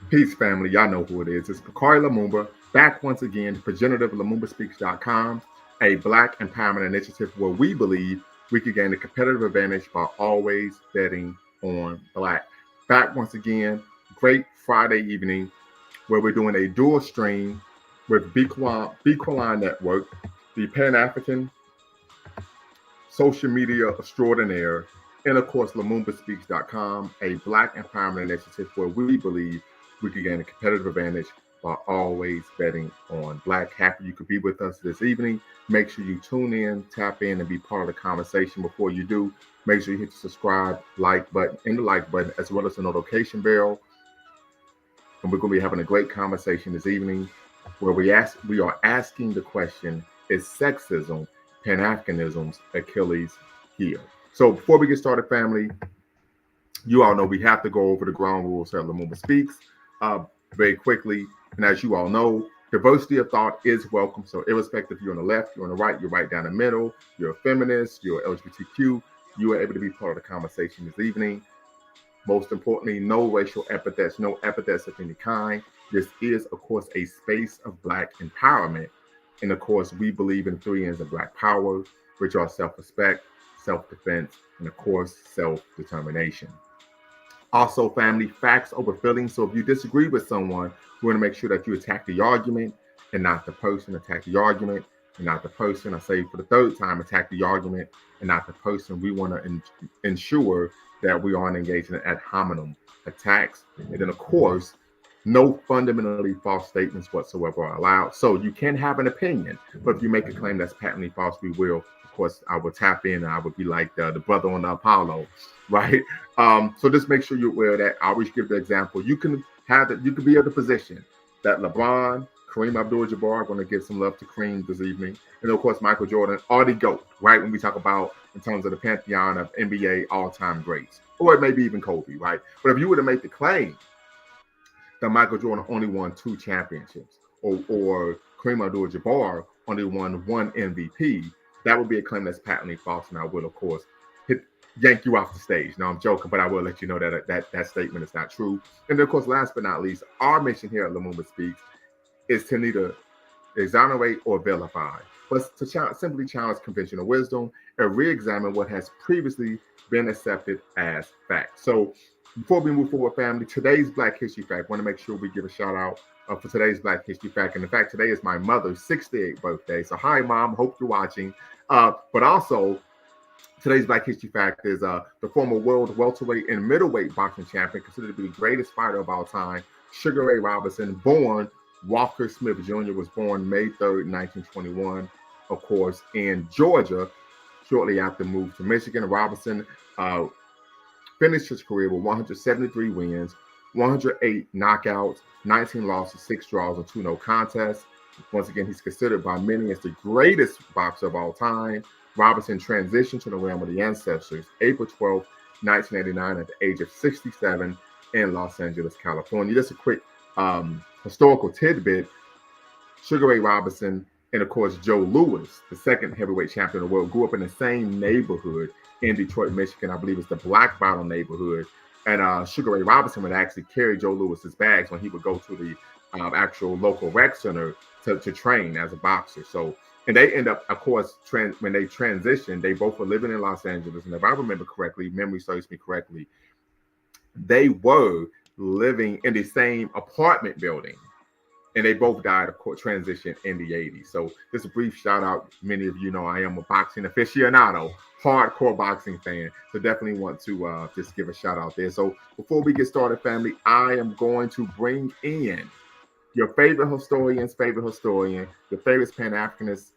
Peace, family. Y'all know who it is. It's Bakari Lumumba back once again, progenitor of LumumbaSpeaks.com, a Black empowerment initiative where we believe we can gain a competitive advantage by always betting on Black. Back once again, great Friday evening where we're doing a dual stream with Bequaline Network, the Pan African social media extraordinaire, and of course, LumumbaSpeaks.com, a Black empowerment initiative where we believe we can gain a competitive advantage by always betting on Black. Happy you could be with us this evening. Make sure you tune in, tap in, and be part of the conversation. Before you do, make sure you hit the subscribe, like button, and the like button, as well as the notification bell. And we're going to be having a great conversation this evening where we are asking the question, is sexism Pan-Africanism's Achilles heel? So before we get started, family, you all know we have to go over the ground rules here at Lumumba Speaks very quickly. And as you all know, diversity of thought is welcome. So irrespective if you're on the left, you're on the right, you're right down the middle, you're a feminist, you're LGBTQ, you are able to be part of the conversation this evening. Most importantly, no racial epithets, no epithets of any kind. This is, of course, a space of Black empowerment. And of course, we believe in 3 N's of Black power, which are self-respect, self-defense, and of course, self-determination. Also, family, facts over feelings. So if you disagree with someone, we want to make sure that you attack the argument and not the person. Attack the argument and not the person. I say for the 3rd time, attack the argument and not the person. We want to ensure that we aren't engaging in ad hominem attacks. And then, of course, no fundamentally false statements whatsoever are allowed. So you can have an opinion, but if you make a claim that's patently false, we will. Of course, I will tap in and I would be like the brother on the Apollo, right? So just make sure you're aware of that. I always give the example. You can be of the position that LeBron, Kareem Abdul-Jabbar, are going to give some love to Kareem this evening. And of course, Michael Jordan are the GOAT, right? When we talk about in terms of the pantheon of NBA all-time greats, or it may be even Kobe, right? But if you were to make the claim that Michael Jordan only won 2 championships, or Kareem Abdul-Jabbar only won 1 MVP, that would be a claim that's patently false, and I will, of course, yank you off the stage. No, I'm joking, but I will let you know that statement is not true. And then, of course, last but not least, our mission here at Lumumba Speaks is to neither exonerate or vilify, but to simply challenge conventional wisdom and re-examine what has previously been accepted as fact. So before we move forward, family, today's Black History Fact, I want to make sure we give a shout out for today's Black History Fact. And in fact, today is my mother's 68th birthday. So hi, Mom. Hope you're watching. But also, today's Black History Fact is the former world welterweight and middleweight boxing champion, considered to be the greatest fighter of all time, Sugar Ray Robinson, born Walker Smith Jr., was born May 3rd, 1921, of course, in Georgia. Shortly after moved to Michigan, Robinson finished his career with 173 wins, 108 knockouts, 19 losses, 6 draws, and 2 no contests. Once again, he's considered by many as the greatest boxer of all time. Robinson transitioned to the realm of the ancestors April 12, 1989, at the age of 67 in Los Angeles, California. Just a quick historical tidbit. Sugar Ray Robinson and, of course, Joe Louis, the 2nd heavyweight champion of the world, grew up in the same neighborhood in Detroit, Michigan. I believe it's the Black Bottle neighborhood. And Sugar Ray Robinson would actually carry Joe Louis's bags when he would go to the actual local rec center to train as a boxer. So, and they end up, of course, when they transitioned, they both were living in Los Angeles. And if I remember correctly, memory serves me correctly, they were living in the same apartment building. And they both died, of course, transition in the 80s. So just a brief shout out. Many of you know I am a boxing aficionado, hardcore boxing fan. So definitely want to just give a shout out there. So before we get started, family, I am going to bring in your favorite historian, your favorite Pan-Africanist,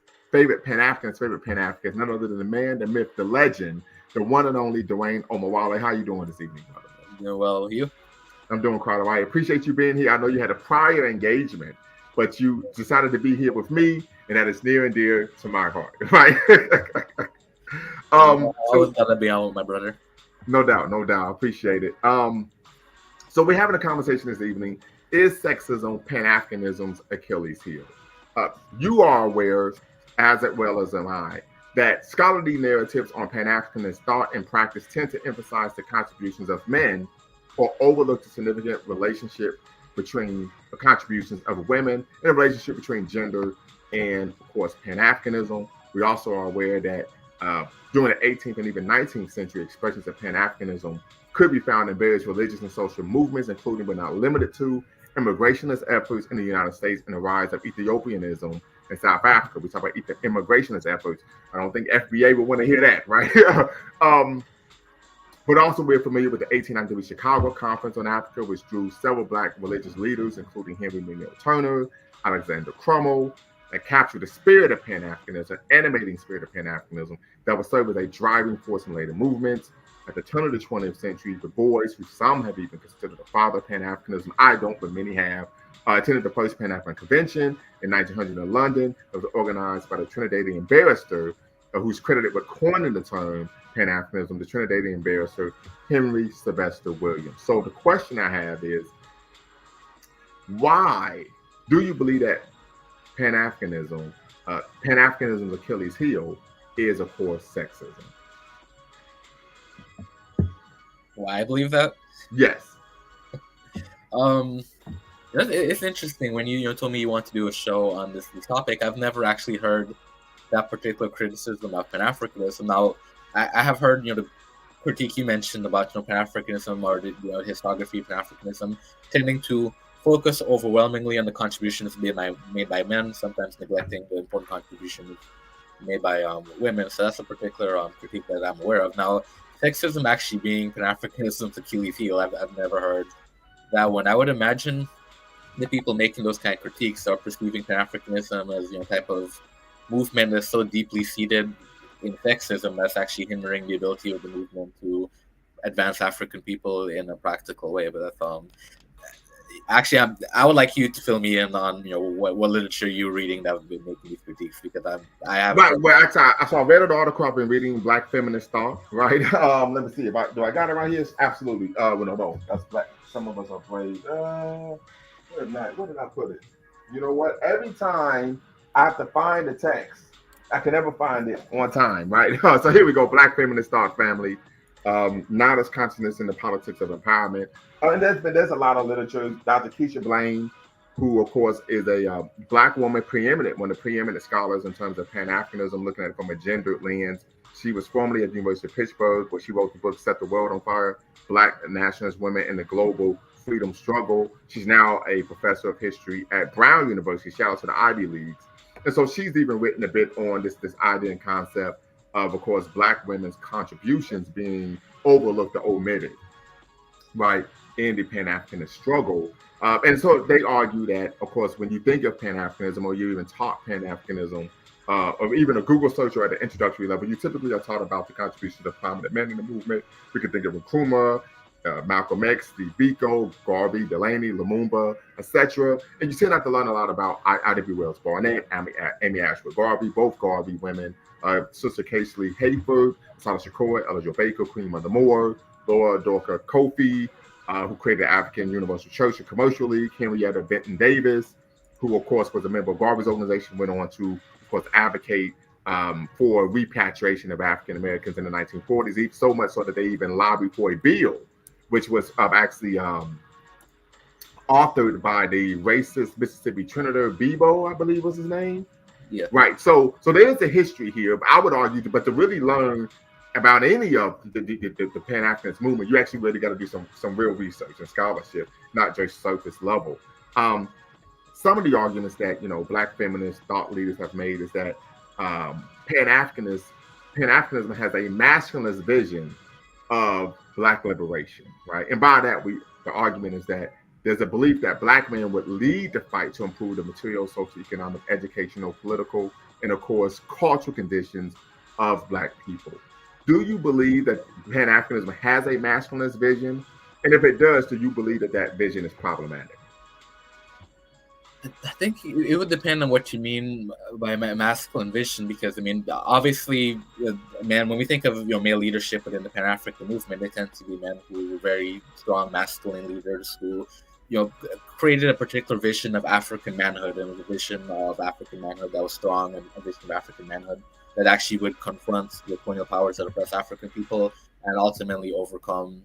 none other than the man, the myth, the legend, the one and only Dwayne Omawale. How you doing this evening, brother? Doing well. You? I'm doing quite all right. I appreciate you being here. I know you had a prior engagement, but you decided to be here with me, and that is near and dear to my heart. Right? I always got to be on with my brother. No doubt. I appreciate it. So we're having a conversation this evening. Is sexism Pan-Africanism's Achilles heel? You are aware, as well as am I, that scholarly narratives on Pan-Africanist thought and practice tend to emphasize the contributions of men or overlook the significant relationship between the contributions of women and a relationship between gender and, of course, Pan-Africanism. We also are aware that during the 18th and even 19th century, expressions of Pan-Africanism could be found in various religious and social movements, including but not limited to immigrationist efforts in the United States and the rise of Ethiopianism in South Africa. We talk about immigrationist efforts. I don't think FBA would want to hear that, right? But also, we're familiar with the 1893 Chicago Conference on Africa, which drew several Black religious leaders, including Henry Minniel Turner, Alexander Crummell, that captured the spirit of Pan-Africanism, animating spirit of Pan-Africanism, that would serve as a driving force in later movements. At the turn of the 20th century, Du Bois, who some have even considered the father of Pan-Africanism, I don't, but many have, attended the first Pan-African Convention in 1900 in London. It was organized by the Trinidadian barrister, who's credited with coining the term Pan-Africanism, the Trinidadian barrister Henry Sylvester Williams. So the question I have is, why do you believe that Pan-Africanism's Achilles heel is, of course, sexism? Why I believe that? Yes. It's interesting when you told me you want to do a show on this topic. I've never actually heard that particular criticism of Pan-Africanism. Now, I have heard the critique you mentioned about Pan-Africanism or the historiography of Pan-Africanism tending to focus overwhelmingly on the contributions made by men, sometimes neglecting the important contributions made by women. So that's a particular critique that I'm aware of. Now, sexism actually being Pan-Africanism's Achilles heel, I've never heard that one. I would imagine the people making those kind of critiques are perceiving Pan-Africanism as type of movement that's so deeply seated in sexism that's actually hindering the ability of the movement to advance African people in a practical way. But that's actually, I would like you to fill me in on what literature you're reading that would be making these critiques, because I have right. Well, actually, I read an article. I've been reading Black Feminist Thought. Right. Let me see if do I got it right here? Absolutely. Well, no, that's Black. Some of us are brave. Where did I put it? You know what? Every time I have to find the text, I can never find it on time, right? So here we go. Black Feminist Thought Family. Nada's consciousness in the politics of empowerment. And there's a lot of literature. Dr. Keisha Blaine, who of course is a Black woman, one of the preeminent scholars in terms of Pan-Africanism, looking at it from a gendered lens. She was formerly at the University of Pittsburgh, where she wrote the book Set the World on Fire, Black Nationalist Women in the Global Freedom Struggle. She's now a professor of history at Brown University. Shout out to the Ivy Leagues. And so she's even written a bit on this idea and concept of course, Black women's contributions being overlooked or omitted, right, in the Pan-Africanist struggle. And so they argue that, of course, when you think of Pan-Africanism or you even talk Pan-Africanism, or even a Google search or at the introductory level, you typically are taught about the contributions of prominent men in the movement. We can think of Nkrumah, Malcolm X, Steve Biko, Garvey, Delaney, Lumumba, etc. And you tend not to learn a lot about I.W. Wells Barnett, Amy Ashwood Garvey, both Garvey women, Sister Casely Hayford, Sana Shakur, Ella Jo Baker, Queen Mother Moore, Laura Dorka Kofi, who created the African Universal Church and Commercial League, Henrietta Benton Davis, who of course was a member of Garvey's organization, went on to, of course, advocate for repatriation of African Americans in the 1940s, so much so that they even lobbied for a bill, which was actually authored by the racist Mississippi Trinidad Bebo, I believe was his name. Yeah. Right. So there's a history here. I would argue, but to really learn about any of the Pan-Africanist movement, you actually really got to do some real research and scholarship, not just surface level. Some of the arguments that Black feminist thought leaders have made is that Pan-Africanism has a masculinist vision of Black liberation, right? And by that, the argument is that there's a belief that Black men would lead the fight to improve the material, socioeconomic, educational, political, and of course, cultural conditions of Black people. Do you believe that Pan-Africanism has a masculinist vision? And if it does, do you believe that vision is problematic? I think it would depend on what you mean by masculine vision, because obviously, man, when we think of male leadership within the Pan-African movement, they tend to be men who were very strong masculine leaders who created a particular vision of African manhood, and a vision of African manhood that was strong, and a vision of African manhood that actually would confront the colonial powers that oppress African people and ultimately overcome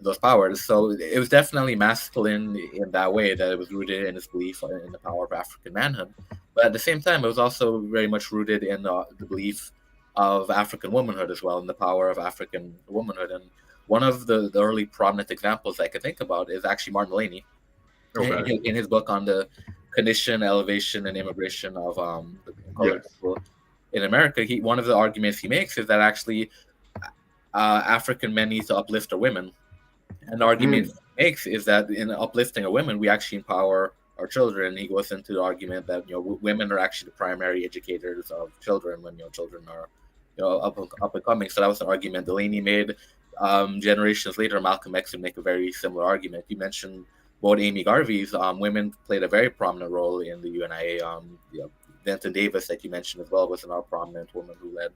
those powers. So it was definitely masculine in that way, that it was rooted in its belief in the power of African manhood. But at the same time, it was also very much rooted in the belief of African womanhood as well, and the power of African womanhood. And one of the early prominent examples I could think about is actually Martin Delaney Okay. in his book on the condition, elevation, and immigration of the colored Yes. people in America. One of the arguments he makes is that actually African men need to uplift their women. And the argument Mm. he makes is that in uplifting a woman, we actually empower our children. He goes into the argument that women are actually the primary educators of children when children are up and coming. So that was an argument Delaney made. Generations later, Malcolm X would make a very similar argument. You mentioned both Amy Garvey's women played a very prominent role in the UNIA. Denton Davis, that you mentioned as well, was another prominent woman who led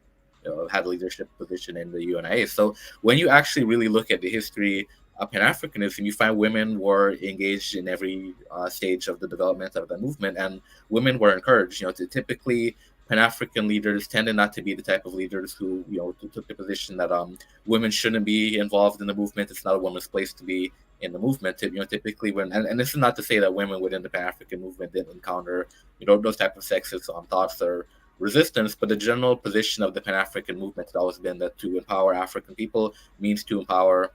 had a leadership position in the UNIA. So when you actually really look at the history of Pan-Africanism, you find women were engaged in every stage of the development of the movement, and women were encouraged. Typically Pan-African leaders tended not to be the type of leaders who took the position that women shouldn't be involved in the movement. It's not a woman's place to be in the movement. Typically when and this is not to say that women within the Pan-African movement didn't encounter those type of sexist thoughts or resistance, but the general position of the Pan-African movement has always been that to empower African people means to empower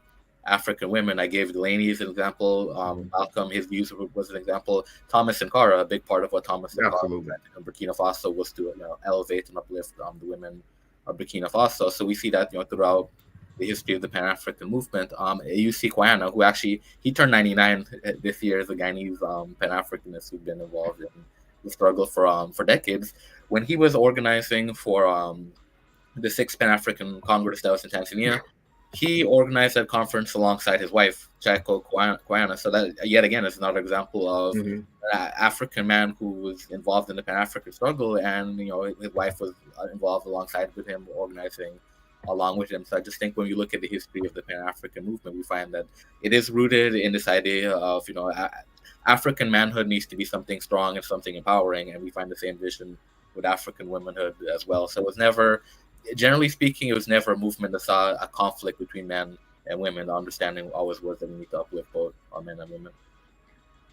African women. I gave Delaney as an example. Malcolm, his views was an example. Thomas Sankara, a big part of what Thomas Sankara Absolutely. in Burkina Faso was to elevate and uplift the women of Burkina Faso. So we see that throughout the history of the Pan-African movement. UC Kwayana, who actually he turned 99 this year, is a Guyanese Pan-Africanist who's been involved in the struggle for decades. When he was organizing for the Sixth Pan-African Congress that was in Tanzania, he organized that conference alongside his wife, Chaco Kwayana. So that, yet again, is another example of an African man who was involved in the Pan-African struggle, and his wife was involved alongside with him, organizing along with him. So I just think when you look at the history of the Pan-African movement, we find that it is rooted in this idea of African manhood needs to be something strong and something empowering, and we find the same vision with African womanhood as well. So it was never, generally speaking, it was never a movement that saw a conflict between men and women. The understanding always was that we need to uplift both our men and women.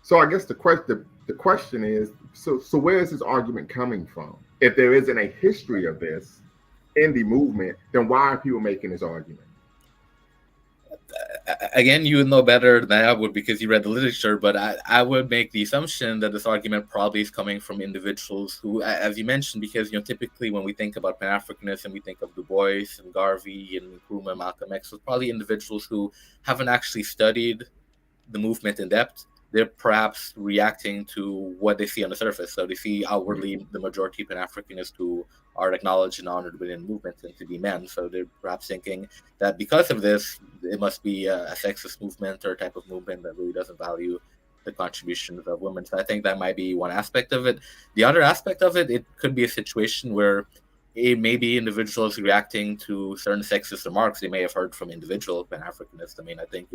So I guess the question is, so where is this argument coming from? If there isn't a history of this in the movement, then why are people making this argument? Again, you would know better than I would because you read the literature, but I would make the assumption that this argument probably is coming from individuals who, as you mentioned, because typically when we think about Pan-Africanism, we think of Du Bois and Garvey and Nkrumah, Malcolm X, so probably individuals who haven't actually studied the movement in depth. They're perhaps reacting to what they see on the surface. So they see outwardly the majority of Pan-Africanists who are acknowledged and honored within movements and to be men. So they're perhaps thinking that because of this, it must be a sexist movement or a type of movement that really doesn't value the contributions of women. So I think that might be one aspect of it. The other aspect of it, it could be a situation where it may be individuals reacting to certain sexist remarks they may have heard from individual Pan-Africanists. I mean, I think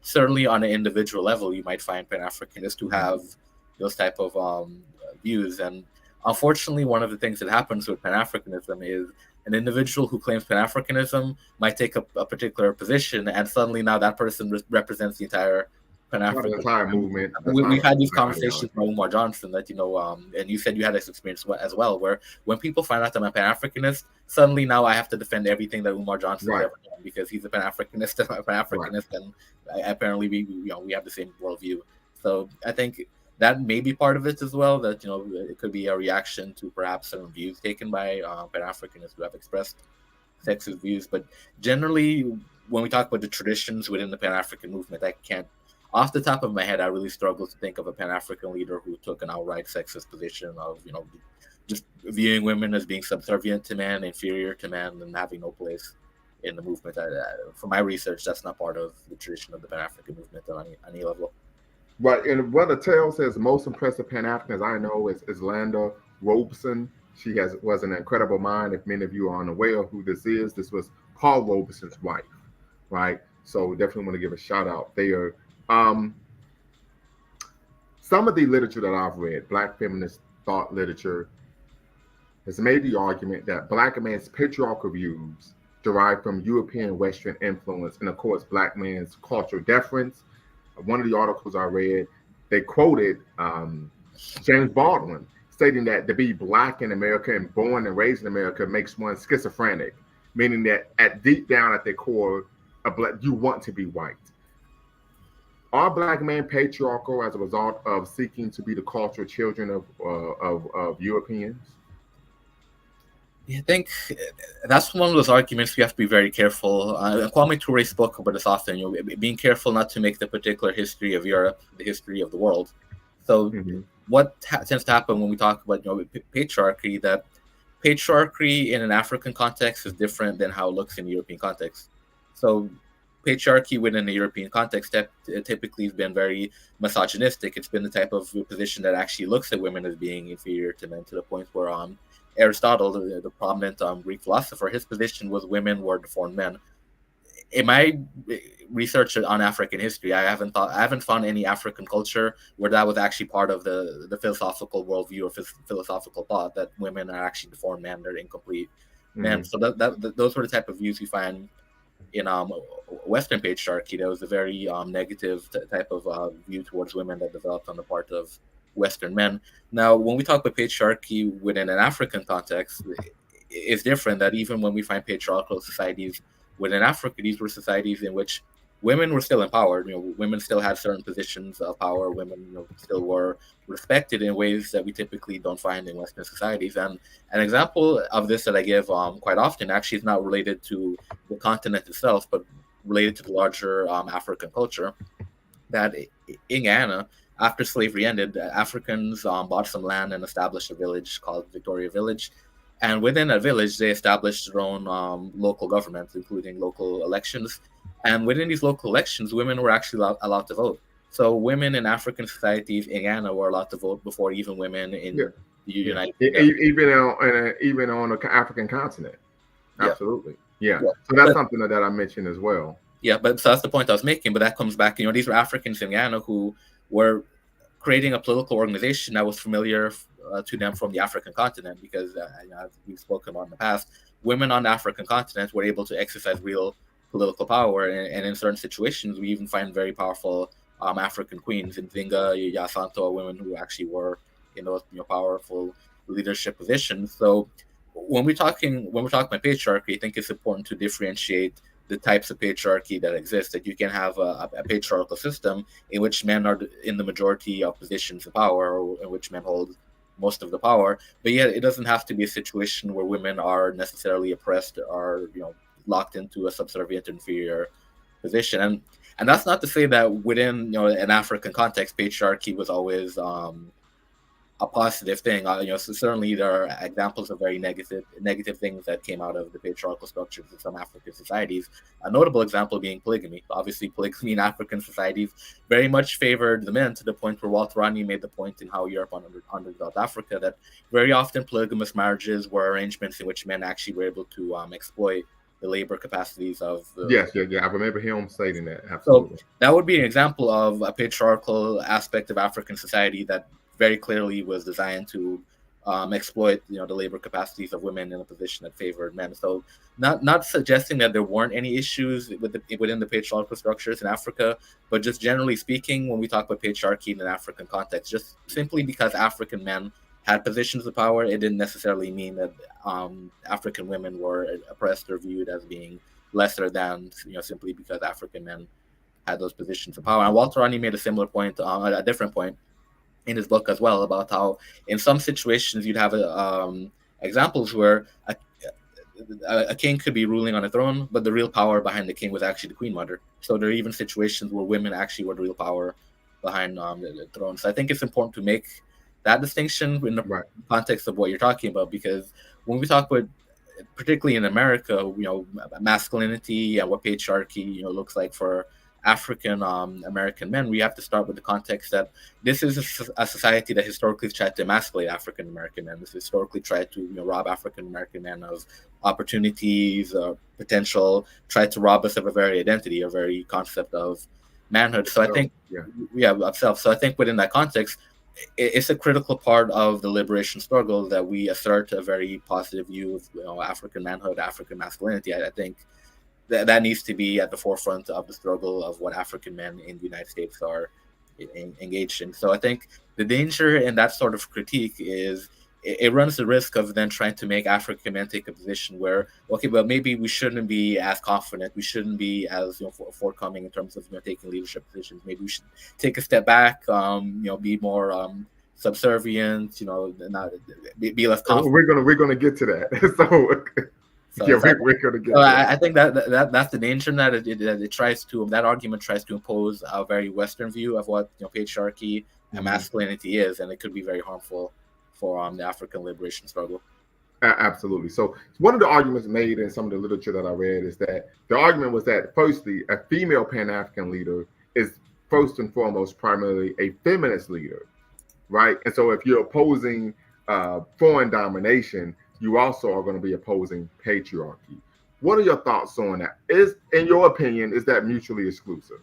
certainly on an individual level, you might find Pan-Africanists who have those type of views. And unfortunately, one of the things that happens with Pan-Africanism is an individual who claims Pan-Africanism might take a particular position, and suddenly now that person represents the entire Pan-African movement. We've had these conversations with Umar Johnson that and you said you had this experience as well, where when people find out I'm a Pan-Africanist, suddenly now I have to defend everything that Umar Johnson ever done because he's a Pan-Africanist and I'm a Pan-Africanist, and apparently we have the same worldview. So I think that may be part of it as well. That it could be a reaction to perhaps certain views taken by Pan-Africanists who have expressed sexist views. But generally, when we talk about the traditions within the Pan-African movement, I can't. Off the top of my head, I really struggle to think of a Pan-African leader who took an outright sexist position of, just viewing women as being subservient to men, inferior to men, and having no place in the movement. From my research, that's not part of the tradition of the Pan-African movement on any level. But and what the tale says, the most impressive Pan-Africans I know is Landa Robeson. She was an incredible mind. If many of you are unaware of who this was Paul Robeson's wife, right? So definitely want to give a shout out there. Some of the literature that I've read, Black feminist thought literature, has made the argument that Black men's patriarchal views derived from European Western influence, and of course, black man's cultural deference. One of the articles I read, they quoted James Baldwin stating that to be black in America and born and raised in America makes one schizophrenic, meaning that at deep down at their core, you want to be white. Are black men patriarchal as a result of seeking to be the cultural children of Europeans? I think that's one of those arguments we have to be very careful. Kwame Ture spoke about this often. Being careful not to make the particular history of Europe the history of the world. So, what tends to happen when we talk about patriarchy? That patriarchy in an African context is different than how it looks in the European context. So, patriarchy within the European context typically has been very misogynistic. It's been the type of position that actually looks at women as being inferior to men, to the point where Aristotle, the prominent Greek philosopher, his position was women were deformed men. In my research on African history, I haven't found any African culture where that was actually part of the philosophical worldview or philosophical thought that women are actually deformed men, they're incomplete men. So those were the type of views you find in Western patriarchy. There was a very negative type of view towards women that developed on the part of Western men. Now, when we talk about patriarchy within an African context, it's different. That even when we find patriarchal societies within Africa, these were societies in which women were still empowered. Women still had certain positions of power. Women, still were respected in ways that we typically don't find in Western societies. And an example of this that I give quite often actually is not related to the continent itself, but related to the larger African culture. That in Ghana, after slavery ended, Africans bought some land and established a village called Victoria Village. And within that village, they established their own local government, including local elections. And within these local elections, women were actually allowed to vote. So women in African societies in Ghana were allowed to vote before even women in the United States. Even on the African continent. Absolutely. Yeah. So that's something that I mentioned as well. Yeah, but so that's the point I was making. But that comes back, these were Africans in Ghana who were creating a political organization that was familiar to them from the African continent, because as we've spoken about in the past, women on the African continent were able to exercise real political power, and in certain situations, we even find very powerful African queens. In Zinga, Yasanto, women who actually were in those powerful leadership positions. So when we're talking about patriarchy, I think it's important to differentiate the types of patriarchy that exist. That you can have a patriarchal system in which men are in the majority of positions of power, or in which men hold most of the power, but yet it doesn't have to be a situation where women are necessarily oppressed or locked into a subservient inferior position. And that's not to say that within an African context, patriarchy was always a positive thing. So certainly there are examples of very negative things that came out of the patriarchal structures of some African societies. A notable example being polygamy. Obviously, polygamy in African societies very much favored the men, to the point where Walter Rodney made the point in How Europe Underdeveloped Africa that very often polygamous marriages were arrangements in which men actually were able to exploit the labor capacities of yes. I remember him stating that. Absolutely. So that would be an example of a patriarchal aspect of African society that very clearly was designed to exploit the labor capacities of women in a position that favored men. So not suggesting that there weren't any issues within the patriarchal structures in Africa, but just generally speaking, when we talk about patriarchy in an African context, just simply because African men had positions of power, it didn't necessarily mean that African women were oppressed or viewed as being lesser than, simply because African men had those positions of power. And Walter Rodney made a similar point, a different point, in his book as well, about how in some situations you'd have examples where a king could be ruling on a throne, but the real power behind the king was actually the queen mother. So there are even situations where women actually were the real power behind the throne. So I think it's important to make that distinction in the context of what you're talking about, because when we talk about, particularly in America, masculinity and what patriarchy looks like for African American men, we have to start with the context that this is a society that historically has tried to emasculate African American men. This historically tried to rob African American men of opportunities, potential, tried to rob us of a very identity, a very concept of manhood. So I think, of self. So I think within that context, it's a critical part of the liberation struggle that we assert a very positive view of, African manhood, African masculinity. I think that needs to be at the forefront of the struggle of what African men in the United States are engaged in. So I think the danger in that sort of critique is it runs the risk of then trying to make African men take a position where, okay, well, maybe we shouldn't be as confident, we shouldn't be as forthcoming in terms of taking leadership positions. Maybe we should take a step back, be more subservient, not be less confident. We're gonna get to that. We're gonna get. I think that's the danger in that it tries to, that argument tries to impose a very Western view of what patriarchy and masculinity is, and it could be very harmful for the African liberation struggle. Absolutely. So one of the arguments made in some of the literature that I read is that the argument was that, firstly, a female Pan-African leader is first and foremost primarily a feminist leader, right? And so if you're opposing foreign domination, you also are going to be opposing patriarchy. What are your thoughts on that? In your opinion, is that mutually exclusive?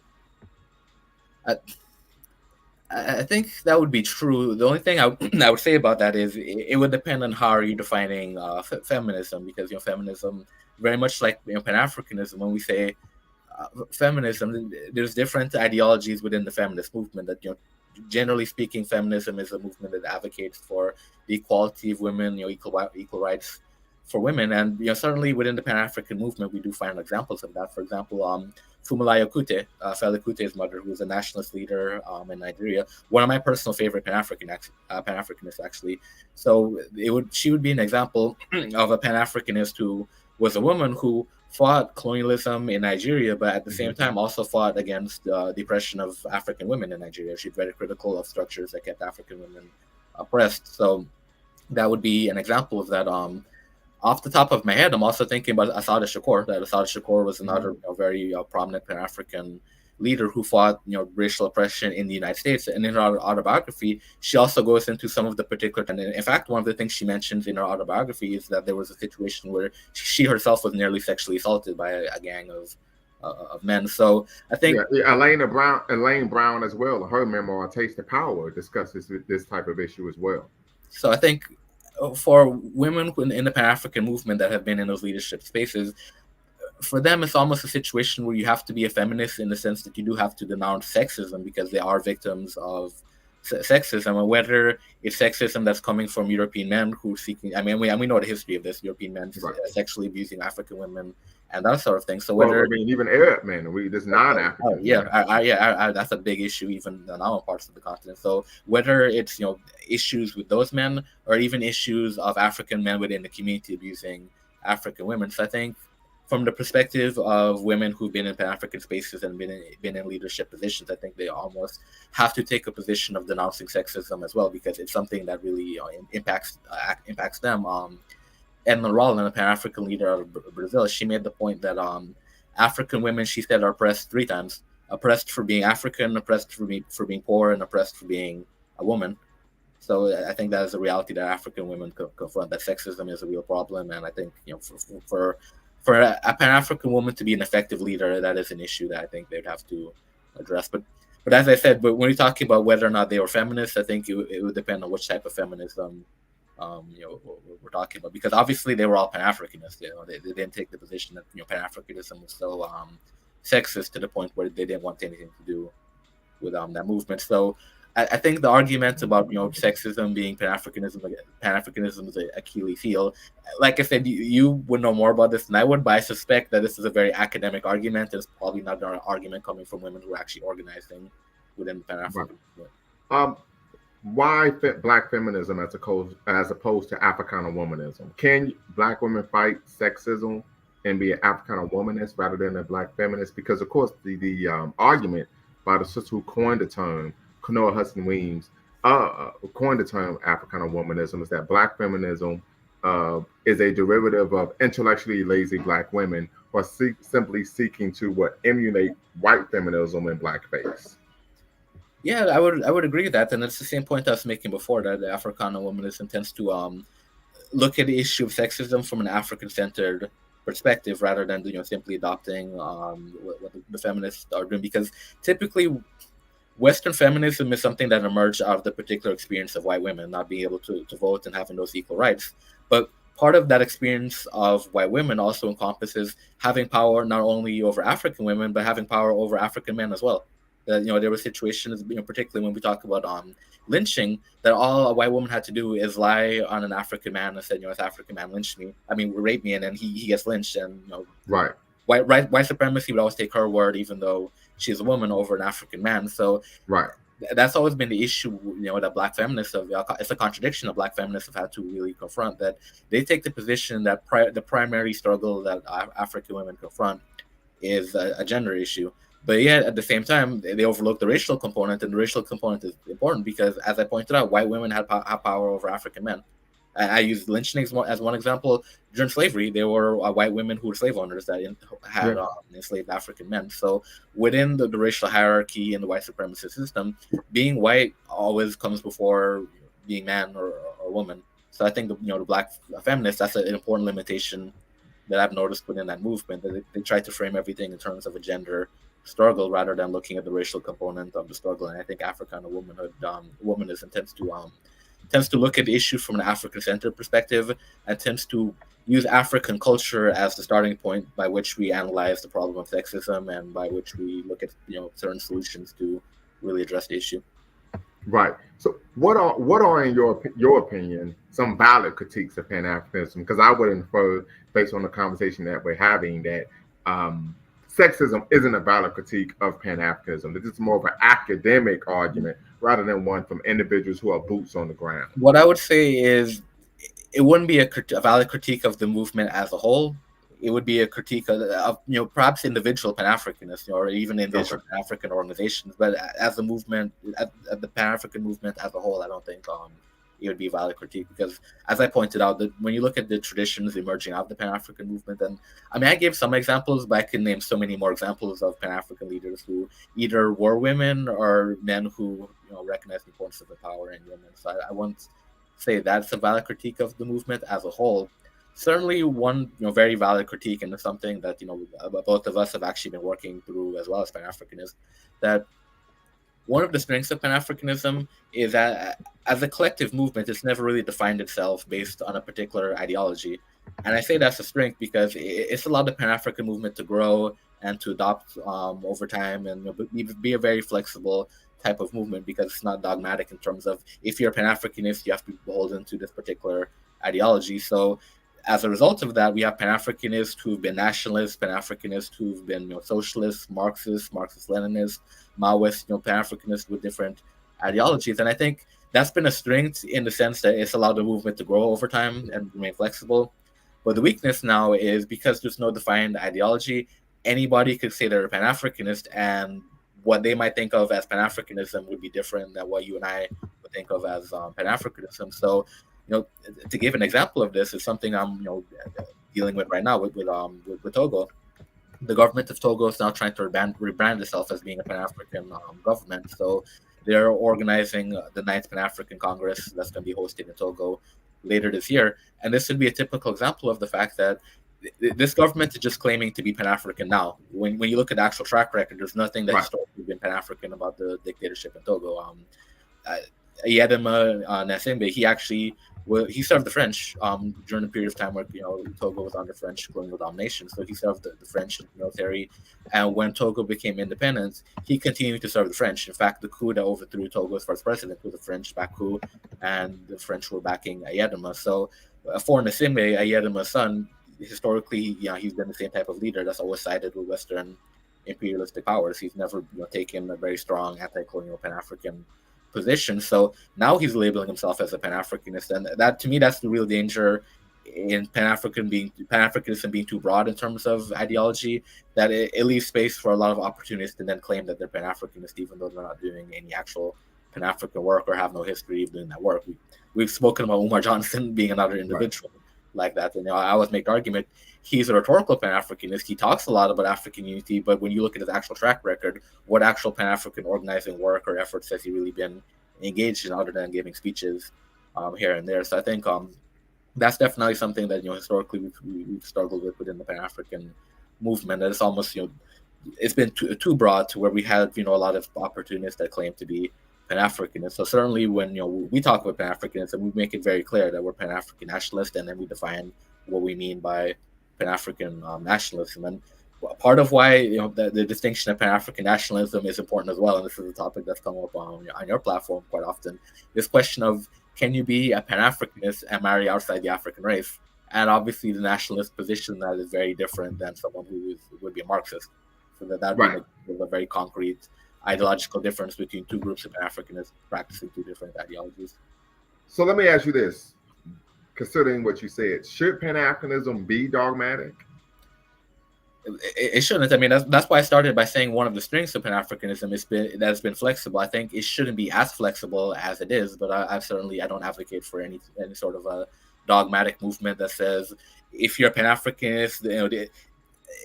I think that would be true. The only thing I would say about that is it would depend on how are you defining feminism, because feminism, very much like Pan-Africanism, when we say feminism, there's different ideologies within the feminist movement. That generally speaking, feminism is a movement that advocates for the equality of women, equal rights for women, and certainly within the Pan-African movement, we do find examples of that. For example, Fumilayo Kute, Fela Kute's mother, who was a nationalist leader in Nigeria, one of my personal favorite Pan-Africanists, actually. So she would be an example of a Pan-Africanist who was a woman who fought colonialism in Nigeria, but at the same time also fought against the oppression of African women in Nigeria. She's very critical of structures that kept African women oppressed. So that would be an example of that. Off the top of my head, I'm also thinking about Assata Shakur. That Assata Shakur was another very prominent Pan-African leader who fought racial oppression in the United States. And in her autobiography, she also goes into some of the particular. And in fact, one of the things she mentions in her autobiography is that there was a situation where she herself was nearly sexually assaulted by a gang of men. So I think Elaine Brown as well. Her memoir "Taste of Power" discusses this type of issue as well. So I think for women in the Pan-African movement that have been in those leadership spaces, for them, it's almost a situation where you have to be a feminist in the sense that you do have to denounce sexism because they are victims of sexism, and whether it's sexism that's coming from European men who are seeking. I mean, we know the history of this: European men sexually abusing African women and that sort of thing. So whether even Arab men, this non-African. That's a big issue even in our parts of the continent. So whether it's issues with those men or even issues of African men within the community abusing African women. So I think, from the perspective of women who've been in Pan-African spaces and been in leadership positions, I think they almost have to take a position of denouncing sexism as well, because it's something that really impacts them. Edna Rollin, a Pan-African leader of Brazil, she made the point that African women, she said, are oppressed 3 times: oppressed for being African, oppressed for being poor, and oppressed for being a woman. So I think that is a reality that African women confront. That sexism is a real problem, and I think for a Pan-African woman to be an effective leader, that is an issue that I think they'd have to address. But as I said, when you're talking about whether or not they were feminists, I think it would depend on which type of feminism we're talking about. Because obviously they were all Pan-Africanists. They didn't take the position that Pan-Africanism was so sexist to the point where they didn't want anything to do with that movement. So I think the argument about sexism being Pan-Africanism is an Achilles heel. Like I said, you would know more about this than I would, but I suspect that this is a very academic argument. It's probably not an argument coming from women who are actually organizing within Pan-African. Why Black feminism as opposed to Africana womanism? Can Black women fight sexism and be an Africana womanist rather than a Black feminist? Because of course the argument by the sister who coined the term, Kanoa Hudson Weems, coined the term Africana womanism, is that Black feminism is a derivative of intellectually lazy Black women who are simply seeking to emulate white feminism in blackface. Yeah, I would agree with that, and it's the same point I was making before, that the Africana womanism tends to look at the issue of sexism from an African-centered perspective rather than simply adopting what the feminists are doing, because typically Western feminism is something that emerged out of the particular experience of white women not being able to vote and having those equal rights. But part of that experience of white women also encompasses having power not only over African women, but having power over African men as well. There were situations, particularly when we talk about lynching, that all a white woman had to do is lie on an African man and said, this African man lynched me. I mean, raped me, and then he gets lynched. And right. White supremacy would always take her word, even though she's a woman, over an African man. So right. That's always been the issue, that Black feminists it's a contradiction that Black feminists have had to really confront, that they take the position that the primary struggle that African women confront is a gender issue. But yet, at the same time, they overlook the racial component, and the racial component is important because, as I pointed out, white women have power over African men. I use lynching as one example. During slavery, there were white women who were slave owners that had enslaved African men. So within the racial hierarchy in the white supremacist system, being white always comes before being man or woman. So I think the Black feminists, that's an important limitation that I've noticed within that movement, that they try to frame everything in terms of a gender struggle rather than looking at the racial component of the struggle. And I think Africana womanhood, womanism tends to look at the issue from an African-centered perspective and tends to use African culture as the starting point by which we analyze the problem of sexism and by which we look at certain solutions to really address the issue. Right. So what are in your opinion some valid critiques of Pan-Africanism? Because I would infer, based on the conversation that we're having, that sexism isn't a valid critique of Pan-Africanism. This is more of an academic argument rather than one from individuals who are boots on the ground. What I would say is it wouldn't be a valid critique of the movement as a whole. It would be a critique of perhaps individual Pan-Africanists, or even individual Pan-African organizations. But as a movement, at the Pan-African movement as a whole, I don't think it would be a valid critique, because, as I pointed out, that when you look at the traditions emerging out of the Pan-African movement, and I mean, I gave some examples, but I can name so many more examples of Pan-African leaders who either were women or men who recognize the importance of the power in women. So I won't say that's a valid critique of the movement as a whole. Certainly, one very valid critique, and something that both of us have actually been working through as well as Pan-Africanism, that one of the strengths of Pan-Africanism is that as a collective movement, it's never really defined itself based on a particular ideology. And I say that's a strength because it's allowed the Pan-African movement to grow and to adopt over time, and be a very flexible type of movement, because it's not dogmatic in terms of, if you're a Pan-Africanist, you have to be beholden to this particular ideology. So as a result of that, we have Pan-Africanists who've been nationalists, Pan-Africanists who've been socialists, Marxist-Leninists, Maoist, Pan-Africanists with different ideologies. And I think that's been a strength in the sense that it's allowed the movement to grow over time and remain flexible. But the weakness now is, because there's no defined ideology, anybody could say they're a Pan-Africanist, and what they might think of as Pan-Africanism would be different than what you and I would think of as Pan-Africanism. So, to give an example of this is something I'm, dealing with right now with Togo. The government of Togo is now trying to rebrand itself as being a Pan-African government. So they're organizing the 9th Pan-African Congress that's going to be hosted in Togo later this year. And this would be a typical example of the fact that this government is just claiming to be Pan-African now. When you look at the actual track record, there's nothing that's historically been Pan-African about the dictatorship in Togo. Ayedema Nasimbe, he served the French during a period of time where Togo was under French colonial domination. So he served the French military, and when Togo became independent, he continued to serve the French. In fact, the coup that overthrew Togo's first president was a French-backed coup, and the French were backing Ayedema. So for Nasimbe, Ayedema's son, historically, he's been the same type of leader that's always sided with Western imperialistic powers. He's never taken a very strong anti-colonial Pan-African position. So now he's labeling himself as a Pan-Africanist, and that, to me, that's the real danger in Pan-Africanism being too broad in terms of ideology, that it leaves space for a lot of opportunists to then claim that they're Pan-Africanist, even though they're not doing any actual Pan-African work or have no history of doing that work. We've spoken about Umar Johnson being another individual like that, and I always make the argument, he's a rhetorical Pan-Africanist. He talks a lot about African unity, but when you look at his actual track record, what actual Pan-African organizing work or efforts has he really been engaged in, other than giving speeches here and there? So I think that's definitely something that historically we've struggled with within the Pan-African movement. That it's almost it's been too broad to where we have, a lot of opportunists that claim to be Pan-Africanists. So certainly when, we talk about Pan-Africanism, we make it very clear that we're Pan-African nationalists, and then we define what we mean by Pan-African nationalism. And part of why, the distinction of Pan-African nationalism is important as well, and this is a topic that's come up on your platform quite often, this question of, can you be a Pan-Africanist and marry outside the African race? And obviously the nationalist position that is very different than someone who would be a Marxist. So that would be a very concrete ideological difference between two groups of Pan-Africanists practicing two different ideologies. So let me ask you this. Considering what you said, should Pan-Africanism be dogmatic? It shouldn't. I mean, that's why I started by saying one of the strengths of Pan-Africanism has been flexible. I think it shouldn't be as flexible as it is, but I don't advocate for any sort of a dogmatic movement that says if you're a Pan-Africanist,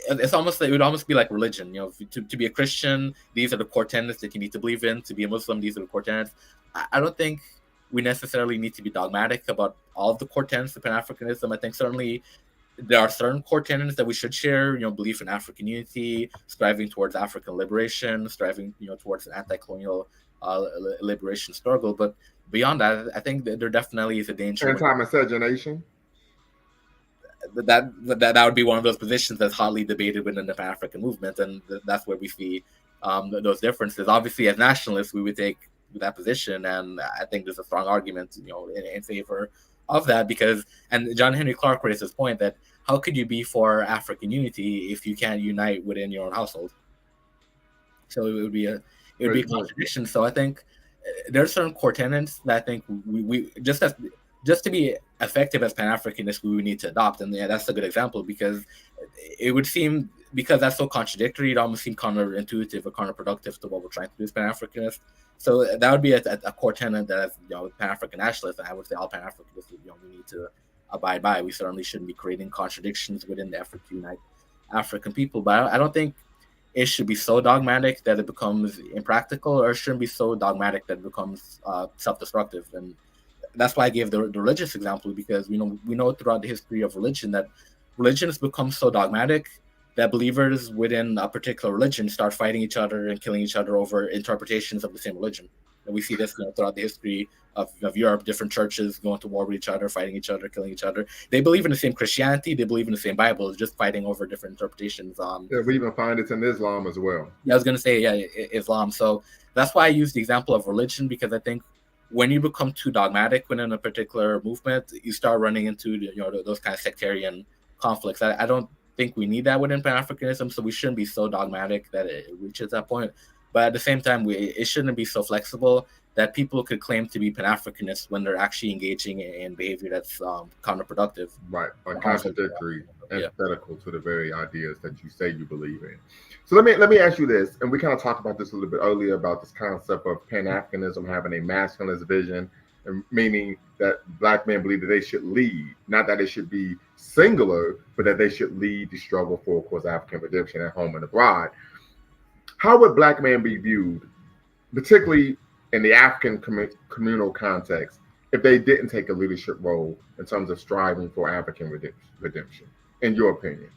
it's almost like, it would almost be like religion. To be a Christian, these are the core tenets that you need to believe in. To be a Muslim, these are the core tenets. I don't think we necessarily need to be dogmatic about all of the core tenets of Pan-Africanism. I think certainly there are certain core tenets that we should share, belief in African unity, striving towards African liberation, striving, towards an anti-colonial liberation struggle. But beyond that, I think that there definitely is a danger. Anti-miscegenation? That would be one of those positions that's hotly debated within the Pan-African movement, and that's where we see those differences. Obviously, as nationalists, we would take that position, and I think there's a strong argument, in favor of that, because, and John Henry Clarke raised this point that how could you be for African unity if you can't unite within your own household? So it would be a contradiction. So I think there are certain core tenets that I think we just to be effective as Pan-Africanists, we would need to adopt. And that's a good example, because it would seem, because that's so contradictory, it almost seems counterintuitive or counterproductive to what we're trying to do as Pan-Africanists. So that would be a core tenet that, as Pan-African nationalists, and I would say all Pan-Africanists, we need to abide by. We certainly shouldn't be creating contradictions within the effort to unite African people. But I don't think it should be so dogmatic that it becomes impractical, or it shouldn't be so dogmatic that it becomes self-destructive. And that's why I gave the religious example, because we know throughout the history of religion that religion has become so dogmatic that believers within a particular religion start fighting each other and killing each other over interpretations of the same religion. And we see this throughout the history of Europe, different churches going to war with each other, fighting each other, killing each other. They believe in the same Christianity, they believe in the same Bible, just fighting over different interpretations. We even find it in Islam as well. Yeah, I was going to say, Islam. So that's why I use the example of religion, because I think when you become too dogmatic within a particular movement, you start running into those kind of sectarian conflicts. I don't think we need that within Pan-Africanism, so we shouldn't be so dogmatic that it reaches that point. But at the same time, it shouldn't be so flexible that people could claim to be Pan-Africanists when they're actually engaging in behavior that's counterproductive. Right, or contradictory, antithetical to the very ideas that you say you believe in. So let me ask you this, and we kind of talked about this a little bit earlier about this concept of Pan-Africanism having a masculinist vision, and meaning that Black men believe that they should lead, not that it should be singular, but that they should lead the struggle for, of course, African redemption at home and abroad. How would Black men be viewed, particularly in the African communal context, if they didn't take a leadership role in terms of striving for African redemption, in your opinion?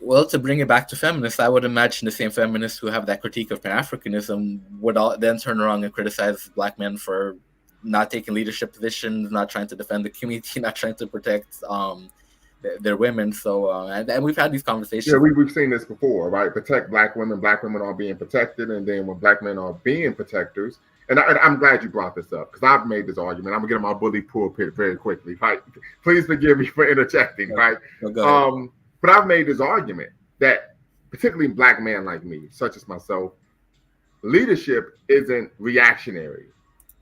Well, to bring it back to feminists, I would imagine the same feminists who have that critique of Pan-Africanism would then turn around and criticize Black men for not taking leadership positions, not trying to defend the community, not trying to protect their women. So, and we've had these conversations. Yeah, we've seen this before, right? Protect Black women are being protected, and then when Black men are being protectors, and I'm glad you brought this up, because I've made this argument. I'm gonna get on my bully pulpit very quickly, right? Please forgive me for interjecting, right? But I've made this argument that, particularly Black men like me, such as myself, leadership isn't reactionary.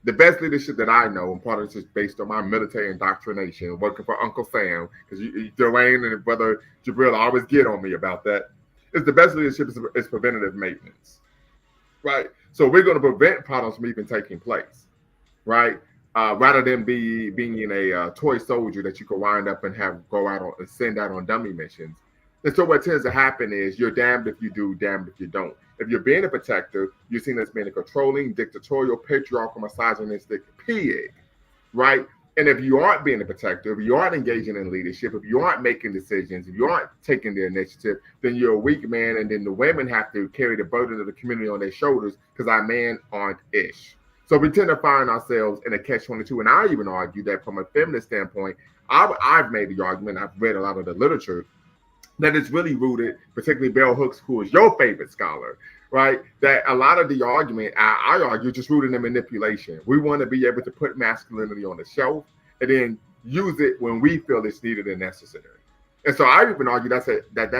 The best leadership that I know, and part of this is based on my military indoctrination, working for Uncle Sam, because Dwayne and Brother Jabril always get on me about that, is the best leadership is preventative maintenance, right? So we're going to prevent problems from even taking place, right? Rather than being a toy soldier that you can wind up and go out and send out on dummy missions. And so what tends to happen is you're damned if you do, damned if you don't. If you're being a protector, you're seen as being a controlling, dictatorial, patriarchal, misogynistic pig, right? And if you aren't being a protector, if you aren't engaging in leadership, if you aren't making decisions, if you aren't taking the initiative, then you're a weak man. And then the women have to carry the burden of the community on their shoulders because our men aren't ish. So we tend to find ourselves in a catch-22. And I even argue that from a feminist standpoint, I've made the argument, I've read a lot of the literature, that it's really rooted, particularly Bell Hooks, who is your favorite scholar, right? That a lot of the argument, I argue, just rooted in manipulation. We want to be able to put masculinity on the shelf and then use it when we feel it's needed and necessary. And so I even argue that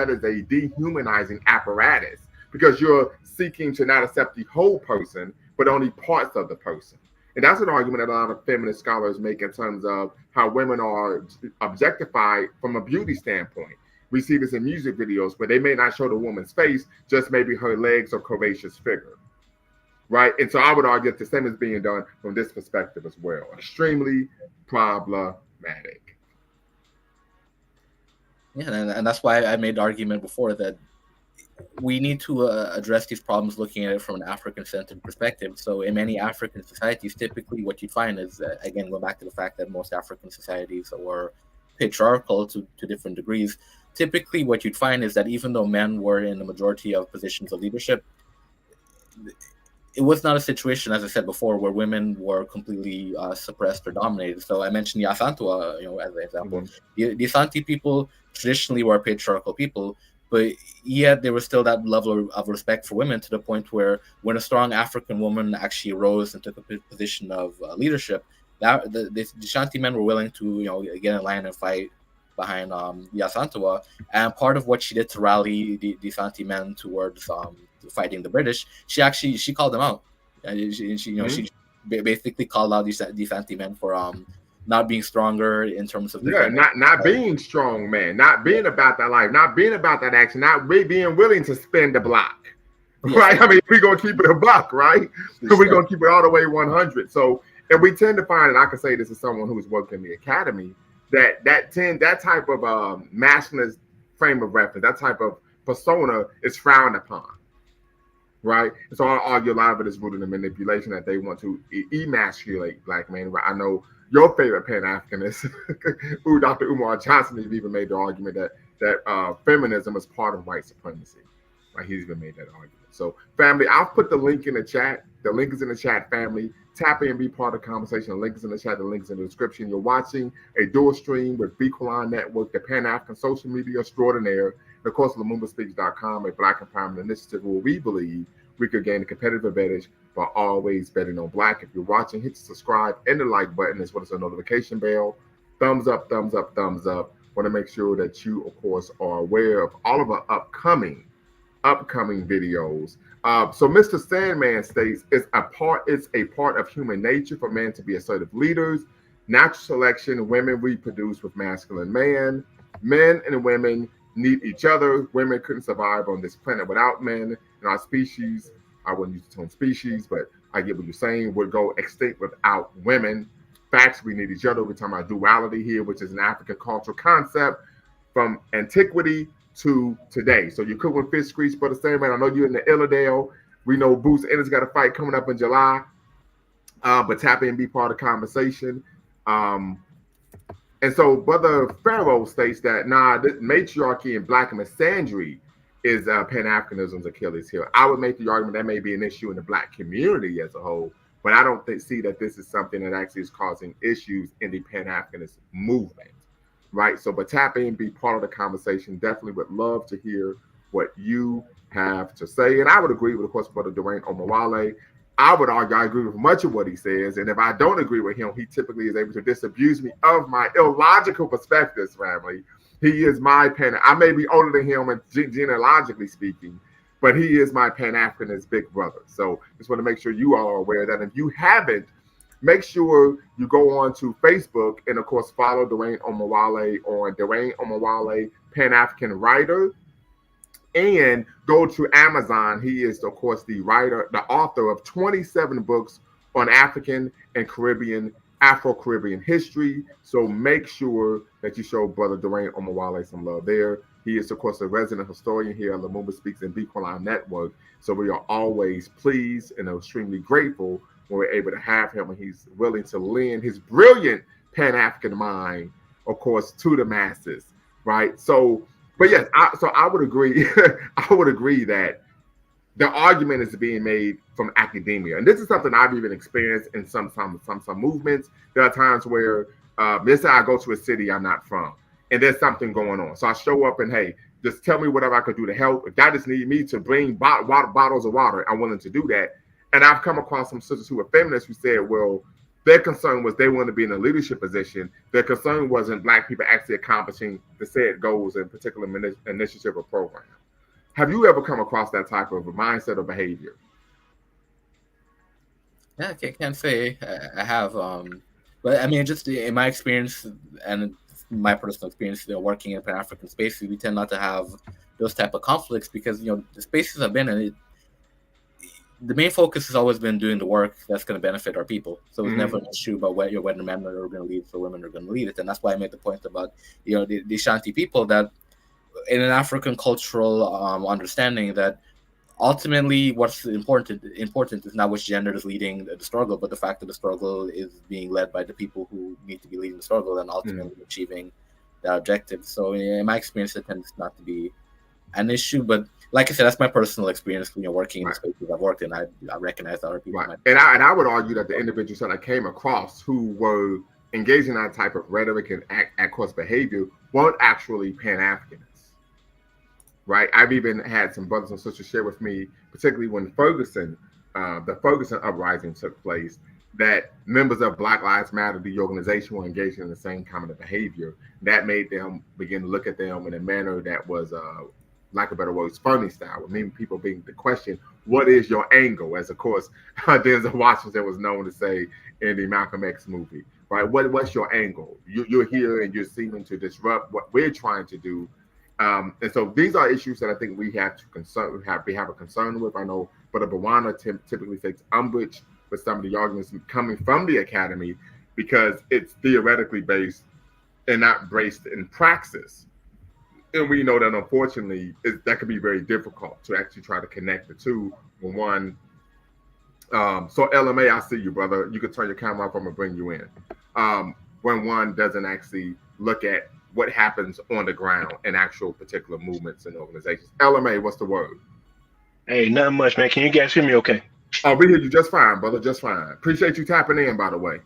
is a dehumanizing apparatus because you're seeking to not accept the whole person, but only parts of the person. And that's an argument that a lot of feminist scholars make in terms of how women are objectified from a beauty standpoint. We see this in music videos where they may not show the woman's face, just maybe her legs or curvaceous figure, right? And so I would argue that the same is being done from this perspective as well. Extremely problematic. Yeah, and that's why I made the argument before that we need to address these problems looking at it from an African-centered perspective. So in many African societies, typically what you find is, again, go back to the fact that most African societies are patriarchal to different degrees. Typically what you'd find is that even though men were in the majority of positions of leadership, it was not a situation, as I said before, where women were completely suppressed or dominated. So I mentioned the Asantwa, as an example. The Asante people traditionally were patriarchal people, but yet there was still that level of respect for women to the point where when a strong African woman actually rose and took a position of leadership, that the Shanti men were willing to, get in line and fight behind the Asantwa. And part of what she did to rally the Asante men towards fighting the British, she called them out. She basically called out the Asante men for not being stronger in terms of not being strong, man, not being about that life, not being about that action, not being willing to spend the block, right? I mean, we're gonna keep it a buck, right? We're gonna keep it all the way 100. So, and we tend to find, and I can say this as someone who's worked in the academy, that type of masculine frame of reference, that type of persona is frowned upon, right? And so I argue a lot of it is rooted in manipulation, that they want to emasculate black men. I know your favorite Pan-Africanist, Dr. Umar Johnson, has even made the argument that feminism is part of white supremacy. Right? He's even made that argument. So, family, I'll put the link in the chat. The link is in the chat, family. Tap in, be part of the conversation. The link is in the chat. The link is in the description. You're watching a dual stream with Bequaline Network, the Pan-African social media extraordinaire, and of course, LumumbaSpeaks.com, a Black empowerment initiative where we believe we could gain a competitive advantage by always betting on Black. If you're watching, hit the subscribe and the like button as well as the notification bell. Thumbs up, thumbs up, thumbs up. Want to make sure that you, of course, are aware of all of our upcoming videos. So Mr. Sandman states it's a part of human nature for men to be assertive leaders. Natural selection, women reproduce with masculine man. Men and women need each other. Women couldn't survive on this planet without men. And our species, I wouldn't use the term species, but I get what you're saying, would go extinct without women. Facts, we need each other. We're talking about duality here, which is an African cultural concept from antiquity to today. So you cook with fish grease, Brother Sandman. I know you're in the Illidale. We know Boots Ennis got a fight coming up in July. But tap in and be part of the conversation. And so Brother Pharaoh states that, this matriarchy and Black misandry is Pan-Africanism's Achilles heel. I would make the argument that may be an issue in the Black community as a whole, but I don't see that this is something that actually is causing issues in the Pan-Africanist movement, right? So, but tap in, be part of the conversation. Definitely would love to hear what you have to say. And I would agree with, of course, Brother Dwayne Omawale. I would argue I agree with much of what he says. And if I don't agree with him, he typically is able to disabuse me of my illogical perspectives, family. He is my I may be older than him, and genealogically speaking, but he is my Pan-Africanist big brother. So just want to make sure you all are aware of that. If you haven't, make sure you go on to Facebook and, of course, follow Dwayne Omawale on Dwayne Omawale Pan-African Writer. And go to Amazon. He is, of course, the author of 27 books on African and Afro-Caribbean history. So make sure that you show Brother Dwayne Omawale some love there. He is, of course, a resident historian here at Lumumba Speaks and Bequaline Network. So we are always pleased and extremely grateful when we're able to have him, and he's willing to lend his brilliant Pan-African mind, of course, to the masses, right? So, but yes, I would agree. I would agree that the argument is being made from academia, and this is something I've even experienced in some movements. There are times where, let's say I go to a city I'm not from, and there's something going on, so I show up and hey, just tell me whatever I could do to help. If that just need me to bring bottles of water, I'm willing to do that. And I've come across some sisters who were feminists who said, well, their concern was they wanted to be in a leadership position. Their concern wasn't Black people actually accomplishing the said goals in particular initiative or program. Have you ever come across that type of a mindset or behavior? Yeah, I can't say I have. But I mean, just in my experience and my personal experience, working in Pan-African spaces, we tend not to have those type of conflicts because the spaces I've been in, the main focus has always been doing the work that's going to benefit our people. So it's never an issue about whether men are going to lead or women are going to lead it. And that's why I made the point about the Shanti people, that in an African cultural understanding, that ultimately what's important is not which gender is leading the struggle, but the fact that the struggle is being led by the people who need to be leading the struggle and ultimately achieving that objective. So in my experience, it tends not to be an issue, but like I said, that's my personal experience. Working in the spaces I've worked in, I recognize other people. Right. And I would argue that the individuals that I came across who were engaging in that type of rhetoric and of course behavior weren't actually Pan-Africanists. Right. I've even had some brothers and sisters share with me, particularly when the Ferguson uprising took place, that members of Black Lives Matter, the organization, were engaging in the same kind of behavior. That made them begin to look at them in a manner that was lack of better words, funny style, with many people being the question, what is your angle? As of course, Denzel Washington was known to say in the Malcolm X movie, right? What's your angle? You're here and you're seeming to disrupt what we're trying to do. And so these are issues that I think we have to have a concern with. I know Brother Bawana typically takes umbrage with some of the arguments coming from the academy because it's theoretically based and not based in praxis. And we know that unfortunately that could be very difficult to actually try to connect the two when one. So LMA, I see you, brother. You can turn your camera off. I'm gonna bring you in. When one doesn't actually look at what happens on the ground in actual particular movements and organizations. LMA, what's the word? Hey, nothing much, man. Can you guys hear me okay? Oh, we hear you just fine, brother. Just fine. Appreciate you tapping in, by the way.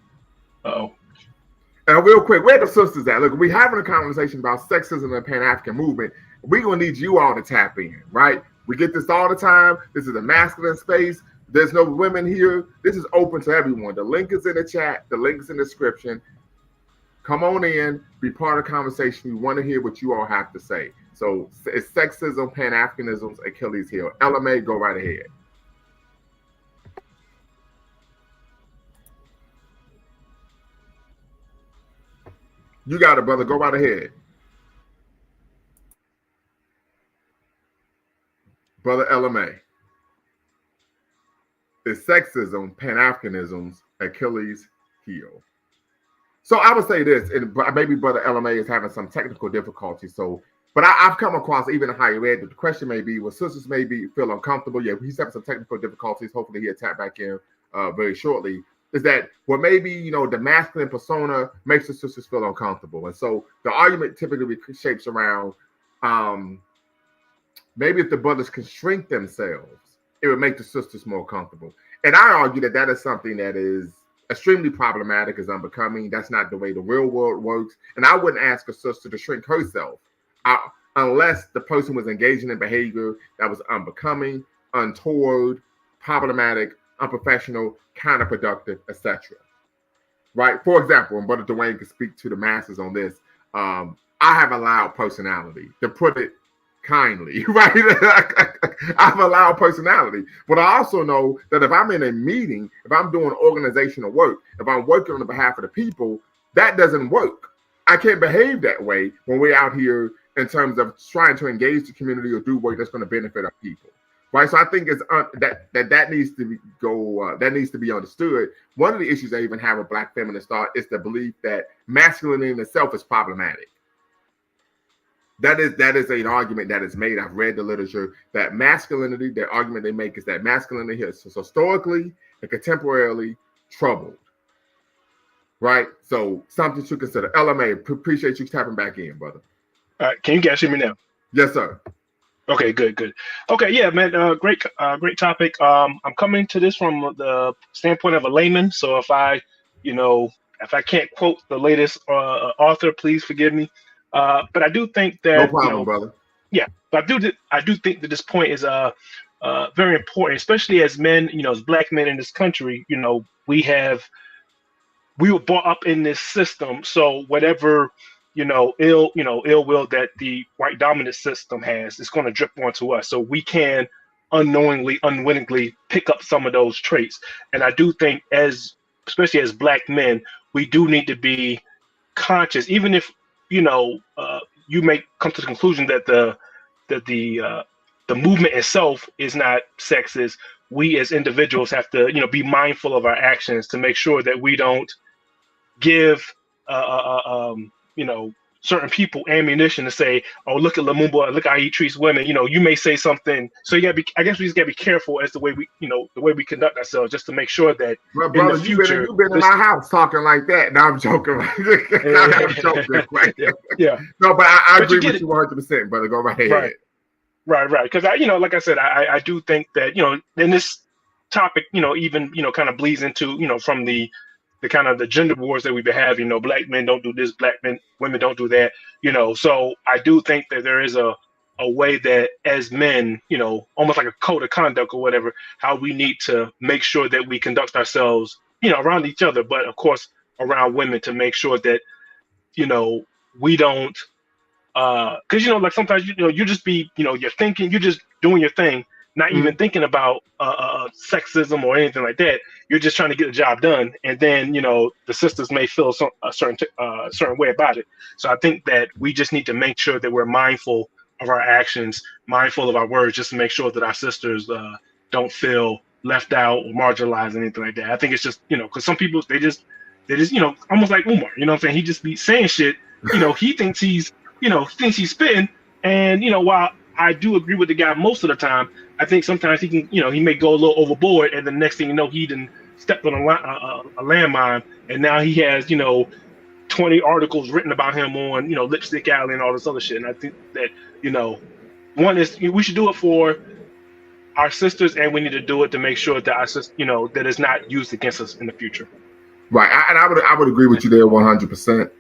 Uh-oh. And real quick, where the sisters at? Look, we're having a conversation about sexism and the Pan-African movement. We're going to need you all to tap in, right? We get this all the time. This is a masculine space. There's no women here. This is open to everyone. The link is in the chat. The link is in the description. Come on in. Be part of the conversation. We want to hear what you all have to say. So it's sexism, Pan-Africanism's Achilles heel. LMA, go right ahead. You got it, brother. Go right ahead. Brother LMA. Is sexism Pan-Africanism's Achilles heel? So I would say this, and maybe Brother LMA is having some technical difficulties. But I've come across even in higher ed, the question may be, well, sisters may feel uncomfortable. Yeah, he's having some technical difficulties. Hopefully he'll tap back in very shortly. Is that what maybe, the masculine persona makes the sisters feel uncomfortable. And so the argument typically shapes around maybe if the brothers can shrink themselves, it would make the sisters more comfortable. And I argue that is something that is extremely problematic, is unbecoming. That's not the way the real world works. And I wouldn't ask a sister to shrink herself unless the person was engaging in behavior that was unbecoming, untoward, problematic, unprofessional, counterproductive, etc. Right? For example, and Brother Dwayne can speak to the masses on this. I have a loud personality, to put it kindly, right? I have a loud personality, but I also know that if I'm in a meeting, if I'm doing organizational work, if I'm working on the behalf of the people, that doesn't work. I can't behave that way when we're out here in terms of trying to engage the community or do work that's going to benefit our people. Right, so I think it's that needs to be understood. One of the issues I even have with Black feminist thought is the belief that masculinity in itself is problematic. That is an argument that is made. I've read the literature that masculinity. The argument they make is that masculinity is historically and contemporarily troubled. right? So something to consider. LMA, appreciate you tapping back in, brother. All right, can you guys hear me now? Yes, sir. Okay, good. Okay, yeah, man, great topic. I'm coming to this from the standpoint of a layman, so if I can't quote the latest author, please forgive me. But I do think No that, problem, brother. yeah, but I do think that this point is very important, especially as men, as black men in this country. We were brought up in this system, so whatever ill will that the white dominant system has is going to drip onto us, so we can unknowingly, unwittingly pick up some of those traits. And I do think, especially as black men, we do need to be conscious, even if you may come to the conclusion that the movement itself is not sexist. We as individuals have to be mindful of our actions to make sure that we don't give certain people ammunition to say, "Oh, look at Lumumba, look how he treats women." You may say something, so you got to be. I guess we just got to be careful as the way we conduct ourselves, just to make sure that Well, in brother, the future, you've been in my house talking like that. No, I'm joking. I'm joking. yeah. No, but I But agree you get with it. you 100%, brother. Go right ahead. Right. Because like I said, I do think that in this topic, even kind of bleeds into from the kind of the gender wars that we've been having. Black men don't do this, women don't do that. So I do think that there is a way that as men, almost like a code of conduct or whatever, how we need to make sure that we conduct ourselves, around each other, but of course around women, to make sure that we don't because like sometimes you just be you're thinking, you're just doing your thing, not even thinking about sexism or anything like that. You're just trying to get the job done, and then the sisters may feel a certain way about it. So I think that we just need to make sure that we're mindful of our actions, mindful of our words, just to make sure that our sisters don't feel left out or marginalized, anything like that. I think it's just because some people they just almost like Umar, what I'm saying, he just be saying shit. He thinks he's spitting. And while I do agree with the guy most of the time, I think sometimes he can, he may go a little overboard, and the next thing you know, he done stepped on a landmine, and now he has 20 articles written about him on Lipstick Alley and all this other shit. And I think that one is we should do it for our sisters, and we need to do it to make sure that our sister, that it's not used against us in the future. Right, and I would agree with you there 100%.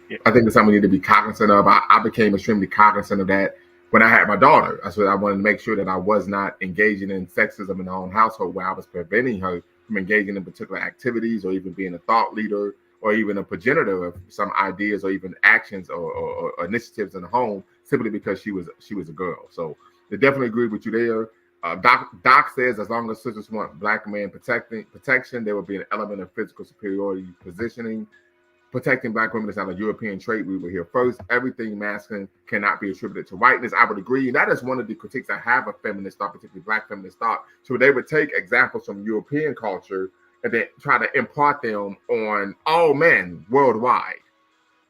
Yeah. I think it's something we need to be cognizant of. I became extremely cognizant of that when I had my daughter. That's what I wanted to make sure that I was not engaging in sexism in her own household, where I was preventing her from engaging in particular activities, or even being a thought leader, or even a progenitor of some ideas, or even actions or initiatives in the home, simply because she was a girl. So I definitely agree with you there. Doc says, as long as sisters want black men protection, there will be an element of physical superiority positioning. Protecting black women is not a European trait. We were here first. Everything masculine cannot be attributed to whiteness. I would agree. And that is one of the critiques I have of feminist thought, particularly black feminist thought. So they would take examples from European culture and then try to impart them on all men worldwide.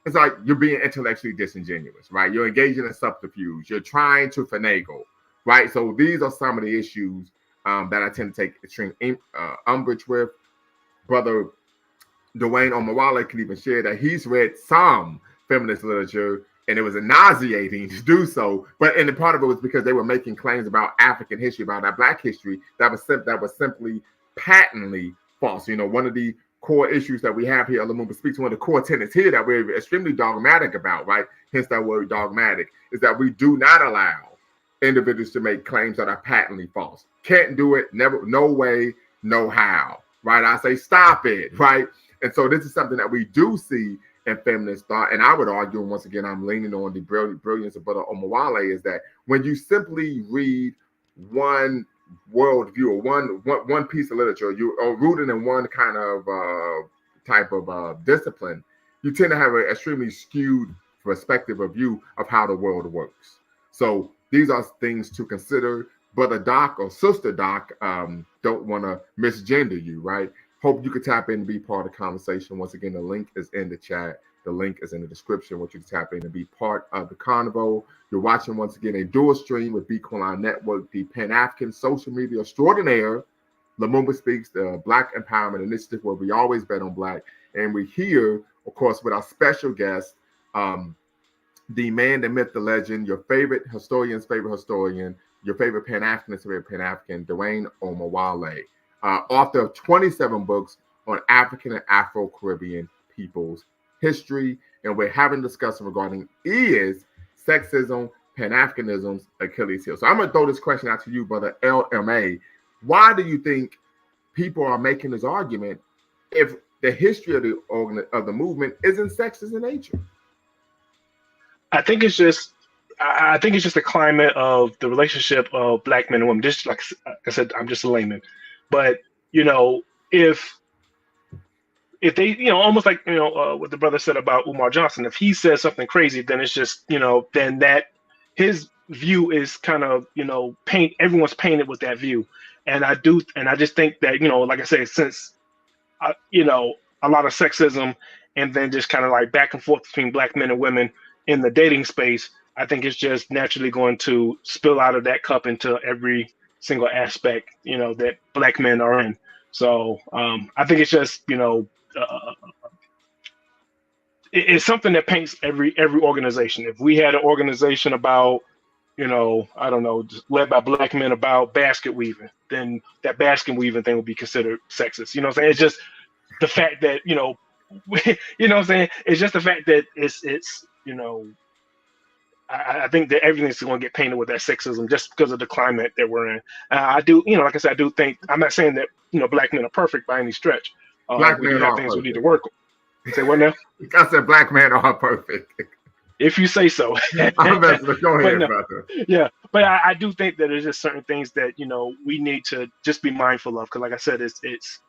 It's like you're being intellectually disingenuous, right? You're engaging in subterfuge. You're trying to finagle. Right, so these are some of the issues that I tend to take extreme umbrage with. Brother Dwayne Omawale can even share that he's read some feminist literature, and it was nauseating to do so. But and the part of it was because they were making claims about African history, about our Black history, that was simply patently false. One of the core issues that we have here, Lumumba speaks, one of the core tenets here that we're extremely dogmatic about, right? Hence that word dogmatic, is that we do not allow individuals to make claims that are patently false. Can't do it, never, no way, no how, right? I say stop it, right? And so this is something that we do see in feminist thought, and I would argue, and once again, I'm leaning on the brilliance of Brother Omawale, is that when you simply read one worldview or one piece of literature, you are rooted in one kind of type of discipline, you tend to have an extremely skewed perspective of view of how the world works. So these are things to consider. Brother Doc or Sister Doc don't want to misgender you, right? Hope you can tap in and be part of the conversation. Once again, the link is in the chat. The link is in the description. Want you to tap in and be part of the convo. You're watching, once again, a dual stream with B Quilline Network, the Pan-African social media extraordinaire, Lumumba Speaks, the Black Empowerment Initiative, where we always bet on Black. And we're here, of course, with our special guest, the man, the myth, the legend, your favorite historian, your favorite Pan-Africanist, favorite Pan-African, Dwayne Omowale, author of 27 books on African and Afro-Caribbean peoples' history. And we're having a discussion regarding is sexism, Pan-Africanism's Achilles heel. So I'm going to throw this question out to you, brother LMA. Why do you think people are making this argument if the history of the movement isn't sexist in nature? I think it's just the climate of the relationship of Black men and women. Just like I said, I'm just a layman, but if they, almost like what the brother said about Umar Johnson, if he says something crazy, then it's just then that his view is kind of everyone's painted with that view, and I just think that like I said, since a lot of sexism and then just kind of like back and forth between Black men and women in the dating space, I think it's just naturally going to spill out of that cup into every single aspect, that Black men are in. So I think it's just, it's something that paints every organization. If we had an organization about, I don't know, just led by Black men about basket weaving, then that basket weaving thing would be considered sexist. You know what I'm saying? It's just the fact that, you know what I'm saying? It's just the fact that it's I think that everything's going to get painted with that sexism just because of the climate that we're in. I do, like I said, I do think, I'm not saying that, Black men are perfect by any stretch. Black we men do have are things perfect. we need to work on. Say what now? I said Black men are perfect. If you say so. I'm messing with you. Go ahead, brother. Yeah, but I do think that there's just certain things that, we need to just be mindful of. Because like I said, it's if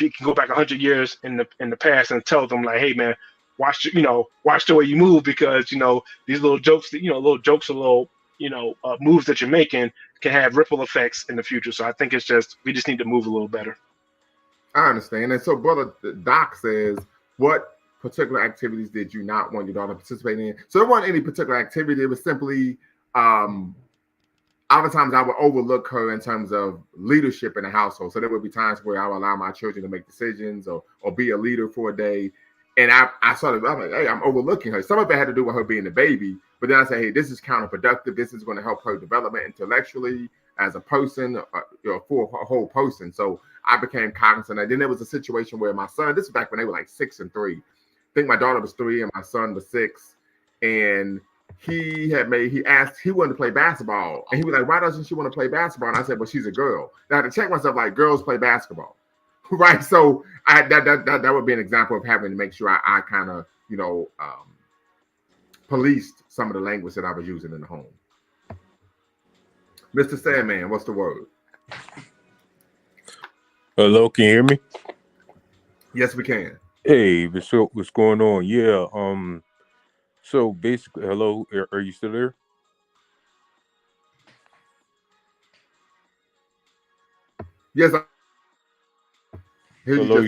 you can go back 100 years in the past and tell them like, hey man, watch the way you move, because these little jokes that moves that you're making can have ripple effects in the future. So I think it's just we just need to move a little better. I understand. And so brother Doc says, what particular activities did you not want your daughter to participate in? So there wasn't any particular activity. It was simply oftentimes I would overlook her in terms of leadership in the household. So there would be times where I would allow my children to make decisions or be a leader for a day. And I'm like, hey, I'm overlooking her. Some of it had to do with her being a baby, but then I say, hey, this is counterproductive. This is going to help her development intellectually as a person, for a whole person. So I became cognizant. And then there was a situation where my son, this was back when they were like 6 and 3. I think my daughter was 3 and my son was 6. And he asked, he wanted to play basketball. And he was like, why doesn't she want to play basketball? And I said, well, she's a girl. Now I had to check myself, like, girls play basketball. Right. So that would be an example of having to make sure I kind of, policed some of the language that I was using in the home. Mr. Sandman, what's the word? Hello, can you hear me? Yes, we can. Hey, what's going on? Yeah. So basically, hello, are you still there? Yes. Hello.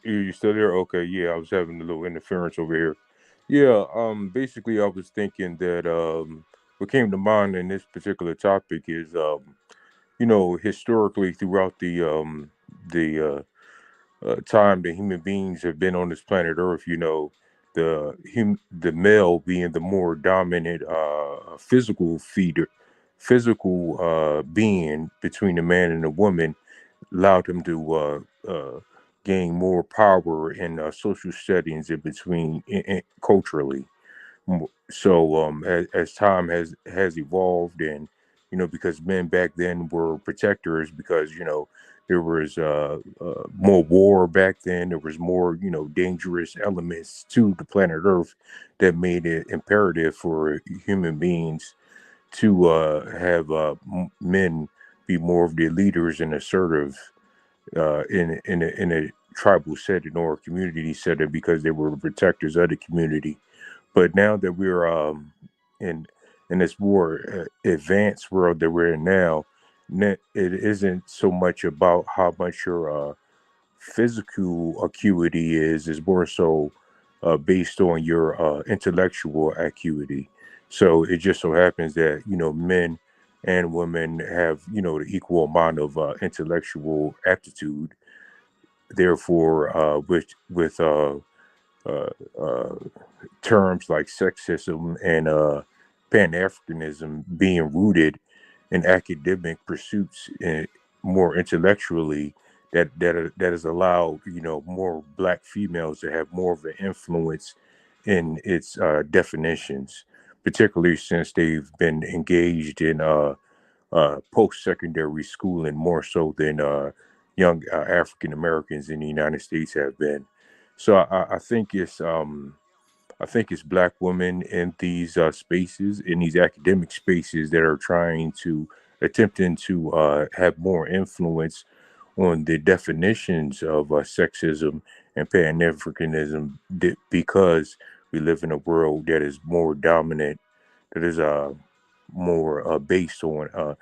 You still there? Okay. Yeah, I was having a little interference over here. Yeah. Basically, I was thinking that what came to mind in this particular topic is historically throughout the time that human beings have been on this planet Earth, the male being the more dominant physical being between the man and the woman allowed him to gain more power in social settings in between culturally. So as time has evolved, and because men back then were protectors, because there was more war back then, there was more dangerous elements to the planet Earth that made it imperative for human beings to have men be more of the leaders and assertive in a tribal setting or a community setting, because they were protectors of the community. But now that we're in this more advanced world that we're in now, it isn't so much about how much your physical acuity is more so based on your intellectual acuity. So it just so happens that men and women have, the equal amount of intellectual aptitude. Therefore, with uh, uh, terms like sexism and Pan-Africanism being rooted in academic pursuits and more intellectually, that has allowed more Black females to have more of an influence in its definitions, particularly since they've been engaged in post-secondary schooling more so than young African Americans in the United States have been. So I think it's Black women in these spaces, in these academic spaces, that are attempting to have more influence on the definitions of sexism and Pan-Africanism, because we live in a world that is more dominant, that is more based on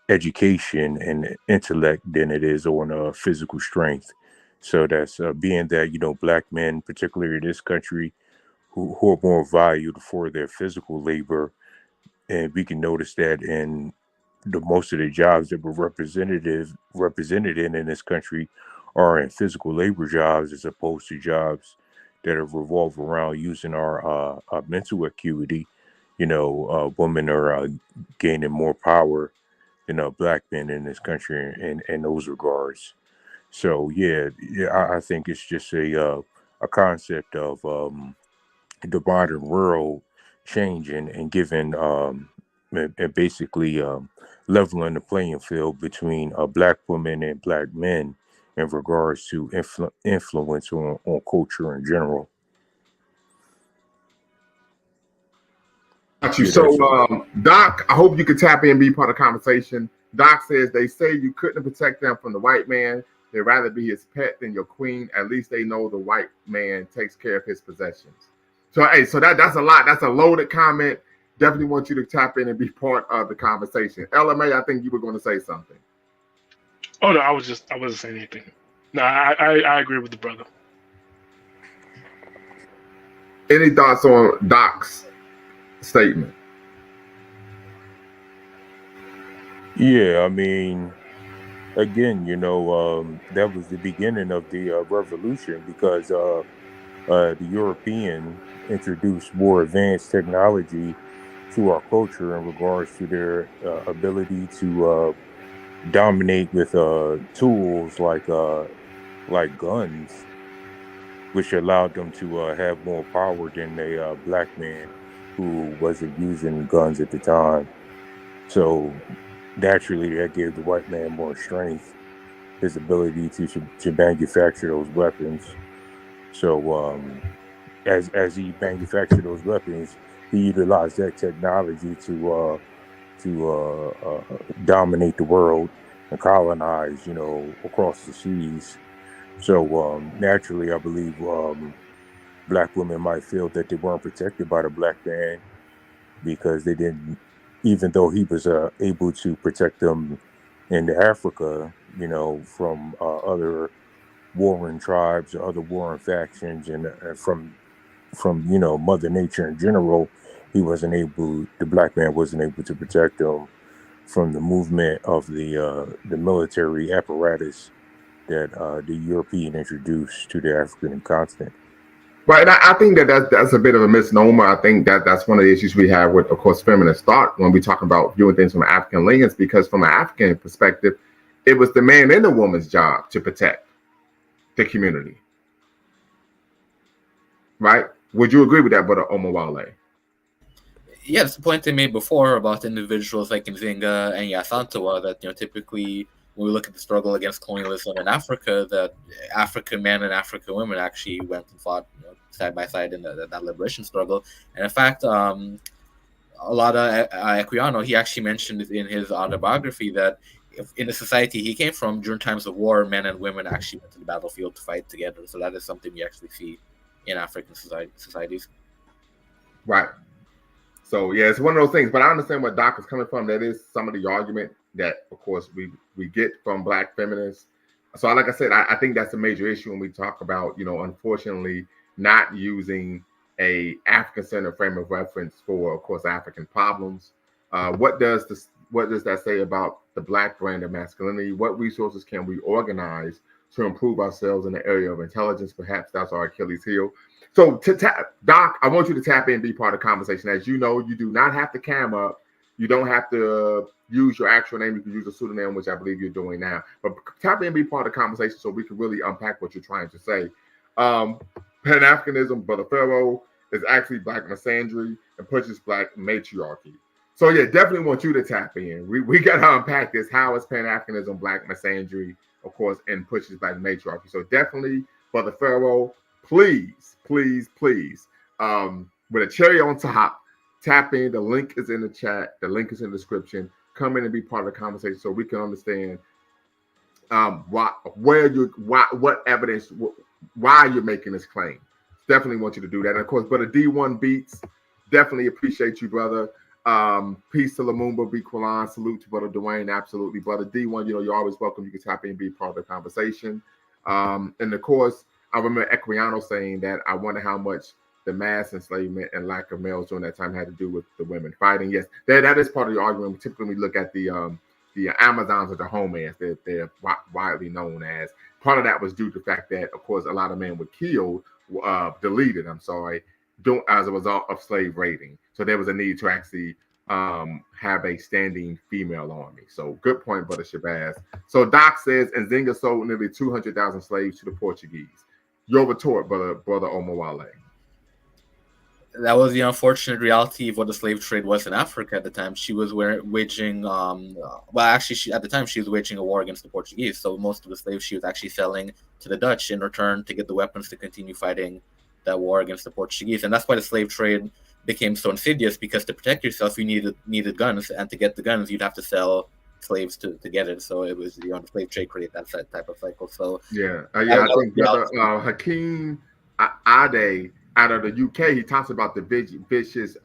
education and intellect than it is on physical strength. So that's being that Black men, particularly in this country, who are more valued for their physical labor, and we can notice that in the most of the jobs that we're represented in this country are in physical labor jobs, as opposed to jobs that are revolve around using our mental acuity. Women are gaining more power than Black men in this country in those regards. So yeah, I think it's just a concept of the modern world changing and giving and basically leveling the playing field between Black women and Black men in regards to influence on culture in general. Got you. Yeah, So, Doc, I hope you could tap in and be part of the conversation. Doc says they say you couldn't protect them from the white man. They'd rather be his pet than your queen. At least they know the white man takes care of his possessions. So, hey, so that's a lot. That's a loaded comment. Definitely want you to tap in and be part of the conversation. LMA, I think you were going to say something. Oh no, I wasn't saying anything. No, I agree with the brother. Any thoughts on Doc's statement? Yeah, I mean, again, that was the beginning of the revolution, because the European introduced more advanced technology to our culture in regards to their ability to dominate with tools like guns, which allowed them to have more power than a Black man who wasn't using guns at the time. So naturally, that gave the white man more strength, his ability to manufacture those weapons. So as he manufactured those weapons, he utilized that technology to dominate the world and colonize, across the seas. So naturally, I believe Black women might feel that they weren't protected by the Black man, because they didn't, even though he was able to protect them in Africa, from other warring tribes or other warring factions, and from Mother Nature in general. The Black man wasn't able to protect them from the movement of the military apparatus that the European introduced to the African continent. Right, I think that's a bit of a misnomer. I think that's one of the issues we have with, of course, feminist thought when we talk about viewing things from an African lens, because from an African perspective, it was the man and the woman's job to protect the community. Right? Would you agree with that, Brother Omawale? Yeah, it's the point they made before about individuals like Nzinga and Yasantawa, that typically when we look at the struggle against colonialism in Africa, that African men and African women actually went and fought side by side in that liberation struggle. And in fact, a lot of Equiano, he actually mentioned in his autobiography that in the society he came from, during times of war, men and women actually went to the battlefield to fight together. So that is something we actually see in African societies. Right. So yeah, it's one of those things. But I understand where Doc is coming from. That is some of the argument that, of course, we get from Black feminists. So like I said, I think that's a major issue when we talk about, unfortunately, not using a African-centered frame of reference for, of course, African problems. What does that say about the Black brand of masculinity? What resources can we organize to improve ourselves in the area of intelligence? Perhaps that's our Achilles heel. So, Doc, I want you to tap in and be part of the conversation. As you know, you do not have to cam up. You don't have to use your actual name. You can use a pseudonym, which I believe you're doing now. But tap in and be part of the conversation so we can really unpack what you're trying to say. Pan-Africanism, Brother Pharaoh, is actually Black misandry and pushes Black matriarchy. So yeah, definitely want you to tap in. We got to unpack this. How is Pan-Africanism Black misandry, of course, and pushes Black matriarchy? So definitely, Brother Pharaoh, please, please, please, with a cherry on top, tap in. The link is in the chat. The link is in the description. Come in and be part of the conversation so we can understand what evidence, why you're making this claim. Definitely want you to do that. And of course, Brother D1 Beats, definitely appreciate you, brother. Peace to Lumumba, B. Quillan. Salute to Brother Dwayne. Absolutely. Brother D1, you're always welcome. You can tap in and be part of the conversation. And of course, I remember Equiano saying that I wonder how much the mass enslavement and lack of males during that time had to do with the women fighting. Yes, that is part of the argument. Typically, we look at the Amazons or the homelands that they're widely known as. Part of that was due to the fact that, of course, a lot of men were killed, deleted, as a result of slave raiding. So there was a need to actually have a standing female army. So good point, Brother Shabazz. So Doc says, Nzinga sold nearly 200,000 slaves to the Portuguese. Your retort, Brother Omawale. That was the unfortunate reality of what the slave trade was in Africa at the time. She was waging, at the time she was waging a war against the Portuguese. So most of the slaves she was actually selling to the Dutch in return to get the weapons to continue fighting that war against the Portuguese. And that's why the slave trade became so insidious, because to protect yourself, you needed guns, and to get the guns, you'd have to sell slaves to get it. So it was, the slave trade created that type of cycle. So I think Brother Hakeem Ade out of the UK, he talks about the vicious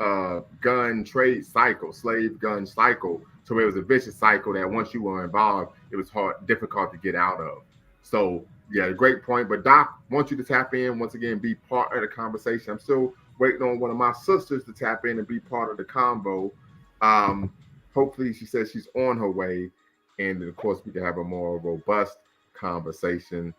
gun trade cycle, slave gun cycle. So it was a vicious cycle that once you were involved, it was difficult to get out of. So yeah, great point. But Doc, I want you to tap in once again, be part of the conversation. I'm still waiting on one of my sisters to tap in and be part of the convo. Hopefully, she says she's on her way, and of course, we can have a more robust conversation.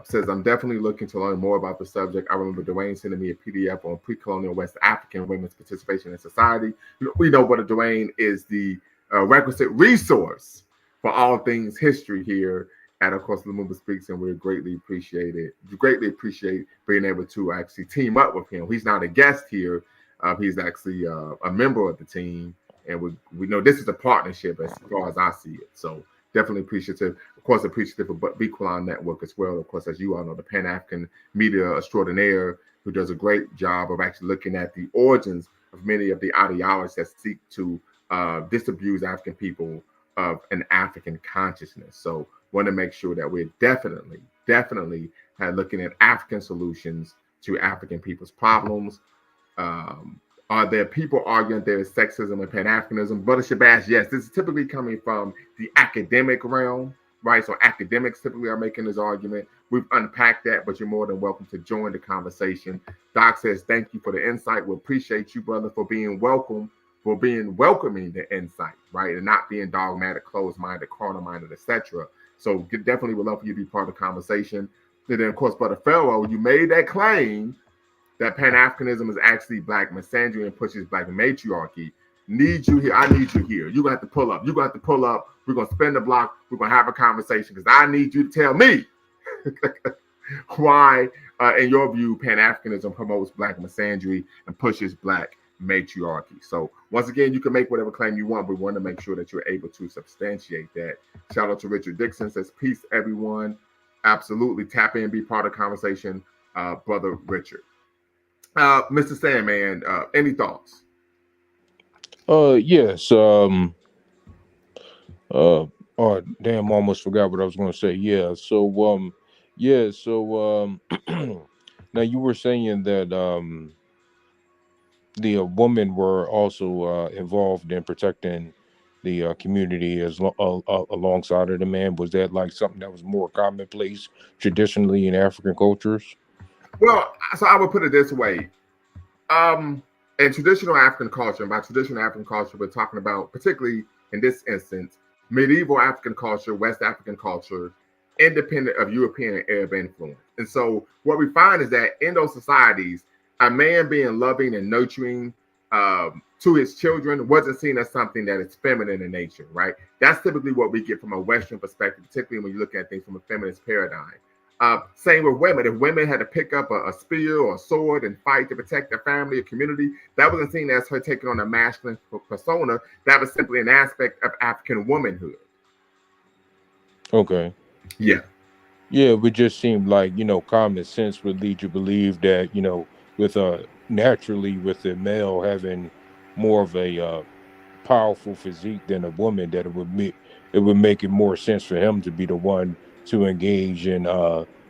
Says, I'm definitely looking to learn more about the subject. I remember Dwayne sending me a PDF on pre-colonial West African women's participation in society. We know Brother Dwayne is the requisite resource for all things history here at, of course, Lumumba Speaks, and we greatly appreciate being able to actually team up with him. He's not a guest here. He's actually a member of the team, and we know this is a partnership as far as I see it. So definitely appreciative. Of course, appreciative of Bequilon Network as well. Of course, as you all know, the Pan-African media extraordinaire, who does a great job of actually looking at the origins of many of the ideologies that seek to disabuse African people of an African consciousness. So want to make sure that we're definitely looking at African solutions to African people's problems. Are there people arguing there is sexism and Pan-Africanism? Brother Shabazz, yes, this is typically coming from the academic realm, right? So academics typically are making this argument. We've unpacked that, but you're more than welcome to join the conversation. Doc says, thank you for the insight. We appreciate you, brother, for being welcoming the insight, right? And not being dogmatic, closed-minded, carnal-minded, etc. So definitely would love for you to be part of the conversation. And then, of course, Brother Pharaoh, you made that claim that Pan-Africanism is actually Black misandry and pushes Black matriarchy. Need you here. I need you here. You're going to have to pull up. You're going to have to pull up. We're going to spin the block. We're going to have a conversation because I need you to tell me why, in your view, Pan-Africanism promotes Black misandry and pushes Black matriarchy. So once again, you can make whatever claim you want. We want to make sure that you're able to substantiate that. Shout out to Richard Dixon, says, peace, everyone. Absolutely. Tap in, be part of the conversation, Brother Richard. Mr. Sandman, any thoughts? Yes. Oh damn, almost forgot what I was going to say. Yeah. So now you were saying that the women were also involved in protecting the community alongside of the man. Was that like something that was more commonplace traditionally in African cultures? Well, so I would put it this way. in traditional African culture, and by traditional African culture, we're talking about, particularly in this instance, medieval African culture, West African culture, independent of European and Arab influence. And so, what we find is that in those societies, a man being loving and nurturing to his children wasn't seen as something that is feminine in nature, right? That's typically what we get from a Western perspective, particularly when you look at things from a feminist paradigm. Same with women. If women had to pick up a spear or a sword and fight to protect their family or community, that wasn't seen as her taking on a masculine persona. That was simply an aspect of African womanhood. Okay. Yeah. Yeah, it would just seem like, common sense would lead you to believe that, with naturally with the male having more of a powerful physique than a woman, that it would make it more sense for him to be the one to engage in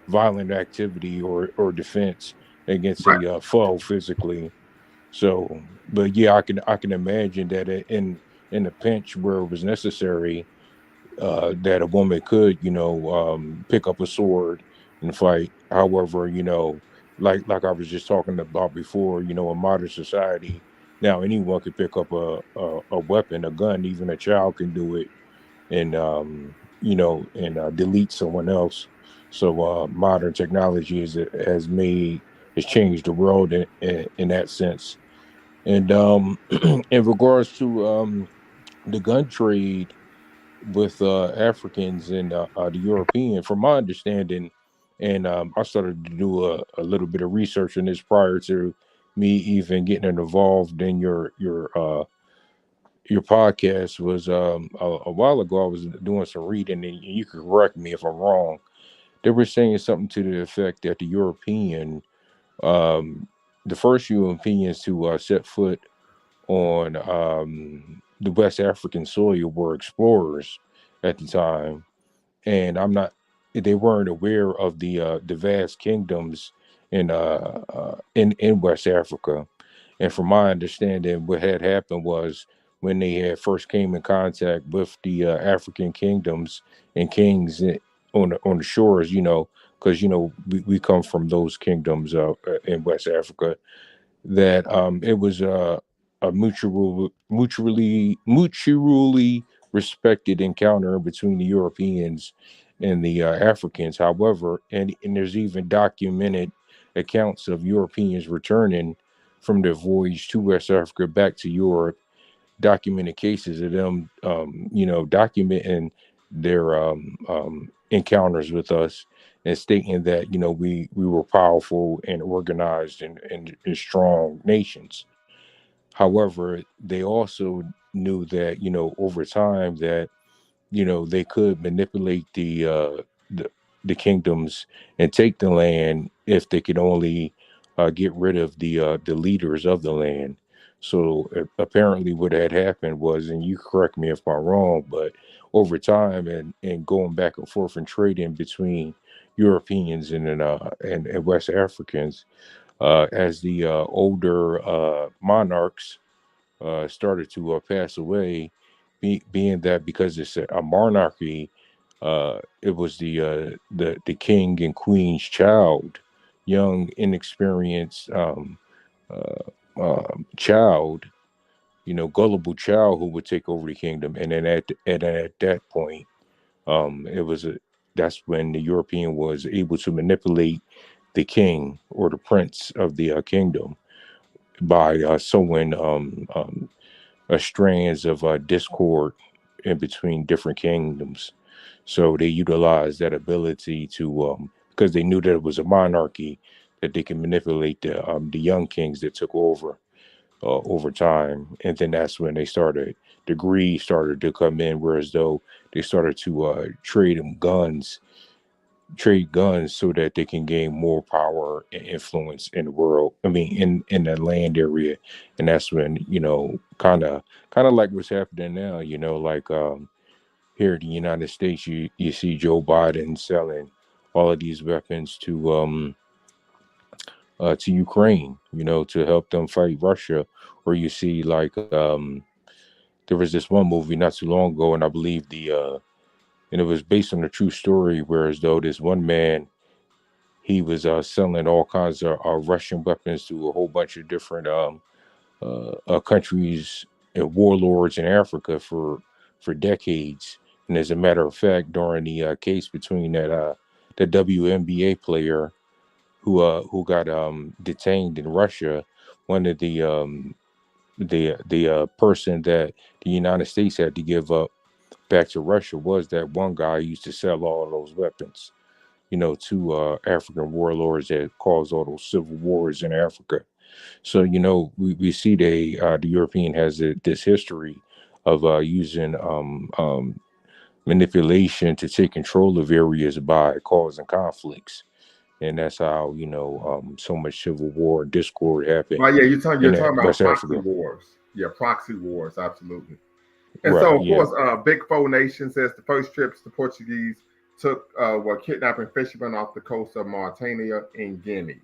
violent activity or defense against Right. a foe physically. So, but yeah, I can imagine that in a pinch where it was necessary, that a woman could, pick up a sword and fight. However, like I was just talking about before, in modern society, now anyone could pick up a weapon, a gun, even a child can do it, and delete someone else. So modern technology has changed the world in that sense. And in regards to the gun trade with Africans and the European, from my understanding, and I started to do a little bit of research on this prior to me even getting involved in your podcast. Was a while ago. I was doing some reading, and you could correct me if I'm wrong. They were saying something to the effect that um, the first Europeans to set foot on the West African soil were explorers at the time, and they weren't aware of the vast kingdoms in West Africa. And from my understanding, what had happened was when they had first came in contact with the African kingdoms and kings on the shores, because we come from those kingdoms in West Africa, that it was a mutually respected encounter between the Europeans and the Africans. However, and there's even documented accounts of Europeans returning from their voyage to West Africa back to Europe, documented cases of them, documenting their encounters with us and stating that we were powerful and organized and strong nations. However, they also knew that over time that they could manipulate the the kingdoms and take the land if they could only get rid of the leaders of the land. So apparently, what had happened was, and you correct me if I'm wrong, but over time and going back and forth and trading between Europeans and West Africans, as the older monarchs started to pass away, being that because it's a monarchy, it was the king and queen's child, young, inexperienced child, gullible child who would take over the kingdom, and then at that point, it was that's when the European was able to manipulate the king or the prince of the kingdom by sowing strands of discord in between different kingdoms. So they utilized that ability to, because they knew that it was a monarchy, that they can manipulate the young kings that took over time, and then that's when the greed started to come in, whereas though they started to trade guns so that they can gain more power and influence in the world. I mean, in the land area, and that's when kind of like what's happening now. Like here in the United States, you see Joe Biden selling all of these weapons to Ukraine, to help them fight Russia. Or you see like there was this one movie not too long ago, and I believe and it was based on a true story, whereas though this one man, he was selling all kinds of Russian weapons to a whole bunch of different countries and warlords in Africa for decades. And as a matter of fact, during the case between the WNBA player who got detained in Russia, one of the person that the United States had to give up back to Russia was that one guy who used to sell all of those weapons, to African warlords that caused all those civil wars in Africa. So, we see the European has this history of using manipulation to take control of areas by causing conflicts. And that's how, so much civil war and discord happened Well, yeah, you're talking about West proxy Africa. wars. Yeah, proxy wars, absolutely. And Right, so, of yeah. course, Big Foe Nation says the first trips the Portuguese took were kidnapping fishermen off the coast of Mauritania and Guinea.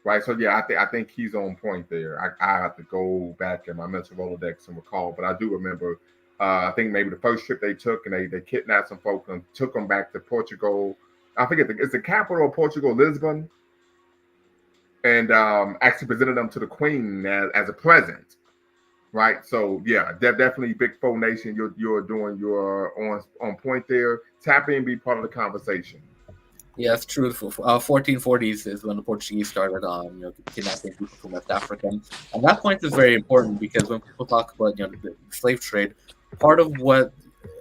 Right. So yeah, I think he's on point there. I have to go back in my mental Rolodex and recall, but I do remember. I think maybe the first trip they took and they kidnapped some folk and took them back to Portugal. I think it's the capital of Portugal, Lisbon, and actually presented them to the Queen as a present. Right. So yeah, definitely Big Foe Nation. You're doing your on point there. Tap in, be part of the conversation. Yeah, it's true. 1440s is when the Portuguese started, kidnapping people from West Africa, and that point is very important because when people talk about, the slave trade, part of what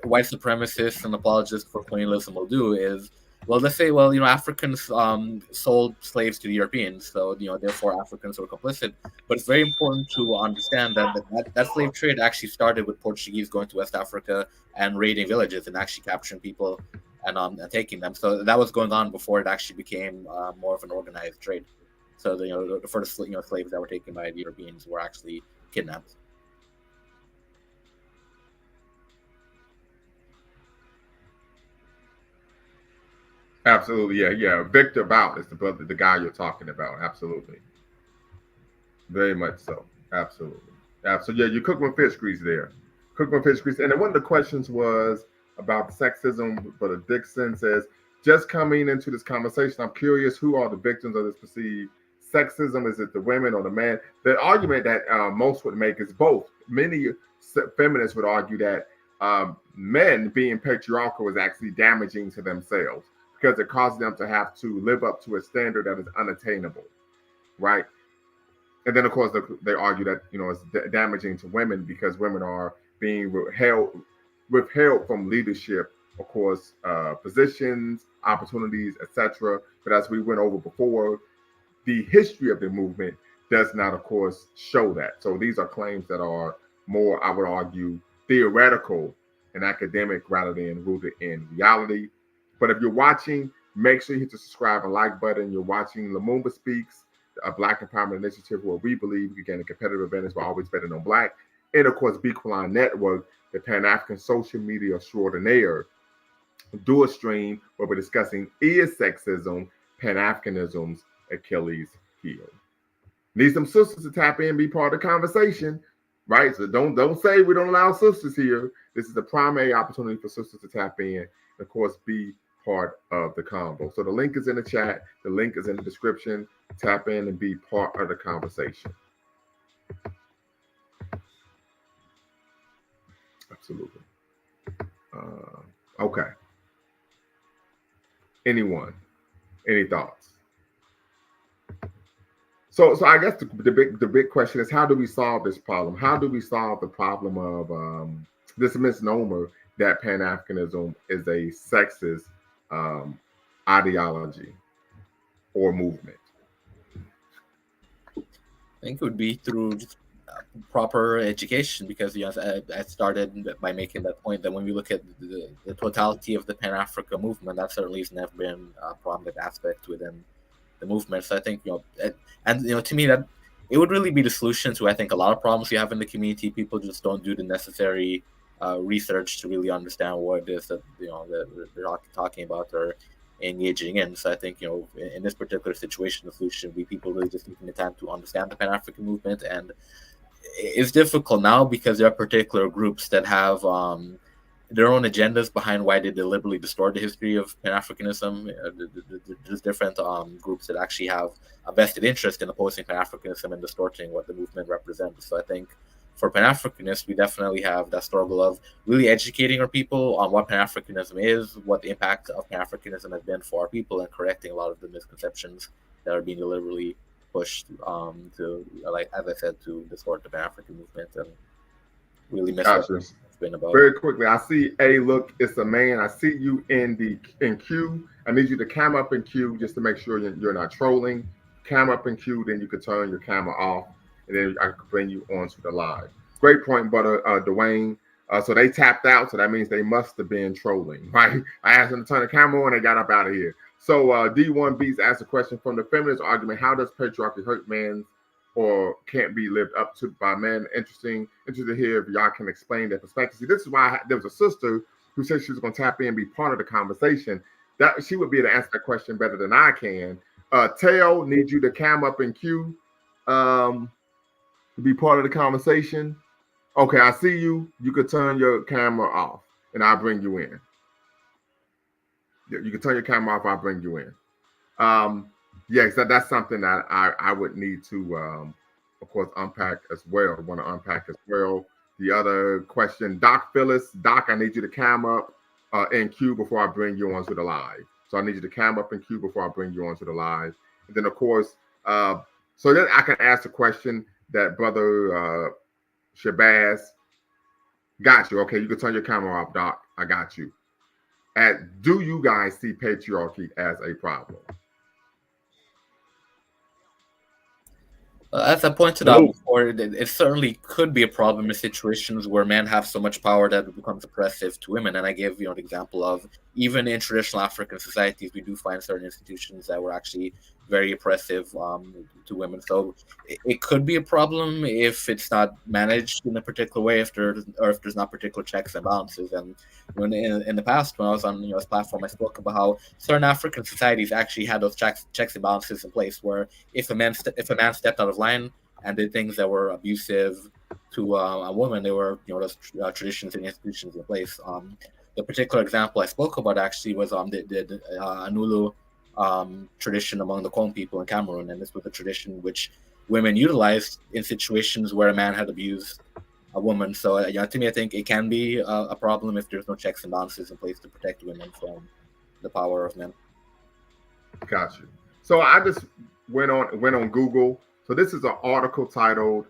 white supremacists and apologists for colonialism will do is, well, they say, well, Africans sold slaves to the Europeans, so therefore Africans were complicit. But it's very important to understand that slave trade actually started with Portuguese going to West Africa and raiding villages and actually capturing people and taking them. So that was going on before it actually became more of an organized trade. So the first slaves that were taken by the Europeans were actually kidnapped. Absolutely, yeah. Victor Bout is the guy you're talking about. Absolutely, very much so. Absolutely, absolutely. Yeah, you cook with fish grease there. Cook with fish grease. And then one of the questions was about sexism. But Dixon says, just coming into this conversation, I'm curious who are the victims of this perceived sexism? Is it the women or the men? The argument that most would make is both. Many feminists would argue that men being patriarchal is actually damaging to themselves because it causes them to have to live up to a standard that is unattainable, right? And then, of course, they argue that it's damaging to women because women are being withheld from leadership, of course, positions, opportunities, etc. But as we went over before, the history of the movement does not, of course, show that. So these are claims that are more, I would argue, theoretical and academic rather than rooted in reality. But if you're watching, make sure you hit the subscribe and like button. You're watching Lumumba Speaks, a Black Empowerment Initiative where we believe we can gain a competitive advantage by always betting on Black. And of course, Bequaline Network, the Pan-African social media extraordinaire, do a stream where we're discussing is sexism, Pan-Africanism's Achilles heel. Need some sisters to tap in, be part of the conversation, right? So don't say we don't allow sisters here. This is the primary opportunity for sisters to tap in, and of course, be part of the convo. So the link is in the chat. The link is in the description. Tap in and be part of the conversation. Absolutely. Okay. Anyone? Any thoughts? So I guess the big question is, how do we solve this problem? How do we solve the problem of this misnomer that Pan-Africanism is a sexist ideology or movement? I think it would be through just proper education, because I started by making that point that when we look at the totality of the Pan-Africa movement, that certainly has never been a prominent aspect within the movement. So I think to me that it would really be the solution to, I think, a lot of problems you have in the community. People just don't do the necessary research to really understand what it is that they're talking about or engaging in. So I think in this particular situation, the solution would be people really just taking the time to understand the Pan-African movement. And it's difficult now because there are particular groups that have their own agendas behind why they deliberately distort the history of Pan-Africanism. There's different groups that actually have a vested interest in opposing Pan-Africanism and distorting what the movement represents. So I think for Pan-Africanists, we definitely have that struggle of really educating our people on what Pan-Africanism is, what the impact of Pan-Africanism has been for our people, and correcting a lot of the misconceptions that are being deliberately pushed to, like as I said, to distort the Pan-African movement and really misrepresent what it's been about. Very quickly, I see look, it's a man. I see you in queue. I need you to cam up in queue just to make sure you're not trolling. Cam up in queue, then you can turn your camera off, and then I can bring you onto the live. Great point, brother Dwayne. So they tapped out, so that means they must have been trolling, right? I asked them to turn the camera on, and they got up out of here. So D1 Beats asked a question from the feminist argument: how does patriarchy hurt men or can't be lived up to by men? Interested to hear if y'all can explain that perspective. See, this is why there was a sister who said she was going to tap in and be part of the conversation. That she would be able to answer that question better than I can. Teo, need you to cam up in queue to be part of the conversation. Okay, I see you. You could turn your camera off, and I'll bring you in. You can turn your camera off. I'll bring you in. Yes, that's something that I would need to, of course, unpack as well. Want to unpack as well. The other question, Doc Phyllis. Doc, I need you to cam up in queue before I bring you onto the live. So I need you to cam up in queue before I bring you onto the live. And then, of course, so that I can ask the question that Brother Shabazz got you. Okay, you can turn your camera off, Doc. I got you. Do you guys see patriarchy as a problem? As I pointed out before, it certainly could be a problem in situations where men have so much power that it becomes oppressive to women. And I gave an example of even in traditional African societies, we do find certain institutions that were actually very oppressive to women. So it could be a problem if it's not managed in a particular way, if there's not particular checks and balances. And in the past, when I was on this platform, I spoke about how certain African societies actually had those checks and balances in place, where if a man stepped out of line and did things that were abusive to a woman, there were those traditions and institutions in place. The particular example I spoke about actually was the Anulu tradition among the Kong people in Cameroon, and this was a tradition which women utilized in situations where a man had abused a woman. So to me, I think it can be a problem if there's no checks and balances in place to protect women from the power of men. Gotcha. So I just went on Google. So this is an article titled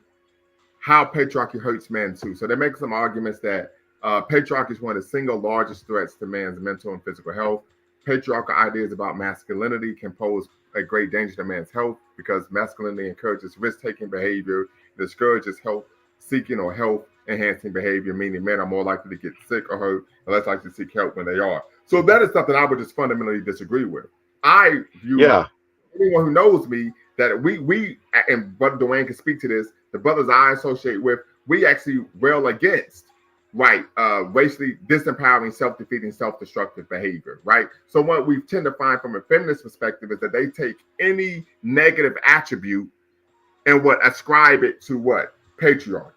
"How Patriarchy Hurts Men Too." So they make some arguments that patriarchy is one of the single largest threats to man's mental and physical health. Patriarchal ideas about masculinity can pose a great danger to man's health because masculinity encourages risk-taking behavior, discourages health-seeking or health-enhancing behavior, meaning men are more likely to get sick or hurt and less likely to seek help when they are. So that is something I would just fundamentally disagree with. I view anyone who knows me that we and Brother Dwayne can speak to this, the brothers I associate with, we actually rail against racially disempowering, self-defeating, self-destructive behavior, right? So what we tend to find from a feminist perspective is that they take any negative attribute and ascribe it to patriarchy.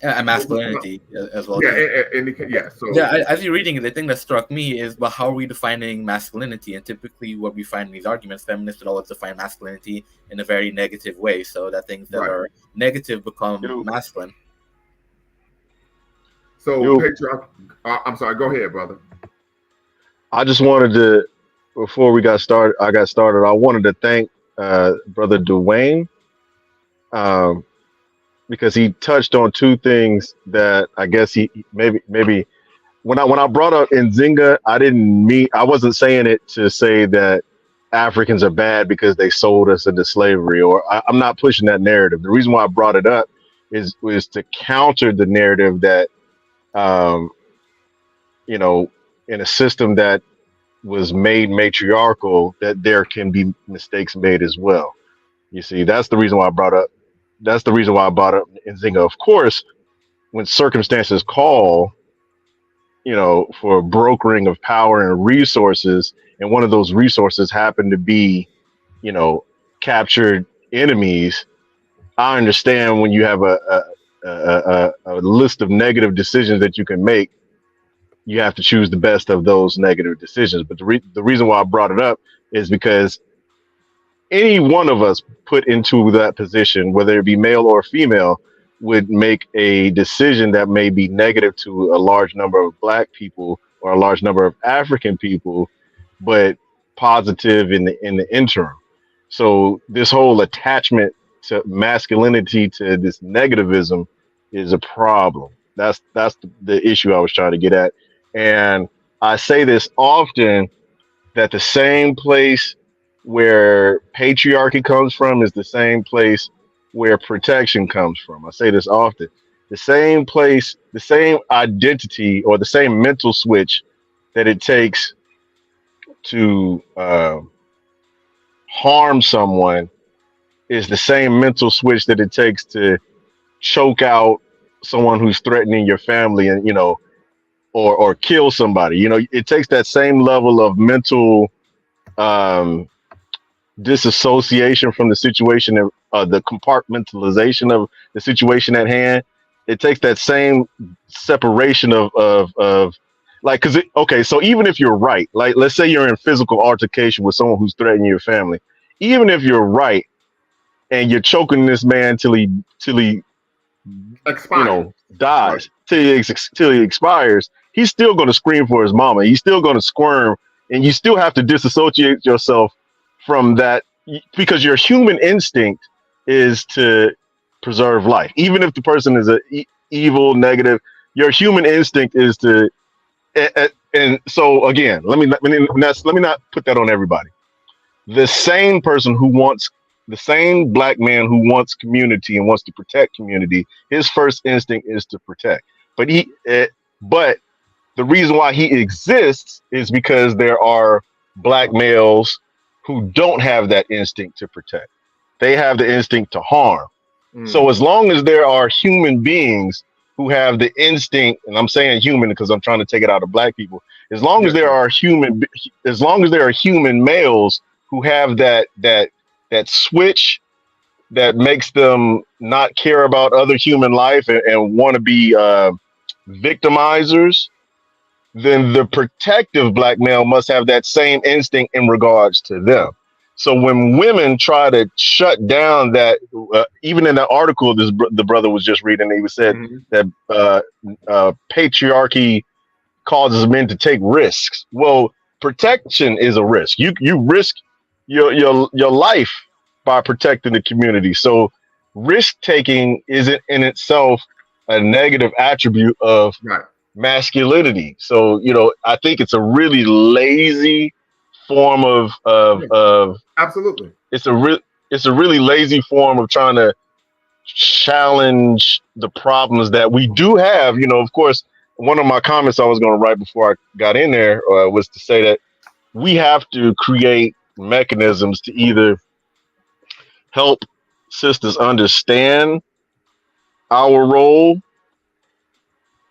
And masculinity as well. As you're reading it, the thing that struck me is, but how are we defining masculinity? And typically what we find in these arguments, feminists would always define masculinity in a very negative way, so that things that are negative become masculine. So patriarchy, I'm sorry, go ahead, brother. I just wanted to, before we got started, I wanted to thank Brother Dwayne because he touched on two things that I guess he maybe when I brought up Nzinga, I wasn't saying it to say that Africans are bad because they sold us into slavery, or I'm not pushing that narrative. The reason why I brought it up was to counter the narrative that in a system that was made matriarchal, that there can be mistakes made as well. You see, that's the reason why I brought up Nzinga. Of course, when circumstances call, for brokering of power and resources, and one of those resources happen to be, captured enemies, I understand when you have a list of negative decisions that you can make you have to choose the best of those negative decisions. But the reason why I brought it up is because any one of us put into that position, whether it be male or female, would make a decision that may be negative to a large number of Black people or a large number of African people, but positive in the interim. So this whole attachment to masculinity, to this negativism, is a problem. That's the issue I was trying to get at. And I say this often, that the same place where patriarchy comes from is the same place where protection comes from. I say this often. The same place, the same identity, or the same mental switch that it takes to harm someone is the same mental switch that it takes to choke out someone who's threatening your family, and or kill somebody. It takes that same level of mental disassociation from the situation, of the compartmentalization of the situation at hand. It takes that same separation of like, okay, so even if you're right, like, let's say you're in physical altercation with someone who's threatening your family, even if you're right and you're choking this man till he Expire. dies, till he expires, he's still going to scream for his mama. He's still going to squirm, and you still have to disassociate yourself from that, because your human instinct is to preserve life, even if the person is evil, negative. Your human instinct is to, and so again, let me not put that on everybody. The same Black man who wants community and wants to protect community, his first instinct is to protect. But the reason why he exists is because there are Black males who don't have that instinct to protect. They have the instinct to harm. So as long as there are human beings who have the instinct, and I'm saying human because I'm trying to take it out of Black people, as long as there are human males who have that switch that makes them not care about other human life and want to be victimizers, then the protective Black male must have that same instinct in regards to them. So when women try to shut down that, even in the article the brother was just reading, he said that patriarchy causes men to take risks. Well, protection is a risk. You risk your life by protecting the community. So risk taking isn't in itself a negative attribute of masculinity. So I think it's a really lazy form of absolutely. It's a really lazy form of trying to challenge the problems that we do have. Of course, one of my comments I was going to write before I got in there was to say that we have to create mechanisms to either help sisters understand our role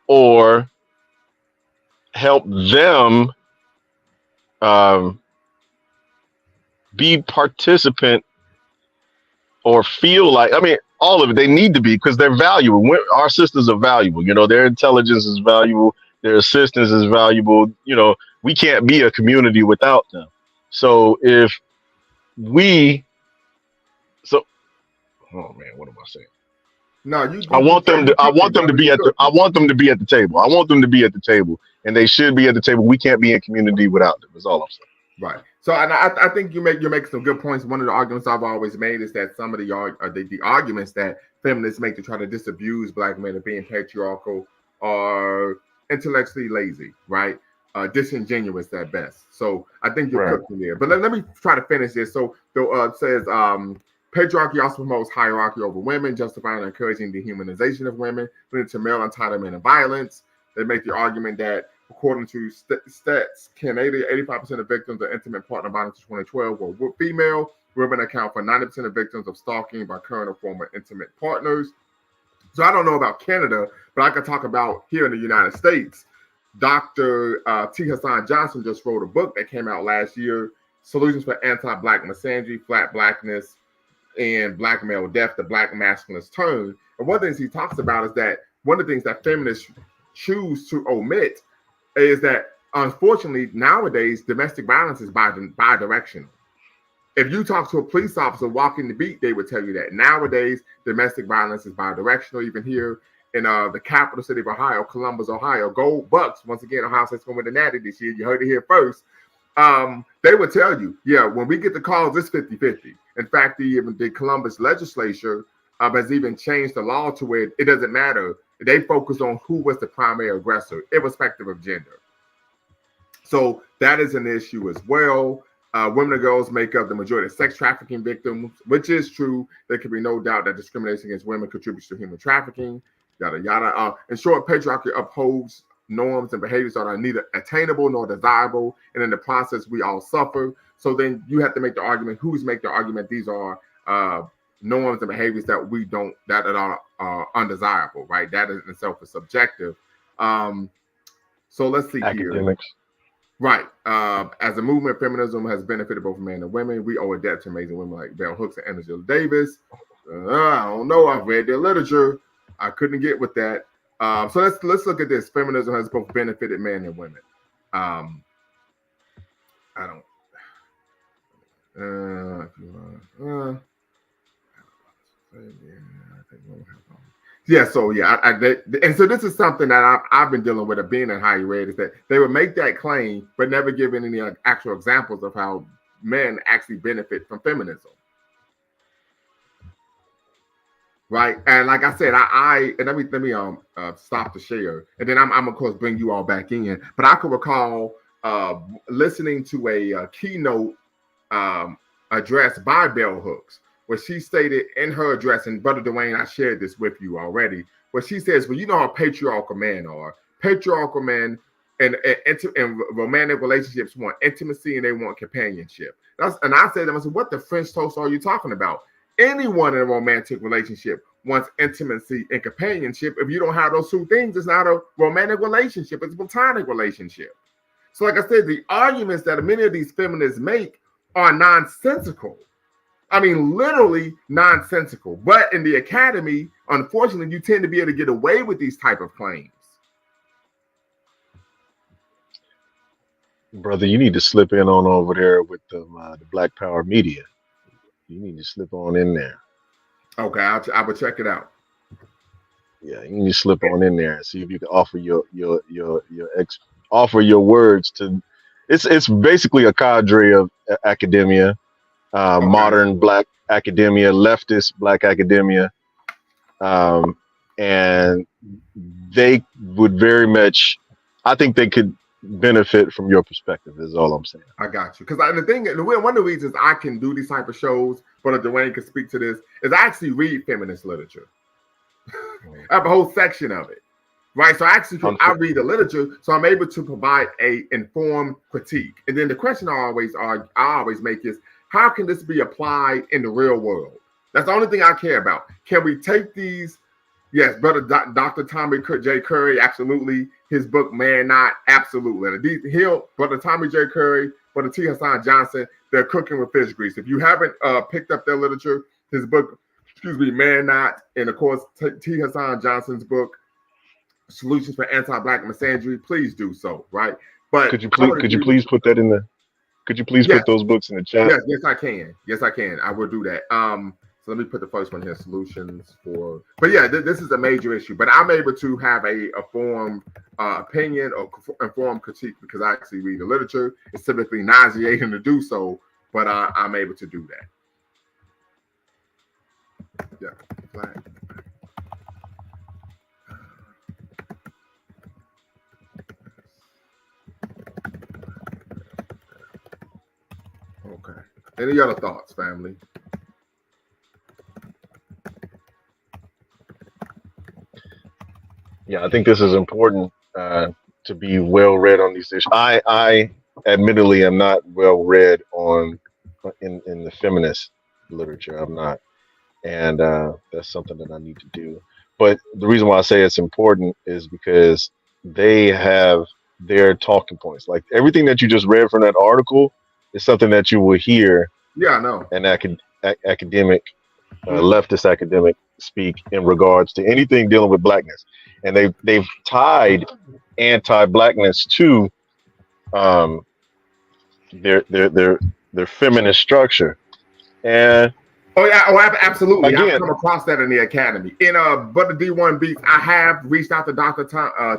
or help them be participant or feel like, all of it. They need to be, because they're valuable. Our sisters are valuable. Their intelligence is valuable. Their assistance is valuable. We can't be a community without them. So oh man, what am I saying? No, I want them to be at the table. I want them to be at the table, and they should be at the table. We can't be in community without them. That's all I'm saying. Right. So, and I think you make some good points. One of the arguments I've always made is that some of the arguments that feminists make to try to disabuse Black men of being patriarchal are intellectually lazy, right? Disingenuous at best. So I think you're cooking there. But let me try to finish this. So it says patriarchy also promotes hierarchy over women, justifying and encouraging the dehumanization of women, leading to male entitlement and violence. They make the argument that, according to stats, 85% of victims of intimate partner violence in 2012 were female. Women account for 90% of victims of stalking by current or former intimate partners. So I don't know about Canada, but I can talk about here in the United States. Dr. T. Hassan Johnson just wrote a book that came out last year, Solutions for Anti-Black Misandry, Flat Blackness, and Black Male Death, the Black Masculinist Turn. And one of the things he talks about is that one of the things that feminists choose to omit is that unfortunately nowadays domestic violence is bi-directional. If you talk to a police officer walking the beat, they would tell you that. Nowadays, domestic violence is bi-directional. Even here in the capital city of Ohio, Columbus, Ohio, Gold Bucks, once again, Ohio State's going to win the Natty this year. You heard it here first. They would tell you, yeah, when we get the calls, it's 50-50. In fact, the Columbus legislature has even changed the law to where it doesn't matter. They focus on who was the primary aggressor, irrespective of gender. So that is an issue as well. Women and girls make up the majority of sex trafficking victims, which is true. There can be no doubt that discrimination against women contributes to human trafficking, yada, yada. In short, patriarchy upholds norms and behaviors that are neither attainable nor desirable. And in the process, we all suffer. So then you have to make the argument, who's make the argument these are norms and behaviors that we don't, that are undesirable, right? That in itself is subjective. So let's see Academics. Here. Right. As a movement, feminism has benefited both men and women. We owe a debt to amazing women like Bell Hooks and Angela Davis. I don't know. I've read their literature. I couldn't get with that. So let's look at this. Feminism has both benefited men and women. I don't. Yeah, so yeah, and so this is something that I've been dealing with, being in higher ed, is that they would make that claim, but never give any actual examples of how men actually benefit from feminism, right? And like I said, and let me stop the share, and then I'm of course bring you all back in. But I can recall listening to a keynote address by Bell Hooks, where she stated in her address, and Brother Dwayne, I shared this with you already, where she says, well, you know how patriarchal men are. Patriarchal men and romantic relationships want intimacy and they want companionship. And I said to them, I said, what the French toast are you talking about? Anyone in a romantic relationship wants intimacy and companionship. If you don't have those two things, it's not a romantic relationship, it's a platonic relationship. So like I said, the arguments that many of these feminists make are nonsensical. I mean, literally nonsensical. But in the academy, unfortunately, you tend to be able to get away with these type of claims. Brother, you need to slip in on over there with the Black Power media. You need to slip on in there. Okay, I will check it out. Yeah, you need to slip on in there and see if you can offer offer your words to. It's basically a cadre of academia. Okay. Modern Black academia, leftist Black academia, and they would very much, I think they could benefit from your perspective, is all I'm saying. I got you. Because one of the reasons I can do these type of shows, but Dwayne can speak to this, is I actually read feminist literature. I have a whole section of it. Right, so I read the literature, so I'm able to provide a informed critique. And then the question I always make is, how can this be applied in the real world? That's the only thing I care about. Can we take these? Yes, brother Dr. Tommy J. Curry, absolutely. His book, Man Not, absolutely. And brother Tommy J. Curry, brother T. Hassan Johnson, they're cooking with fish grease. If you haven't picked up their literature, his book, Man Not, and of course T. Hassan Johnson's book, Solutions for Anti-Black Misandry, please do so, right? But could you please put that in the? Could you please put those books in the chat? Yes, I can. Yes, I can. I will do that. So let me put the first one here, Solutions for. But yeah, this is a major issue. But I'm able to have a formed opinion or informed critique because I actually read the literature. It's typically nauseating to do so, but I'm able to do that. Yeah, flag. Okay. Any other thoughts, family? Yeah, I think this is important to be well read on these issues. I admittedly am not well read in the feminist literature. I'm not, and that's something that I need to do. But the reason why I say it's important is because they have their talking points. Like everything that you just read from that article is something that you will hear. Yeah, I know. An academic, leftist academic speak in regards to anything dealing with blackness, and they've tied anti-blackness to um, their feminist structure. And Oh yeah, absolutely. I've again, come across that in the academy. In Brother D1 Beats, I have reached out to Dr.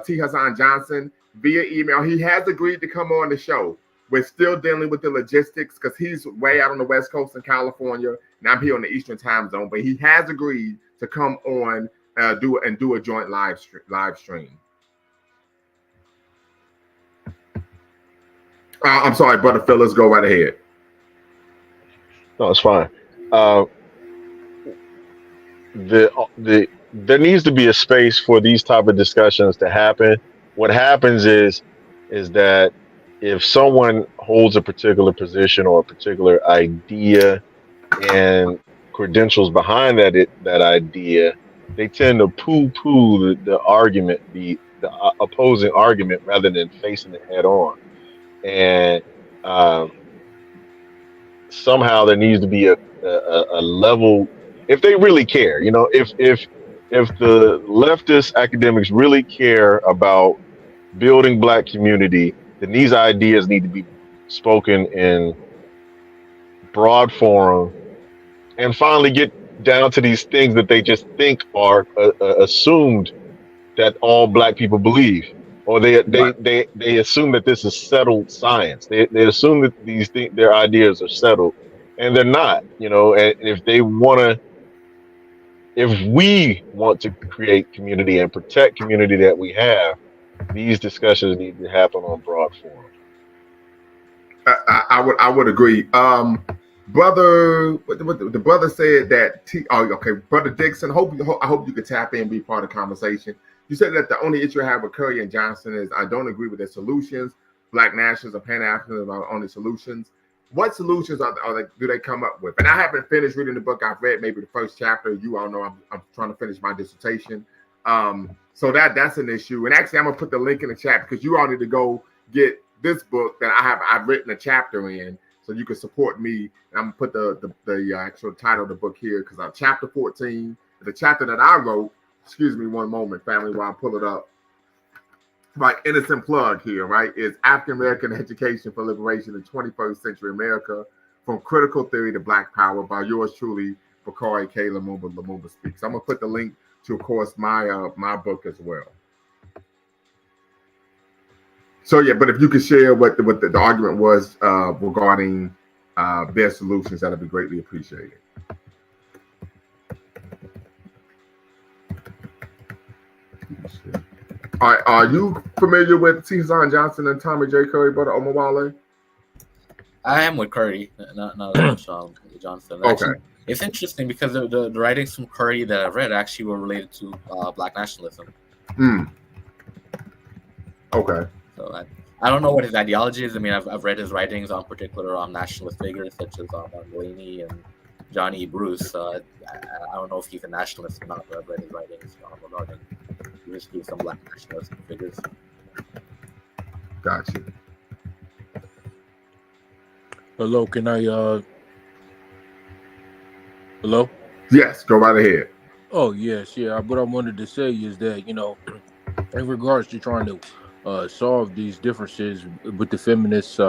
T. Hassan Johnson via email. He has agreed to come on the show. We're still dealing with the logistics because he's way out on the West Coast in California, and I'm here on the Eastern Time Zone. But he has agreed to come on, do a joint live stream. I'm sorry, Brother Phillips, go right ahead. No, it's fine. There needs to be a space for these type of discussions to happen. What happens is that if someone holds a particular position or a particular idea and credentials behind that idea, they tend to poo-poo the argument, the opposing argument, rather than facing it head on. And somehow there needs to be a level, if they really care, if the leftist academics really care about building Black community, then these ideas need to be spoken in broad forum and finally get down to these things that they just think are assumed that all Black people believe, or they assume that this is settled science. They assume that these their ideas are settled, and they're not. And if we want to create community and protect community that we have, these discussions need to happen on broad forum. I would agree. Brother, the brother said that. Brother Dixon. I hope you could tap in and be part of the conversation. You said that the only issue I have with Curry and Johnson is I don't agree with their solutions. Black nationalists or Pan-Africanism are only solutions. What solutions do they come up with? And I haven't finished reading the book. I've read maybe the first chapter. You all know I'm trying to finish my dissertation. So that's an issue. And actually, I'm gonna put the link in the chat because you all need to go get this book that I've written a chapter in, so you can support me. And I'm gonna put the actual title of the book here because chapter 14, the chapter that I wrote. Excuse me one moment, family, while I pull it up. My innocent plug here, right, is African American Education for Liberation in 21st Century America, From Critical Theory to Black Power, by yours truly, Bakari K. Lumumba Speaks. I'm gonna put the link to, of course, my book as well. So yeah, but if you could share what the argument was regarding their solutions, that'd be greatly appreciated. Are you familiar with T. Hassan Johnson and Tommy J. Curry, brother Omawale? I am with Curry, not as much Johnson. Actually, okay. It's interesting because the writings from Curry that I've read actually were related to Black nationalism. Okay. So I don't know what his ideology is. I mean, I've read his writings on particular nationalist figures such as Delaney and Johnny E. Bruce. I don't know if he's a nationalist or not, but I've read his writings regarding some Black nationalist figures. Gotcha. Hello, can I hello? Yes, go right ahead. Oh yes, yeah. What I wanted to say is that, in regards to trying to solve these differences with the feminist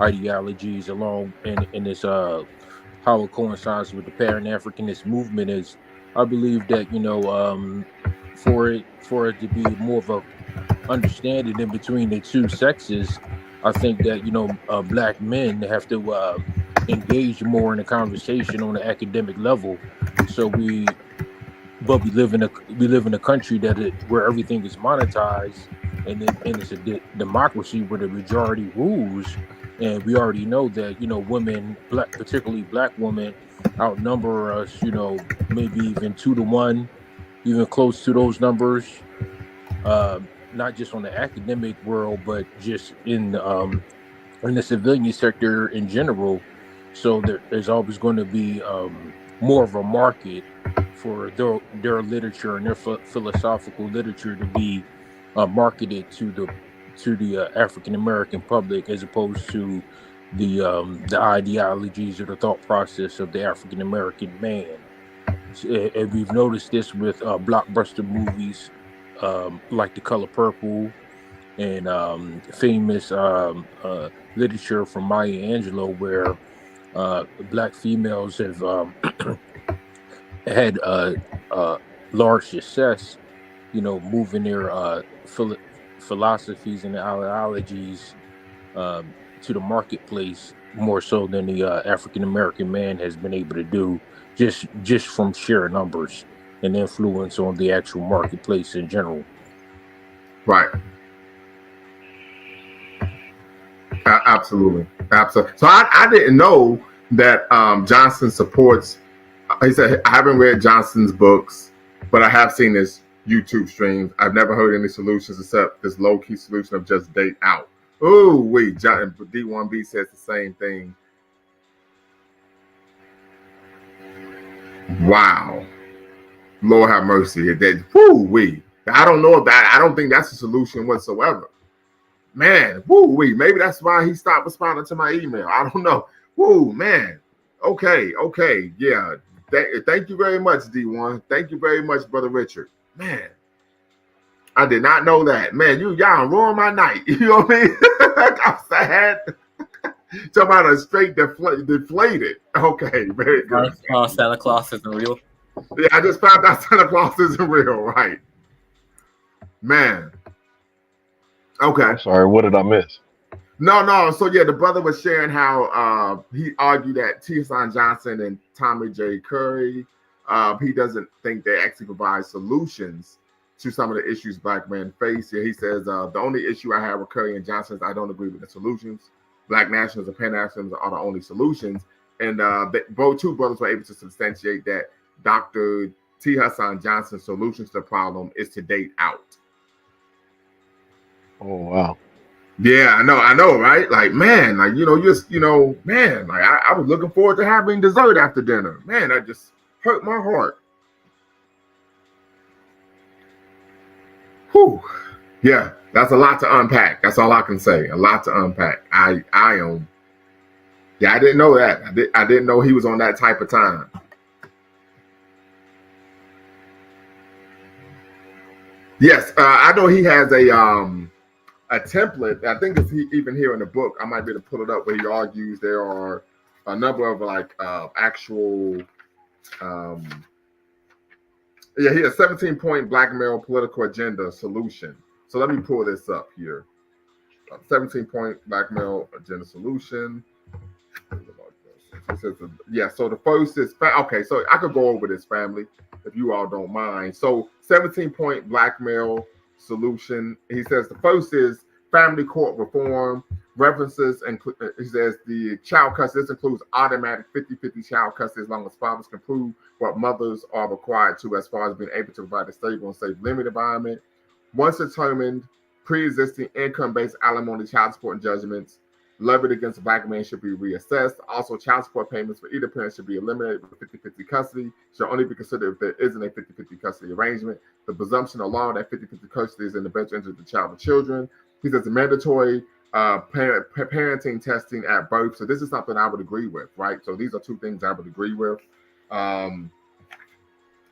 ideologies along in this how it coincides with the Pan-Africanist movement is, I believe that, for it to be more of a understanding in between the two sexes, I think that Black men have to engage more in the conversation on the academic level. So we live in a country where everything is monetized, and it's a democracy where the majority rules. And we already know that women, particularly Black women, outnumber us. Maybe even 2-to-1, even close to those numbers. Not just on the academic world, but just in the civilian sector in general. So there's always going to be more of a market for their literature and their philosophical literature to be marketed to the African American public, as opposed to the ideologies or the thought process of the African American man. And we've noticed this with blockbuster movies like The Color Purple, and famous literature from Maya Angelou, where black females have had large success, moving their philosophies and ideologies to the marketplace more so than the African American man has been able to do, just from sheer numbers and influence on the actual marketplace in general. Right. Absolutely. So I didn't know that Johnson supports. He said, I haven't read Johnson's books, but I have seen his YouTube streams. I've never heard any solutions except this low key solution of just date out. Oh, wait. D1B says the same thing. Wow. Lord have mercy. I don't know about I don't think that's a solution whatsoever. Man, maybe that's why he stopped responding to my email. I don't know. Man. Okay, yeah. Thank you very much, D1. Thank you very much, Brother Richard. Man, I did not know that. Man, y'all ruined my night. You know what I mean? I'm sad. Talking about a straight deflated. Okay, very good. Santa Claus isn't real. Yeah, I just found out Santa Claus isn't real, right? Man. Okay. I'm sorry, what did I miss? No. So yeah, the brother was sharing how he argued that T. Hassan Johnson and Tommy J. Curry, he doesn't think they actually provide solutions to some of the issues black men face. Yeah, he says the only issue I have with Curry and Johnson is I don't agree with the solutions. Black nationalism and Pan-Africanism are the only solutions, and both two brothers were able to substantiate that Dr. T. Hassan Johnson's solutions to the problem is to date out. Oh wow. Yeah, I know, right? Like, man, like, man, like I was looking forward to having dessert after dinner. Man, that just hurt my heart. Whew. Yeah, that's a lot to unpack. That's all I can say. A lot to unpack. I didn't know that. I didn't know he was on that type of time. Yes, I know he has a template. I think it's even here in the book. I might be able to pull it up where he argues there are a number of actual. He has 17-point black male political agenda solution. So let me pull this up here. 17-point black male agenda solution. It says, so the first is okay. So I could go over this, family, if you all don't mind. So 17-point black male solution. He says the first is family court reform. References, and he says the child custody. This includes automatic 50-50 child custody as long as fathers can prove what mothers are required to as far as being able to provide a stable and safe living environment. Once determined, pre-existing income-based alimony, child support, and judgments levied against black men should be reassessed. Also, child support payments for either parent should be eliminated with 50-50 custody. Should only be considered if there isn't a 50-50 custody arrangement. The presumption of law that 50-50 custody is in the best interest of the child and children. He says the mandatory parenting testing at birth. So this is something I would agree with, right? So these are two things I would agree with.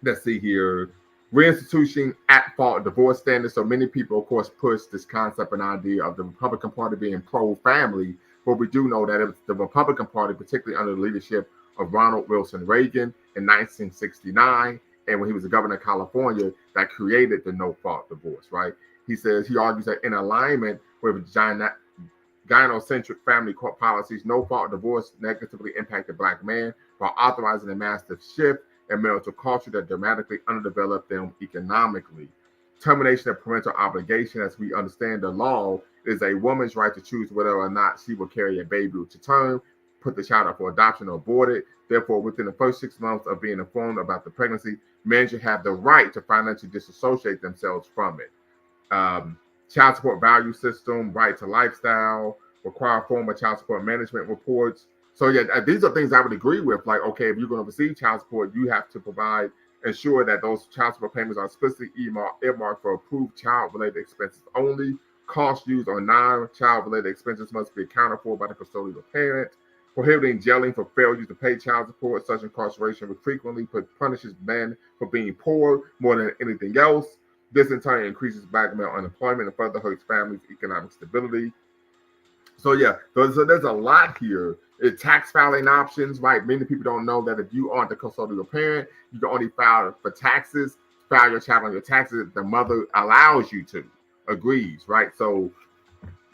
Let's see here. Reinstituting at-fault divorce standards. So many people, of course, push this concept and idea of the Republican Party being pro-family, but we do know that it was the Republican Party, particularly under the leadership of Ronald Wilson Reagan in 1969, and when he was the governor of California, that created the no-fault divorce, right? He argues that in alignment with gynocentric family court policies, no-fault divorce negatively impacted black men while authorizing a massive shift in marital culture that dramatically underdeveloped them economically. Termination of parental obligation, as we understand the law, is a woman's right to choose whether or not she will carry a baby to term, put the child up for adoption, or abort it. Therefore, within the first 6 months of being informed about the pregnancy, men should have the right to financially disassociate themselves from it. Child support value system, right to lifestyle, require formal child support management reports. So yeah, these are things I would agree with. Like, okay, if you're going to receive child support, you have to ensure that those child support payments are explicitly earmarked for approved child-related expenses only. Costs used on non-child-related expenses must be accounted for by the custodial parent. Prohibiting jailing for failure to pay child support. Such incarceration frequently punishes men for being poor more than anything else. This in turn increases black male unemployment and further hurts families' economic stability. So yeah, so there's a lot here. Tax filing options, right? Many people don't know that if you aren't the custodial parent, you can only file for taxes, file your child on your taxes. The mother allows you to, agrees, right? So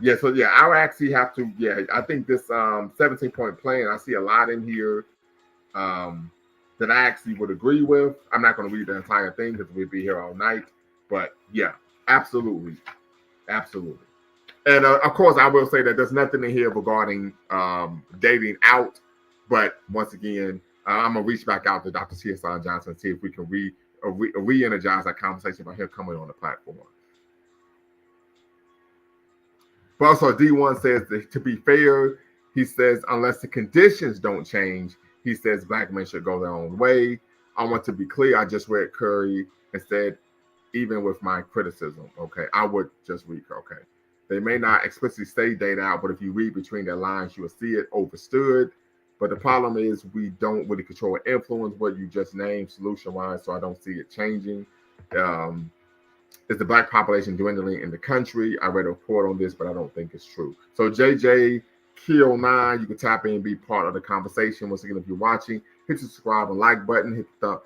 yeah, I would actually have to. Yeah, I think this 17-point plan. I see a lot in here um, that I actually would agree with. I'm not going to read the entire thing because we'd be here all night. But yeah, absolutely, absolutely. And of course, I will say that there's nothing in here regarding dating out. But once again, I'm gonna reach back out to Dr. T.S. Johnson and see if we can re-energize that conversation about him coming on the platform. But also, D1 says that, to be fair, he says unless the conditions don't change, he says black men should go their own way. I want to be clear. I just read Curry and said, even with my criticism, okay, I would just read, okay. They may not explicitly say date out, but if you read between the lines, you will see it overstood. But the problem is we don't really control or influence what you just named solution-wise, so I don't see it changing. Is the black population dwindling in the country? I read a report on this, but I don't think it's true. So JJ Kill9, you can tap in and be part of the conversation. Once again, if you're watching, hit the subscribe and like button, hit the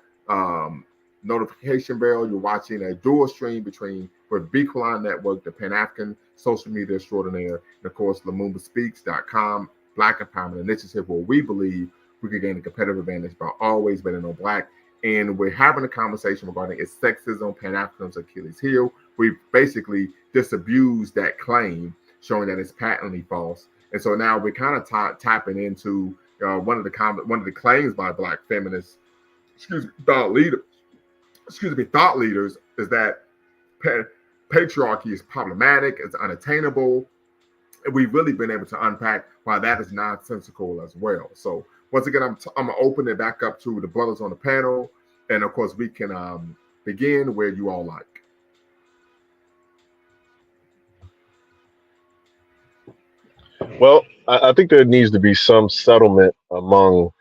notification bell. You're watching a dual stream between with Beacon Network, the Pan-African social media extraordinaire, and of course, LumumbaSpeaks.com, Black Empowerment Initiative, where we believe we can gain a competitive advantage by always betting on black. And we're having a conversation regarding is sexism, Pan-Africanism, Achilles' heel. We basically disabused that claim, showing that it's patently false. And so now we're kind of tapping into one of the claims by black feminists, thought leaders is that patriarchy is problematic, it's unattainable, and we've really been able to unpack why that is nonsensical as well. So once again, I'm gonna open it back up to the brothers on the panel, and of course we can begin where you all like. Well, I think there needs to be some settlement among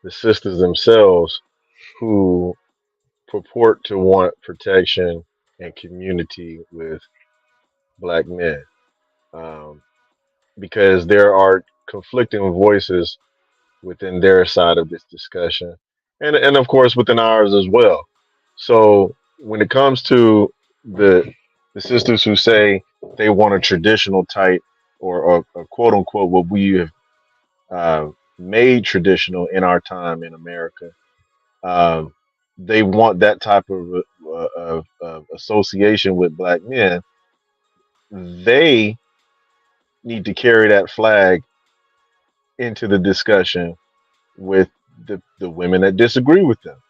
the sisters themselves who purport to want protection and community with black men, um, because there are conflicting voices within their side of this discussion, and of course within ours as well. So when it comes to the sisters who say they want a traditional type or a quote unquote what we have uh, made traditional in our time in America, um, they want that type of association with black men. They need to carry that flag into the discussion with the women that disagree with them,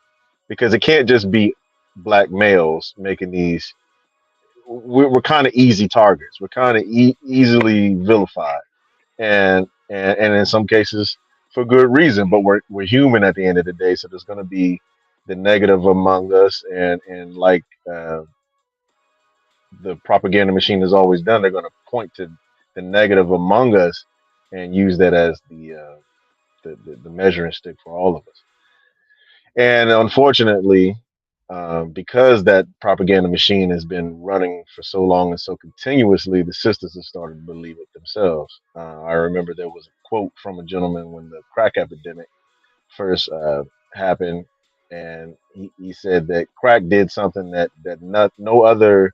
because it can't just be black males making these. We're kind of easy targets. We're kind of easily vilified, and in some cases for good reason. But we're human at the end of the day, so there's going to be the negative among us, and like the propaganda machine has always done, they're going to point to the negative among us and use that as the measuring stick for all of us. And unfortunately, because that propaganda machine has been running for so long and so continuously, the sisters have started to believe it themselves. I remember there was a quote from a gentleman when the crack epidemic first happened, and he said that crack did something that no other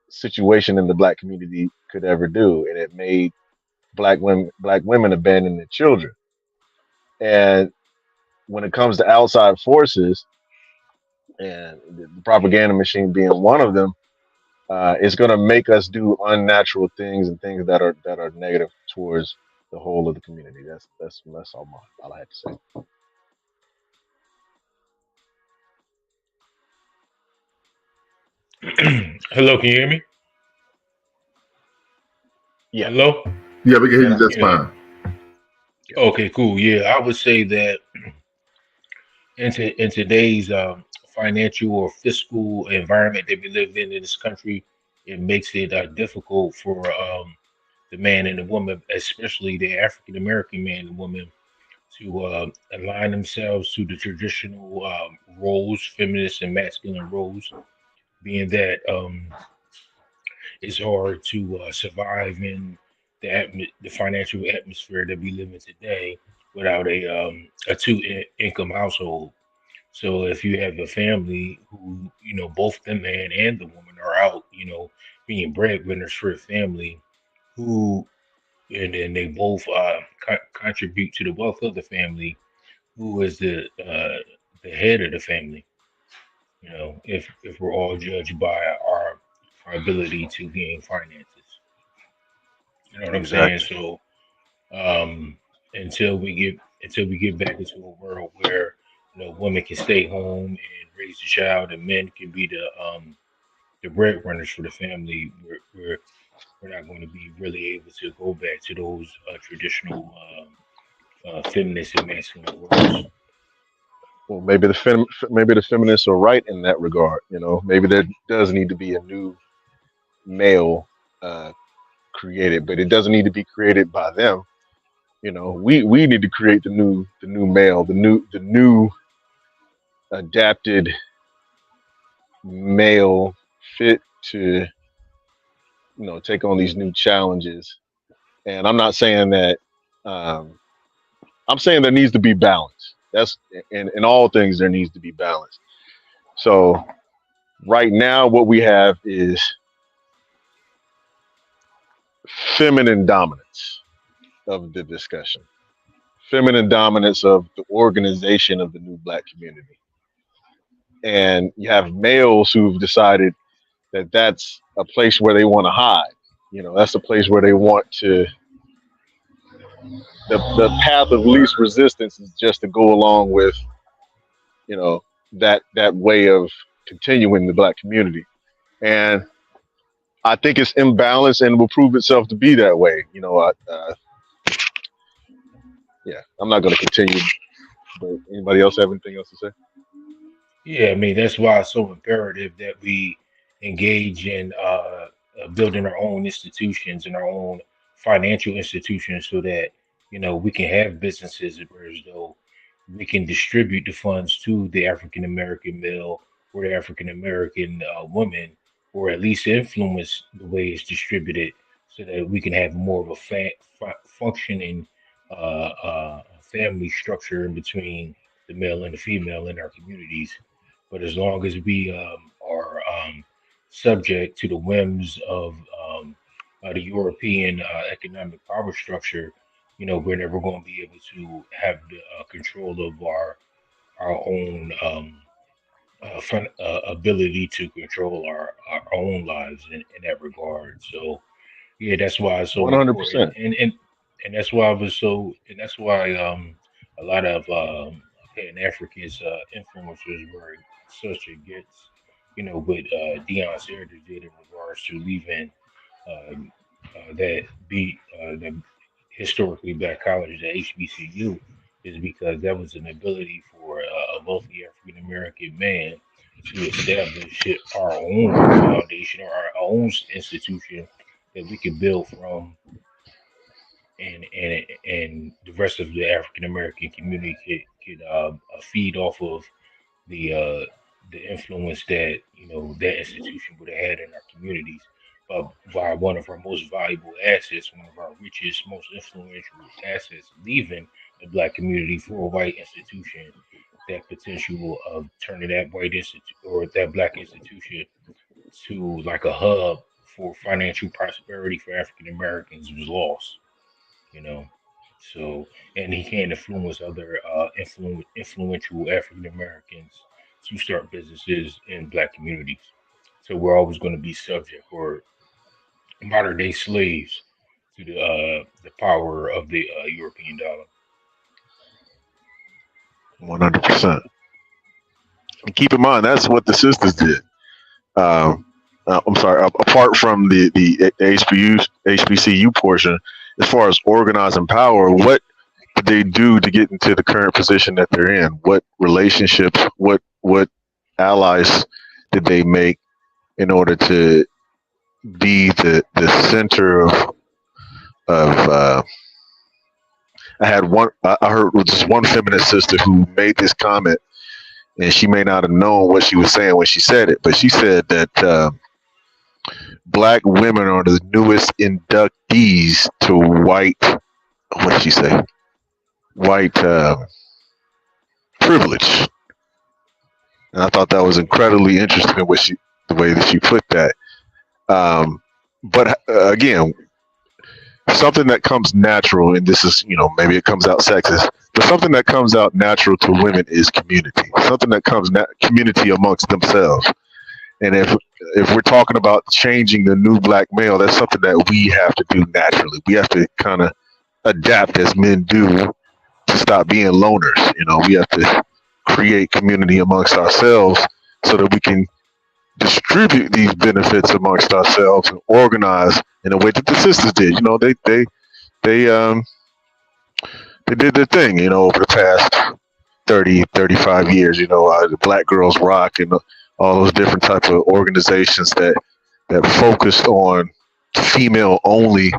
situation in the black community could ever do, and it made black women abandon their children. And when it comes to outside forces, and the propaganda machine being one of them, it's going to make us do unnatural things and things that are negative towards the whole of the community. That's all I had to say. Hello, can you hear me? Yeah. Hello? Yeah, we can hear you just Yeah. fine. Okay, cool. Yeah, I would say that in today's financial or fiscal environment that we live in this country, it makes it difficult for the man and the woman, especially the African American man and woman, to align themselves to the traditional roles, feminist and masculine roles being that it's hard to survive in the financial atmosphere that we live in today without a income household. So if you have a family who, both the man and the woman are out, being breadwinners for the family, who and then they both contribute to the wealth of the family, who is the head of the family. If we're all judged by our ability to gain finances, you know what I'm saying? Exactly. So um, until we get back into a world where women can stay home and raise the child, and men can be the breadwinners for the family, we're not going to be really able to go back to those traditional feminist and masculine roles. Well, maybe the feminists are right in that regard. Maybe there does need to be a new male uh, created, but it doesn't need to be created by them. We need to create the new male, the new adapted male fit to take on these new challenges. And I'm not saying that. Um, I'm saying there needs to be balance. That's in all things there needs to be balance. So right now, what we have is feminine dominance of the discussion, feminine dominance of the organization of the new black community. And you have males who've decided that that's a place where they want to hide. That's a place where they want to. The path of least resistance is just to go along with, you know, that way of continuing the black community. And I think it's imbalanced and will prove itself to be that way. Yeah, I'm not going to continue. But anybody else have anything else to say? Yeah, I mean that's why it's so imperative that we engage in building our own institutions and our own financial institutions, so that we can have businesses where as though we can distribute the funds to the African American male or the African American woman, or at least influence the way it's distributed, so that we can have more of a functioning family structure in between the male and the female in our communities. But as long as we are subject to the whims of the European economic power structure, we're never going to be able to have the control of our own ability to control our own lives in that regard. So yeah, that's why it's so important, 100%. and that's why I was so, and that's why a lot of Pan Africans influencers were such against, what Deion Sanders did in regards to leaving um, the historically black college, the HBCU, is because that was an ability for a wealthy African American man to establish our own foundation or our own institution that we could build from, and the rest of the African American community could feed off of the uh, the influence that that institution would have had in our communities. By one of our most valuable assets, one of our richest, most influential assets, leaving the black community for a white institution, that potential of turning that white institute or that black institution to like a hub for financial prosperity for African Americans was lost. You know, so, and he can influence other influential African Americans to start businesses in black communities. So we're always going to be subject or modern day slaves to the power of the European dollar. 100%. And keep in mind, that's what the sisters did. Um, I'm sorry. Apart from the HBCU portion, as far as organizing power, what did they do to get into the current position that they're in? What relationships, what allies did they make in order to be the center of I had one. I heard just one feminist sister who made this comment, and she may not have known what she was saying when she said it, but she said that black women are the newest inductees to white. What did she say? White privilege. And I thought that was incredibly interesting the way that she put that. But again, something that comes natural, and this is, maybe it comes out sexist, but something that comes out natural to women is community. Something that comes community amongst themselves. And if we're talking about changing the new black male, that's something that we have to do naturally. We have to kind of adapt as men do to stop being loners. We have to create community amongst ourselves so that we can distribute these benefits amongst ourselves and organize in a way that the sisters did. They did their thing, over the past 30, 35 years. The Black Girls Rock and all those different types of organizations that focused on female only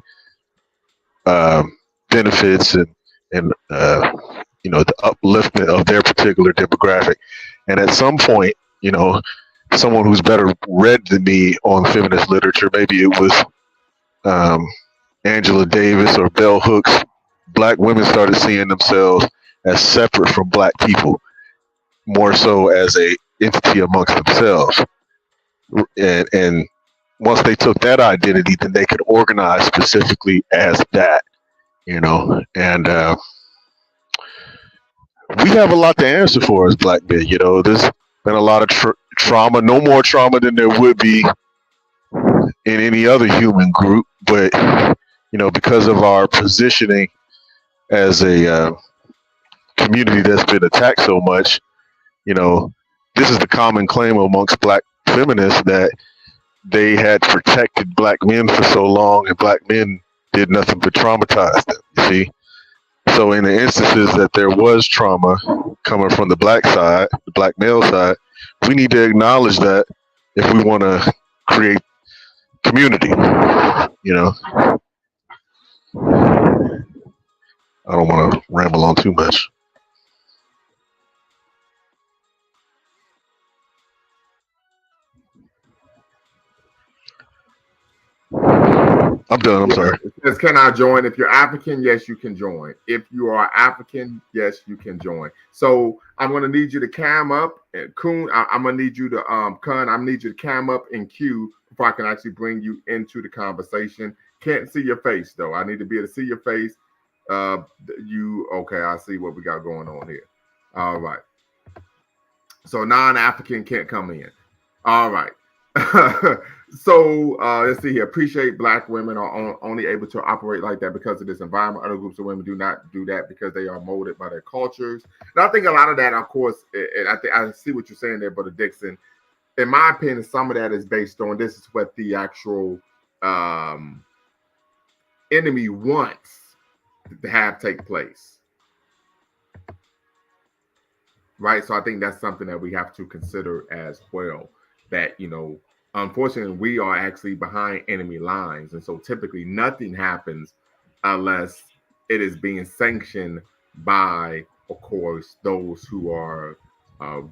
benefits and the upliftment of their particular demographic. And at some point, someone who's better read than me on feminist literature, maybe it was Angela Davis or Bell Hooks, black women started seeing themselves as separate from black people, more so as a entity amongst themselves. And once they took that identity, then they could organize specifically as that, and we have a lot to answer for as black men. There's been a lot of trauma, no more trauma than there would be in any other human group, but because of our positioning as a community that's been attacked so much, this is the common claim amongst black feminists, that they had protected black men for so long and black men did nothing but traumatize them, you see. So in the instances that there was trauma coming from the black side, the black male side, we need to acknowledge that if we want to create community. I don't want to ramble on too much. I'm done. I'm sorry. It says, can I join? If you're African, yes, you can join. If you are African, yes, you can join. So I'm going to need you to cam up. And Kun, I'm going to need you to, Kun, I need you to cam up and Q before I can actually bring you into the conversation. Can't see your face, though. I need to be able to see your face. Okay, I see what we got going on here. All right. So non-African can't come in. All right. So let's see here. Appreciate black women are only able to operate like that because of this environment. Other groups of women do not do that because they are molded by their cultures. And I think a lot of that, of course, and I see what you're saying there, Brother Dixon. In my opinion, some of that is based on this is what the actual enemy wants to have take place. Right? So I think that's something that we have to consider as well. That, unfortunately, we are actually behind enemy lines. And so typically nothing happens unless it is being sanctioned by, of course, those who are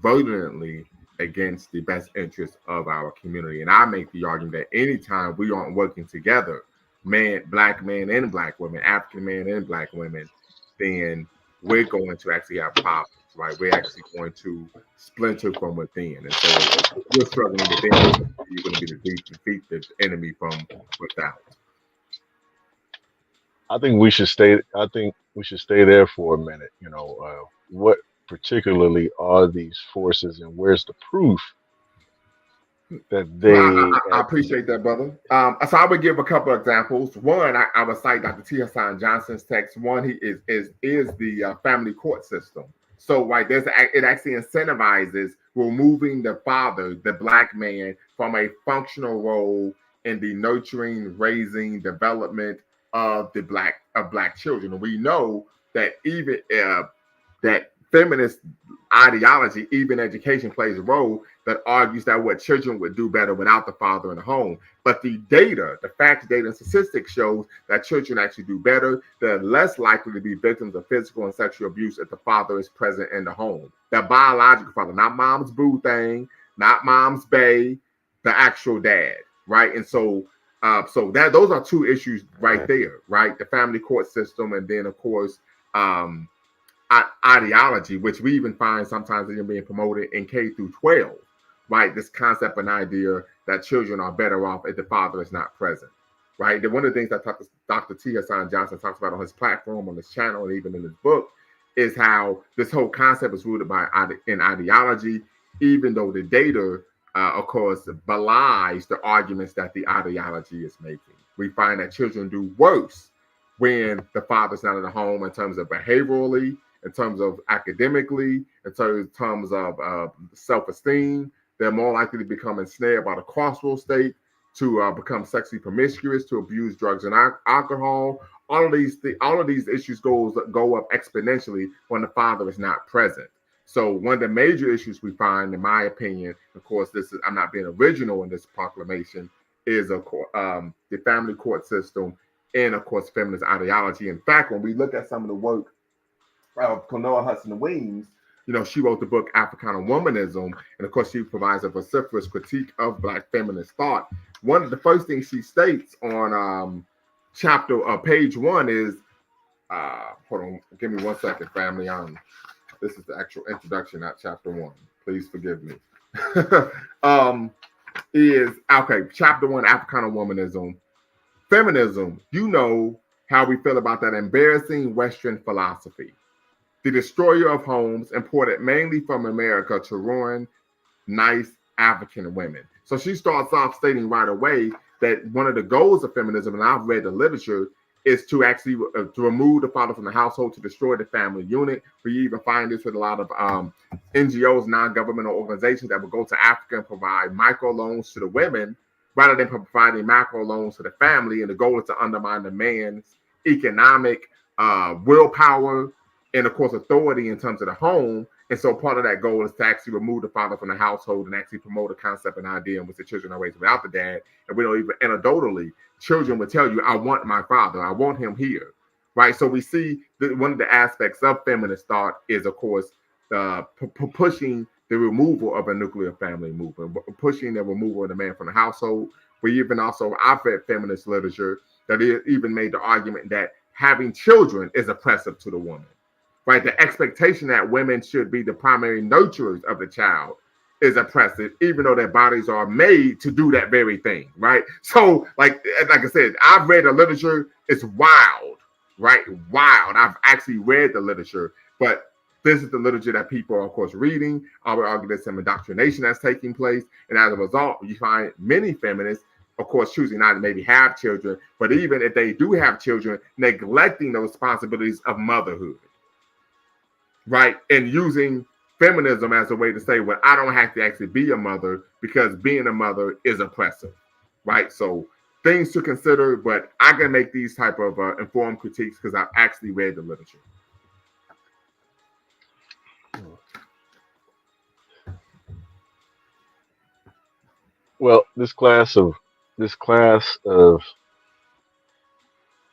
virulently against the best interests of our community. And I make the argument that anytime we aren't working together, black men and black women, African men and black women, then we're going to actually have problems. Right, we're actually going to splinter from within, and so if you're struggling within, you're going to be defeat the enemy from without. I think we should stay there for a minute. What particularly are these forces, and where's the proof that they? I appreciate that, brother. So I would give a couple of examples. One, I would cite Dr. T. Hassan Johnson's text. One, he is the family court system. So right, it actually incentivizes removing the father, the black man, from a functional role in the nurturing, raising, development of black children. And we know that even that feminist ideology, even education plays a role that argues that what children would do better without the father in the home. But the data, the facts, data, and statistics shows that children actually do better. They're less likely to be victims of physical and sexual abuse if the father is present in the home. The biological father, not mom's boo thing, not mom's bae, the actual dad, right? And so that those are two issues right there, right? The family court system, and then of course ideology, which we even find sometimes even being promoted in K through 12, right? This concept and idea that children are better off if the father is not present, right? And one of the things that Dr. T. Hassan Johnson talks about on his platform, on his channel, and even in his book, is how this whole concept is rooted in ideology, even though the data, of course, belies the arguments that the ideology is making. We find that children do worse when the father's not in the home in terms of behaviorally, in terms of academically, in terms of self-esteem. They're more likely to become ensnared by the carceral state, to become sexually promiscuous, to abuse drugs and alcohol. All of these issues go up exponentially when the father is not present. So one of the major issues we find, in my opinion, of course, I'm not being original in this proclamation, is the family court system and, of course, feminist ideology. In fact, when we look at some of the work of Cornell Hudson Weems, she wrote the book Africana-Womanism, and of course she provides a vociferous critique of Black feminist thought. One of the first things she states on page 1 is, hold on, give me 1 second, family. This is the actual introduction, not chapter 1. Please forgive me. Chapter 1, Africana-Womanism. Feminism, how we feel about that embarrassing Western philosophy. The destroyer of homes, imported mainly from America to ruin nice African women. So she starts off stating right away that one of the goals of feminism, and I've read the literature, is to actually to remove the father from the household, to destroy the family unit. We even find this with a lot of NGOs, non-governmental organizations, that will go to Africa and provide microloans to the women rather than providing macroloans to the family. And the goal is to undermine the man's economic willpower and, of course, authority in terms of the home. And so part of that goal is to actually remove the father from the household and actually promote a concept and idea in which the children are raised without the dad. And we don't even, anecdotally, children will tell you, I want my father, I want him here, right? So we see that one of the aspects of feminist thought is, of course, pushing the removal of a nuclear family movement, pushing the removal of the man from the household. We even also, I've read feminist literature that even made the argument that having children is oppressive to the woman. Right, the expectation that women should be the primary nurturers of the child is oppressive, even though their bodies are made to do that very thing, right? So, like I said, I've read the literature. It's wild, right? Wild. I've actually read the literature, but this is the literature that people are, of course, reading. I would argue there's some indoctrination that's taking place, and as a result, you find many feminists, of course, choosing not to maybe have children, but even if they do have children, neglecting the responsibilities of motherhood. Right, and using feminism as a way to say, well, I don't have to actually be a mother because being a mother is oppressive, right? So things to consider, but I can make these type of informed critiques because I've actually read the literature. Well, this class of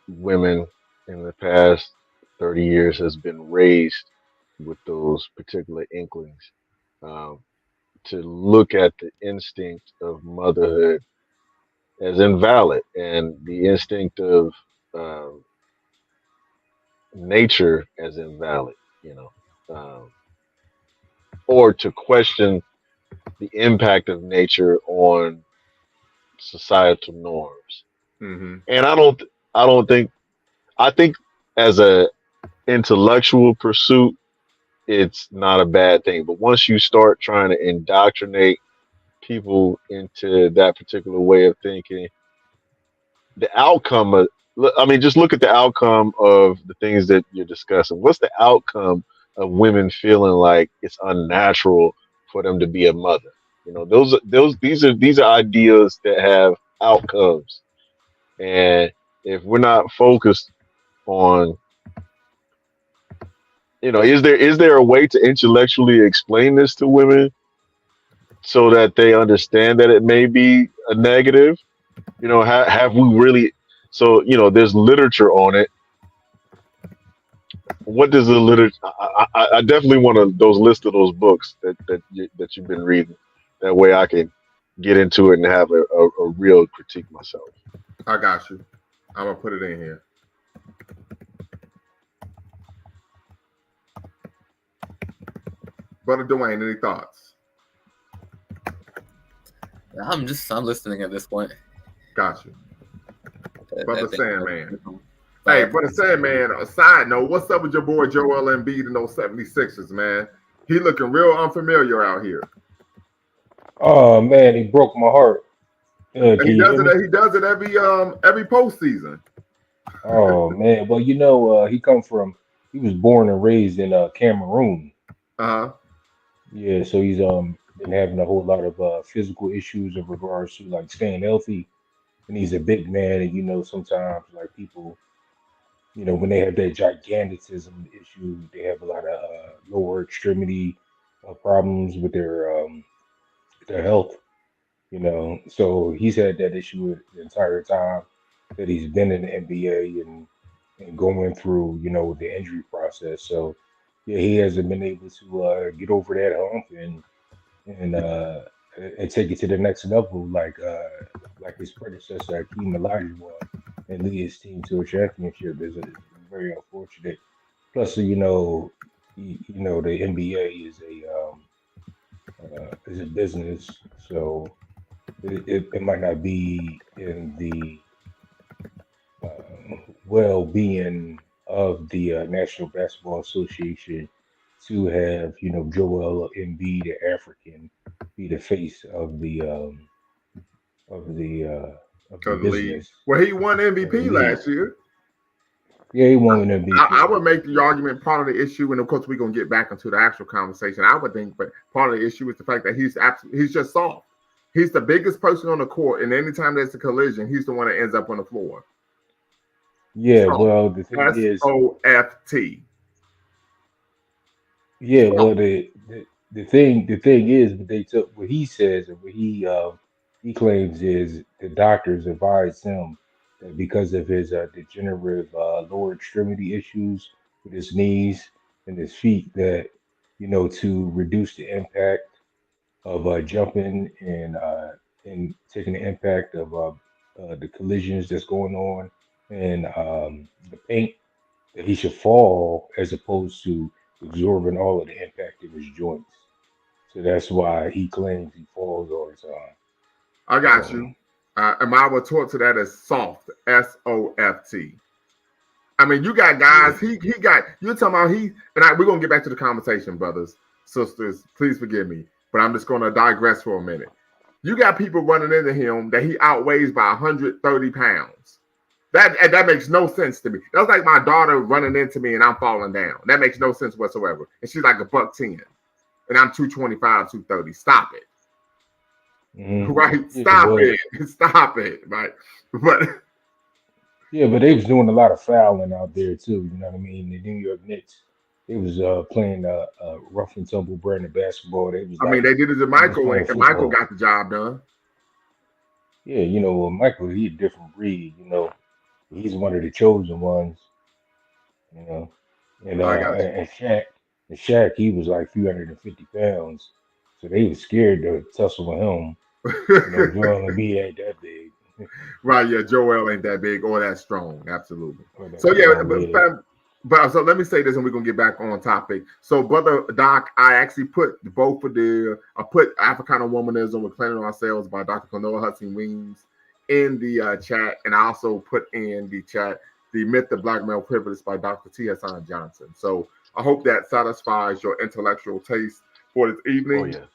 women in the past 30 years has been raised with those particular inklings, to look at the instinct of motherhood as invalid, and the instinct of nature as invalid, or to question the impact of nature on societal norms. Mm-hmm. And I think as a intellectual pursuit, it's not a bad thing. But once you start trying to indoctrinate people into that particular way of thinking, the outcome of, just look at the outcome of the things that you're discussing. What's the outcome of women feeling like it's unnatural for them to be a mother? These are ideas that have outcomes. And if we're not focused on you know, is there a way to intellectually explain this to women so that they understand that it may be a negative? You know, have we really? So you know, there's literature on it. What does the literature? I definitely want those list of those books that you've been reading. That way, I can get into it and have a real critique myself. I got you. I'm gonna put it in here. Brother Dwayne, any thoughts? I'm listening at this point. Got you. Brother Sandman. Hey, Hey, Brother Sandman, a side note, what's up with your boy Joel Embiid and those 76ers, man? He looking real unfamiliar out here. Oh man, he broke my heart. And he does it every postseason. Oh man, well he was born and raised in Cameroon. Uh-huh. Yeah, so he's been having a whole lot of physical issues in regards to like staying healthy, and he's a big man, and sometimes like people, when they have that gigantism issue, they have a lot of lower extremity problems with their health. So he's had that issue the entire time that he's been in the NBA and going through, the injury process. So yeah, he hasn't been able to get over that hump and uh and take it to the next level like his predecessor Hakeem Olajuwon and lead his team to a championship is very unfortunate. Plus, the NBA is a business, so it might not be in the well-being of the National Basketball Association to have Joel Embiid, the African, be the face of the uh, of the Of the league. business Well, he won of the MVP league. last year. Yeah, he won an I MVP. would make the argument part of the issue, and of course we're gonna get back into the actual conversation. I would think, but part of the issue is the fact that he's just soft. He's the biggest person on the court, and anytime there's a collision, he's the one that ends up on the floor. Yeah, Soft. well, the thing is, SOFT. yeah, well, Soft. the thing is, what he says and what he claims is the doctors advised him that because of his degenerative lower extremity issues with his knees and his feet, that to reduce the impact of jumping and taking the impact of the collisions that's going on and the paint, that he should fall as opposed to absorbing all of the impact of his joints. So that's why he claims he falls all the time. I got So you. And I would talk to that as soft. SOFT. I mean, you got yeah, guys. He got. You're talking about we're gonna get back to the conversation, brothers, sisters. Please forgive me, but I'm just gonna digress for a minute. You got people running into him that he outweighs by 130 pounds. That makes no sense to me. That's like my daughter running into me and I'm falling down. That makes no sense whatsoever. And she's like $110, and I'm 225, 230. Stop it. Right? yeah, Stop but it. Stop it. Right? But yeah, but they was doing a lot of fouling out there too. You know what I mean? The New York Knicks, they was playing rough and tumble brand of basketball. They was I mean, like they did it to they was Michael, playing and Michael football. got the job done. Yeah, Michael, he a different breed. He's one of the chosen ones. You know, and I uh, got and and Shaq, and Shaq, he was like 350 pounds, so they was scared to tussle with him. you. Joel Embiid ain't that big, Right, yeah, Joel ain't that big or that strong, absolutely. or that So yeah, strong. Yeah, so let me say this, and we're gonna get back on topic. So, brother Doc, I actually put both of I put Africana Womanism, We're Planning Ourselves by Dr. Canoa Hudson Weems in the chat, and I also put in the chat The Myth of Black Male Privilege by Dr. T. Hassan Johnson. So I hope that satisfies your intellectual taste for this Oh evening. yeah.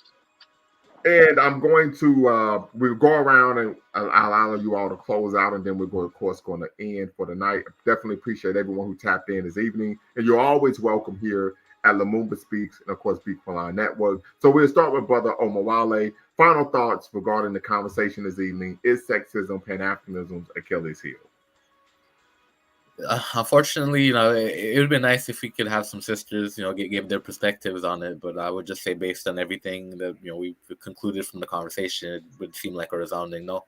And I'm going to we'll go around and I'll allow you all to close out, and then we're going, of course, going to end for the night. Definitely appreciate everyone who tapped in this evening, and you're always welcome here at Lumumba Speaks and of course Speak for Line Network. So we'll start with Brother Omawale. Final thoughts regarding the conversation this evening: is sexism Pan-Africanism's Achilles heel? Unfortunately, it would be nice if we could have some sisters, give their perspectives on it. But I would just say, based on everything that we've concluded from the conversation, it would seem like a resounding no.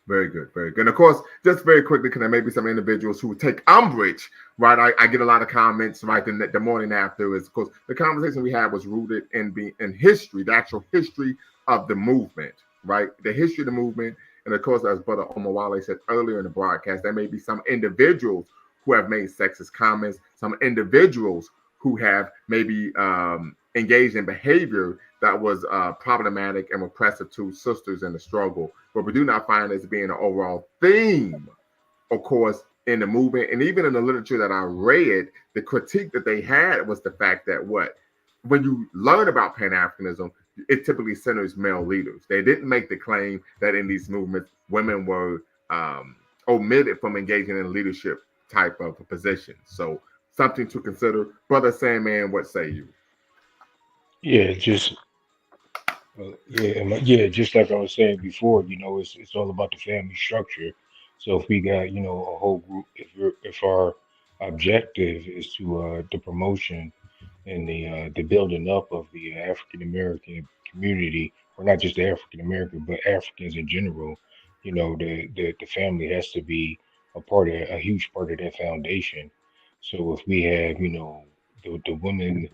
Very good, very good. And of course, just very quickly, because there may be some individuals who would take umbrage, right? I get a lot of comments, right? The morning after is, of course, the conversation we had was rooted in history, the actual history of the movement, right? The history of the movement. And of course, as Brother Omawale said earlier in the broadcast, there may be some individuals who have made sexist comments, some individuals who have maybe engaged in behavior that was problematic and repressive to sisters in the struggle. But we do not find this being an overall theme, of course, in the movement. And even in the literature that I read, the critique that they had was the fact that when you learn about Pan-Africanism, it typically centers male leaders. They didn't make the claim that in these movements, women were omitted from engaging in leadership type of position. So something to consider. Brother Sandman, what say you? Yeah, just like I was saying before, it's all about the family structure. So if we got, a whole group, if our objective is to the promotion and the building up of the African American community, or not just the African American, but Africans in general, the family has to be a huge part of that foundation. So if we have, the women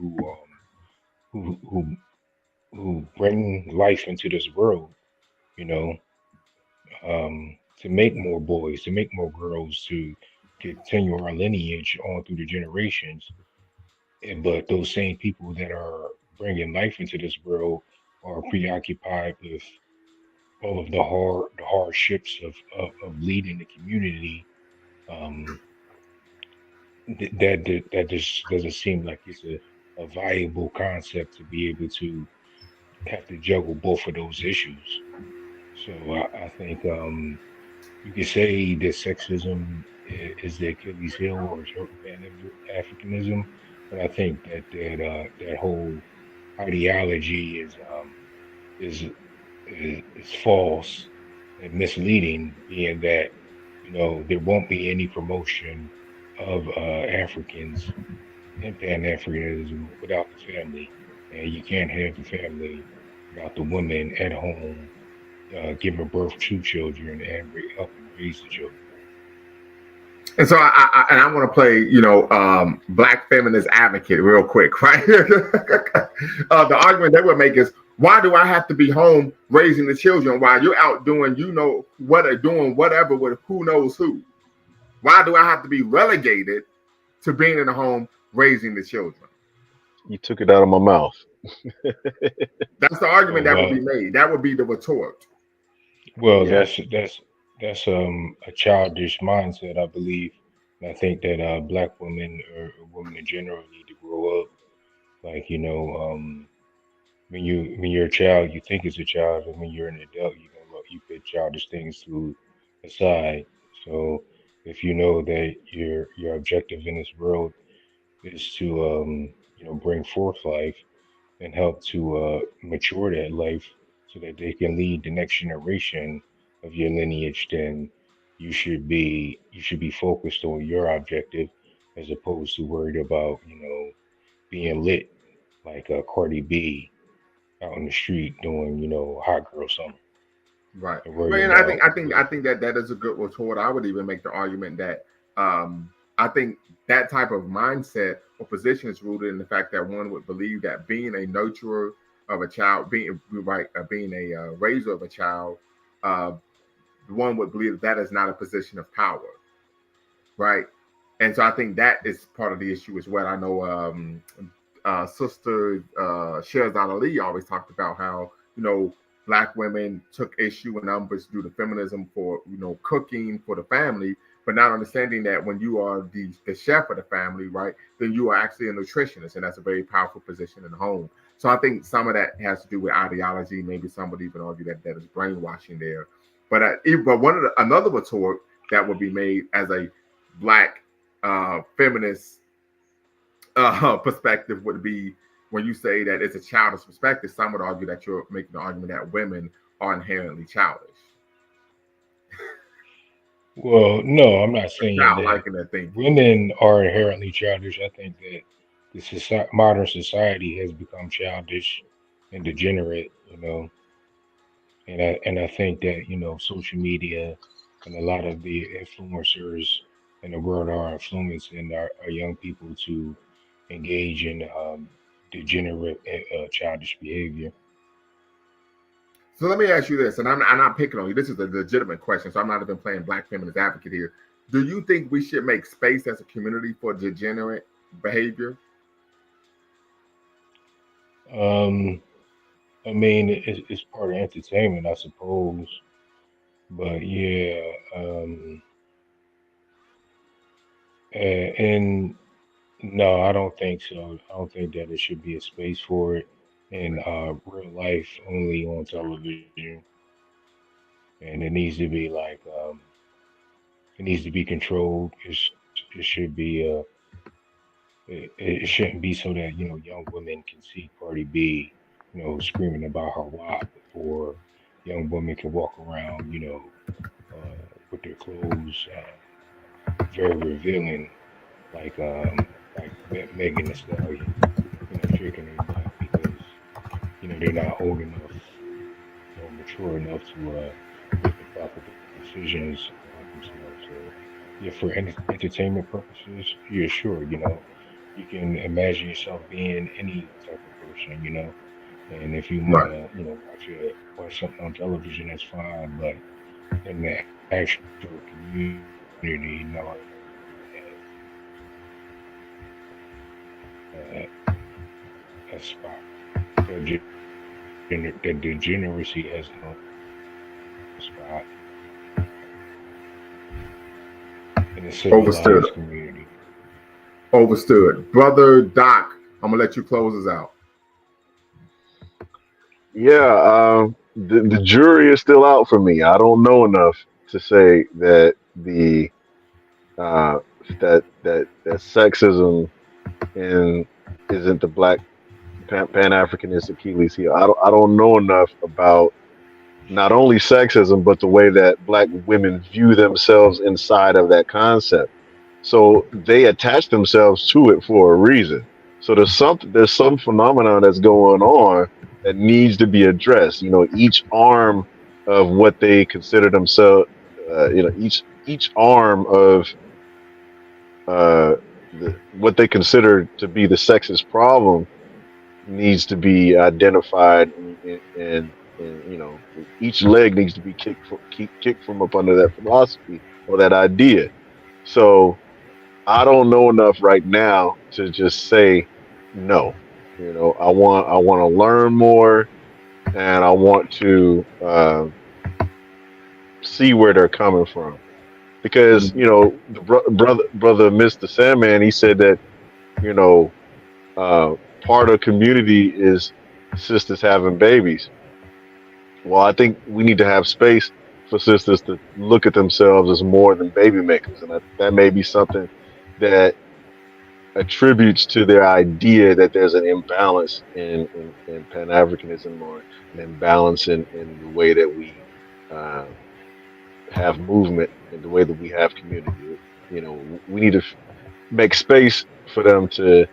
who bring life into this world, you know, to make more boys, to make more girls, to continue our lineage on through the generations. But those same people that are bringing life into this world are preoccupied with all of the hardships of leading the community. Um, that just doesn't seem like it's a viable concept to be able to have to juggle both of those issues. So I think you could say that sexism is the Achilles heel or Pan-Africanism, but I think that whole ideology is is false and misleading, being that there won't be any promotion of Africans in Pan-Africanism without the family, and you can't have the family without the women at home giving birth to children and helping raise the children. And so I want to play, black feminist advocate real quick, right? The argument they would make is, why do I have to be home raising the children while you're out doing, doing whatever with who knows who? Why do I have to be relegated to being in the home raising the children? You took it out of my mouth. That's the argument that would Well, be made. That would be the retort. well, Yeah. that's a childish mindset, I believe. And I think that black women or women in general need to grow up. Like when you're a child, you think it's a child, and when you're an adult, you put childish things to aside. So if you know that your objective in this world is to bring forth life and help to mature that life so that they can lead the next generation of your lineage, then you should be focused on your objective as opposed to worried about being lit like Cardi B out in the street doing hot girl summer Right. and worry Well, and about I think that is a good retort. I would even make the argument that I think that type of mindset or position is rooted in the fact that one would believe that being a nurturer of a child, being a raiser of a child, uh, one would believe that is not a position of power, right? And so I think that is part of the issue as well. I know Sister Sherzad Ali always talked about how black women took issue in numbers due to feminism for cooking for the family, but not understanding that when you are the chef of the family, right, then you are actually a nutritionist, and that's a very powerful position in the home. So I think some of that has to do with ideology. Maybe somebody even argue that is brainwashing there. But another retort that would be made as a black feminist perspective would be, when you say that it's a childish perspective, some would argue that you're making the argument that women are inherently childish. Well, no, I'm not saying Without that liking that thinking. women are inherently childish. I think that modern society has become childish and degenerate, and I think that social media and a lot of the influencers in the world are influencing our young people to engage in degenerate childish behavior. So let me ask you this, and I'm not picking on you. This is a legitimate question, so I'm not even playing black feminist advocate here. Do you think we should make space as a community for degenerate behavior? Um, I mean, it's part of entertainment, I suppose, but yeah, and no, I don't think so. I don't think that it should be a space for it in real life, only on television, and it needs to be like it needs to be controlled. It should be it shouldn't be so that young women can see Cardi B, screaming about her WAP, or young women can walk around, with their clothes very revealing, like Megan Thee Stallion, shaking her butt because they're not old enough or mature enough to make the proper decisions about themselves. So yeah, for entertainment purposes, yeah, sure, you can imagine yourself being any type of person, and if you want Right. to, watch something on television, that's fine. But in the actual community, no, I don't think that uh, a spot. The degeneracy has no spot in a Overstood. civilized community. Overstood. Brother Doc, I'm gonna let you close us out. Yeah, the jury is still out for me. I don't know enough to say that the uh, that sexism in isn't the black Pan Africanist Achilles heel. I don't know enough about not only sexism but the way that black women view themselves inside of that concept. So they attach themselves to it for a reason. So there's some phenomenon that's going on that needs to be addressed. Each arm of what they consider themselves, each arm of uh, what they consider to be the sexist problem needs to be identified, and each leg needs to be kicked from up under that philosophy or that idea. So I don't know enough right now to just say no. I want to learn more, and I want to see where they're coming from, because the brother Mr. Sandman, he said that you know uh, part of community is sisters having babies. Well, I think we need to have space for sisters to look at themselves as more than baby makers, and that may be something that attributes to their idea that there's an imbalance in Pan Africanism, or an imbalance in the way that we uh, have movement and the way that we have community. We need to make space for them to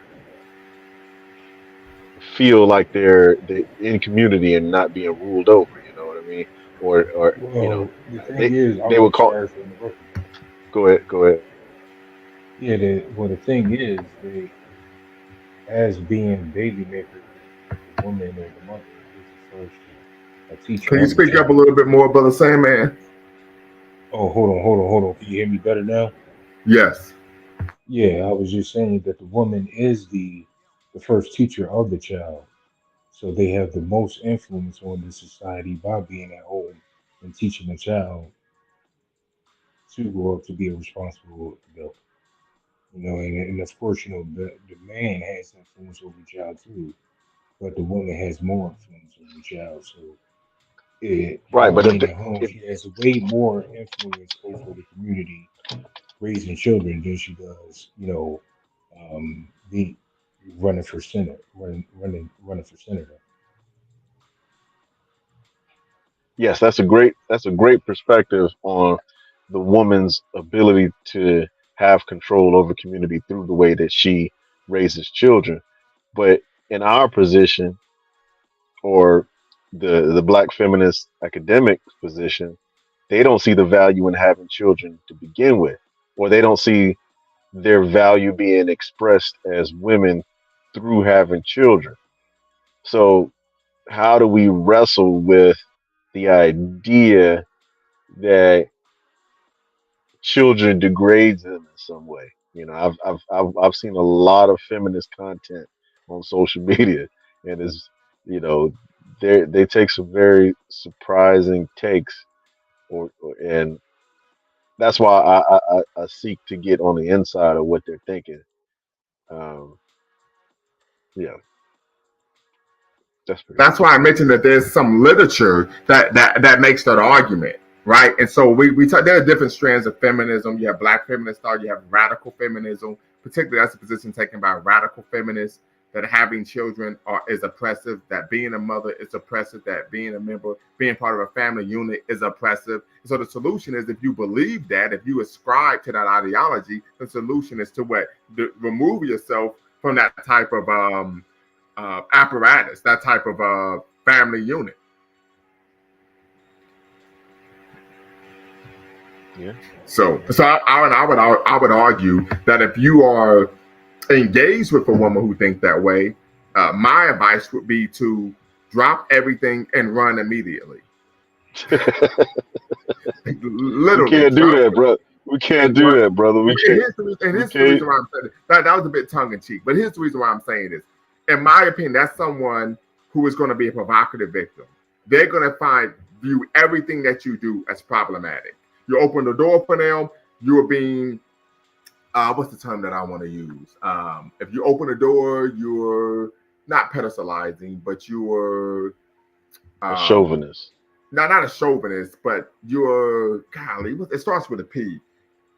feel like they're in community and not being ruled over. You know what I mean? Or Well, the thing they is, they will call. sorry for interrupting. Go ahead. Go ahead. Yeah, the thing is, they as being baby makers, the woman or the mother is the first teacher Can you of the speak up a child. little bit more, Brother Sandman? Oh, hold on. Can you hear me better now? Yes. Yeah, I was just saying that the woman is the first teacher of the child, so they have the most influence on the society by being at home and teaching the child to grow up to be a responsible adult. And of course, the man has influence over the child too, but the woman has more influence over the child. So by Right, but being at home, if she has way more influence over the community raising children than she does, be running for senator. yes, that's a great perspective on the woman's ability to have control over community through the way that she raises children. But in our position, or the black feminist academic position, they don't see the value in having children to begin with, or they don't see their value being expressed as women through having children. So how do we wrestle with the idea that children degrades them in some way? You know, I've seen a lot of feminist content on social media, and it's, you know, they take some very surprising takes, and that's why I seek to get on the inside of what they're thinking. Um, yeah, that's pretty That's much why it. I mentioned that there's some literature that makes that argument, right? And so we talk. There are different strands of feminism. You have black feminist thought. You have radical feminism. Particularly, that's a position taken by radical feminists that having children is oppressive. That being a mother is oppressive. That being a member, being part of a family unit is oppressive. So the solution is, if you believe that, if you ascribe to that ideology, the solution is to what? Remove yourself from that type of apparatus, that type of family unit. Yeah. I would argue that if you are engaged with a woman who thinks that way, my advice would be to drop everything and run immediately. We Literally, can't do drop that, bro. We can't and do run. that, brother. We can't. And We here's the can't. reason why I'm saying it. That was a bit tongue in cheek, but here's the reason why I'm saying this. In my opinion, that's someone who is going to be a provocative victim. They're going to view everything that you do as problematic. You open the door for them, you're being what's the term that I want to use? If you open the door, you're not pedestalizing, but you're A chauvinist. not a chauvinist, but you're golly. It starts with a P.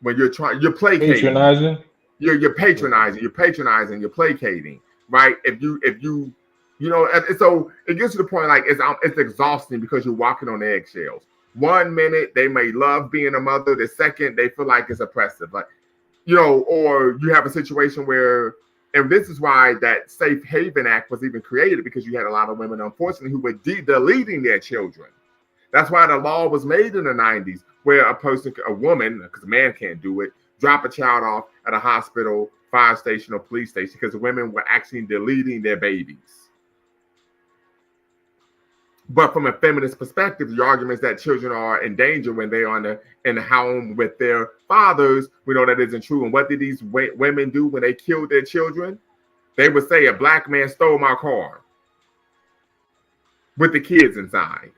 When you're you're placating. Patronizing. You're patronizing. You're patronizing. You're placating, right? If you know, and so it gets to the point like it's exhausting because you're walking on eggshells. 1 minute they may love being a mother, the second they feel like it's oppressive, like, you know, or you have a situation where, and this is why that Safe Haven Act was even created, because you had a lot of women, unfortunately, who were deleting their children. That's why the law was made in the 90s, where a woman, because a man can't do it, drop a child off at a hospital, fire station, or police station, because the women were actually deleting their babies. But from a feminist perspective, the argument is that children are in danger when they are in the home with their fathers. We know that isn't true. And what did these women do when they killed their children? They would say, a black man stole my car with the kids inside.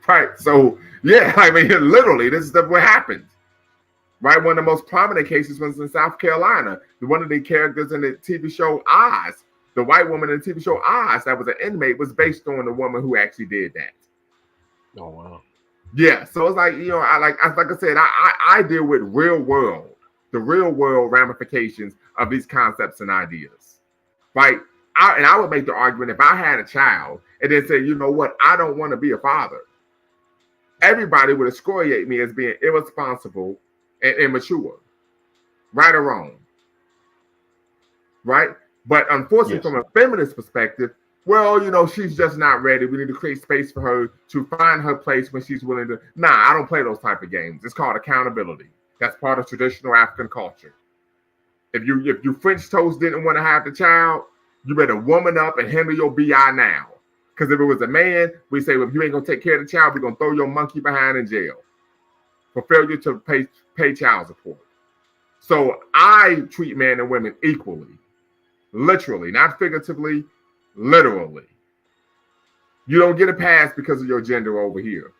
Right. So, yeah, I mean, literally, this is what happened. Right. One of the most prominent cases was in South Carolina. One of the characters in the TV show Oz, the white woman in the TV show Oz, that was an inmate, was based on the woman who actually did that. Oh wow. Yeah. So it's like, you know, like I said, I deal with the real world ramifications of these concepts and ideas. Right. I would make the argument, if I had a child and then say, you know what, I don't want to be a father, everybody would excoriate me as being irresponsible and immature, right or wrong. Right? But unfortunately, Yes. from a feminist perspective, well, you know, she's just not ready. We need to create space for her to find her place when she's willing to. Nah, I don't play those type of games. It's called accountability. That's part of traditional African culture. If you French toast didn't want to have the child, you better woman up and handle your BI now. Because if it was a man, we say, well, if you ain't gonna take care of the child, we're gonna throw your monkey behind in jail for failure to pay child support. So I treat men and women equally. Literally, not figuratively, literally. You don't get a pass because of your gender over here.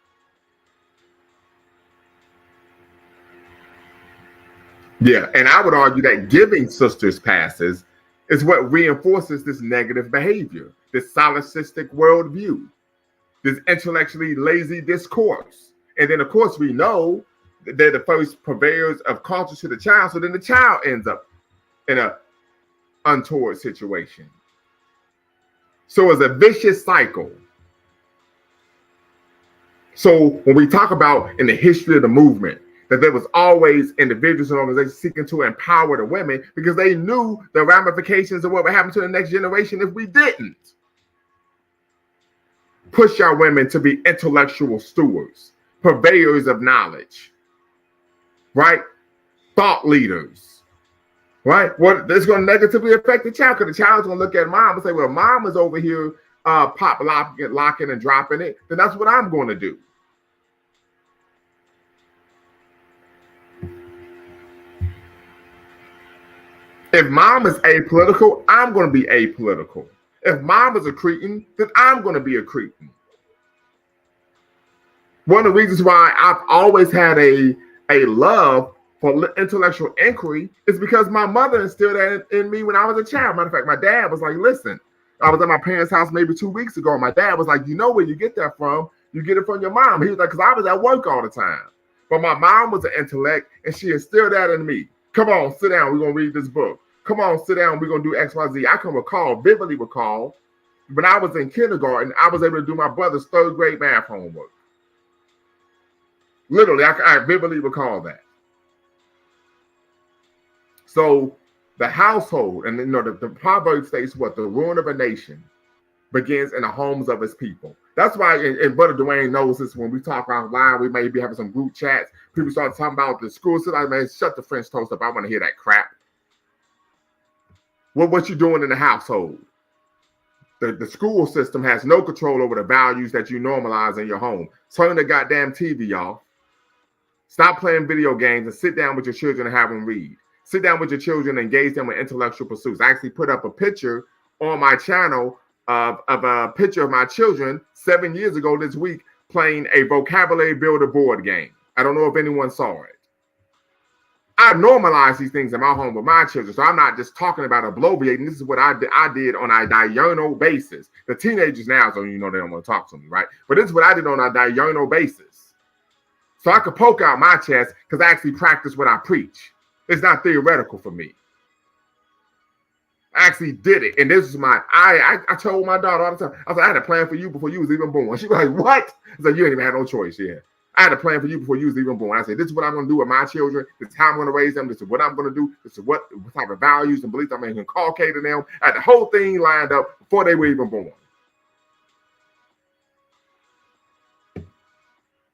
Yeah, and I would argue that giving sisters passes is what reinforces this negative behavior, this solipsistic worldview, this intellectually lazy discourse. And then, of course, we know that they're the first purveyors of culture to the child, so then the child ends up in an untoward situation. So it's a vicious cycle. So when we talk about in the history of the movement, that there was always individuals and organizations seeking to empower the women because they knew the ramifications of what would happen to the next generation if we didn't push our women to be intellectual stewards, purveyors of knowledge, right? Thought leaders, right? What that's going to negatively affect the child because the child's going to look at mom and say, well, mom is over here pop locking and dropping it, then that's what I'm going to do. If mom is apolitical, I'm going to be apolitical. If mom is a cretin, then I'm going to be a cretin. One of the reasons why I've always had a love for intellectual inquiry is because my mother instilled that in me when I was a child. Matter of fact, my dad was like, listen, I was at my parents' house maybe 2 weeks ago. And my dad was like, you know where you get that from? You get it from your mom. He was like, because I was at work all the time. But my mom was an intellect and she instilled that in me. Come on, sit down. We're going to read this book. Come on, sit down. We're going to do X, Y, Z. I can vividly recall, when I was in kindergarten, I was able to do my brother's 3rd grade math homework. Literally, I vividly recall that. So the household, and the proverb states what? The ruin of a nation begins in the homes of its people. That's why, and Brother Dwayne knows this, when we talk online, we may be having some group chats. People start talking about the school system. Like, man, shut the French toast up. I want to hear that crap. What you doing in the household? The school system has no control over the values that you normalize in your home. Turn the goddamn TV off. Stop playing video games and sit down with your children and have them read. Sit down with your children and engage them in intellectual pursuits. I actually put up a picture on my channel of a picture of my children 7 years ago this week playing a vocabulary builder board game. I don't know if anyone saw it. I normalize these things in my home with my children, so I'm not just talking about obliviating. This is what I did on a diurnal basis. The teenagers now, so you know they don't want to talk to me, right? But this is what I did on a diurnal basis. So I could poke out my chest because I actually practice what I preach. It's not theoretical for me. I actually did it. And this is I told my daughter all the time, I was like, I had a plan for you before you was even born. She was like, what? I said, you ain't even had no choice, yeah. I had a plan for you before you was even born. I said, this is what I'm going to do with my children. This is how I'm going to raise them. This is what I'm going to do. This is what type of values and beliefs I'm going to inculcate in them. I had the whole thing lined up before they were even born.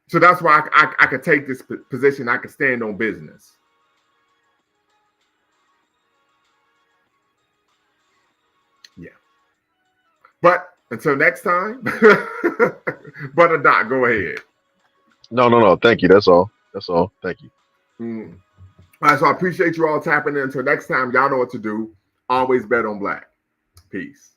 So that's why I could take this position. I could stand on business. Yeah. But until next time, Brother Doc, go ahead. No. Thank you. That's all. Thank you. All right, so I appreciate you all tapping in. Until next time, y'all know what to do. Always bet on black. Peace.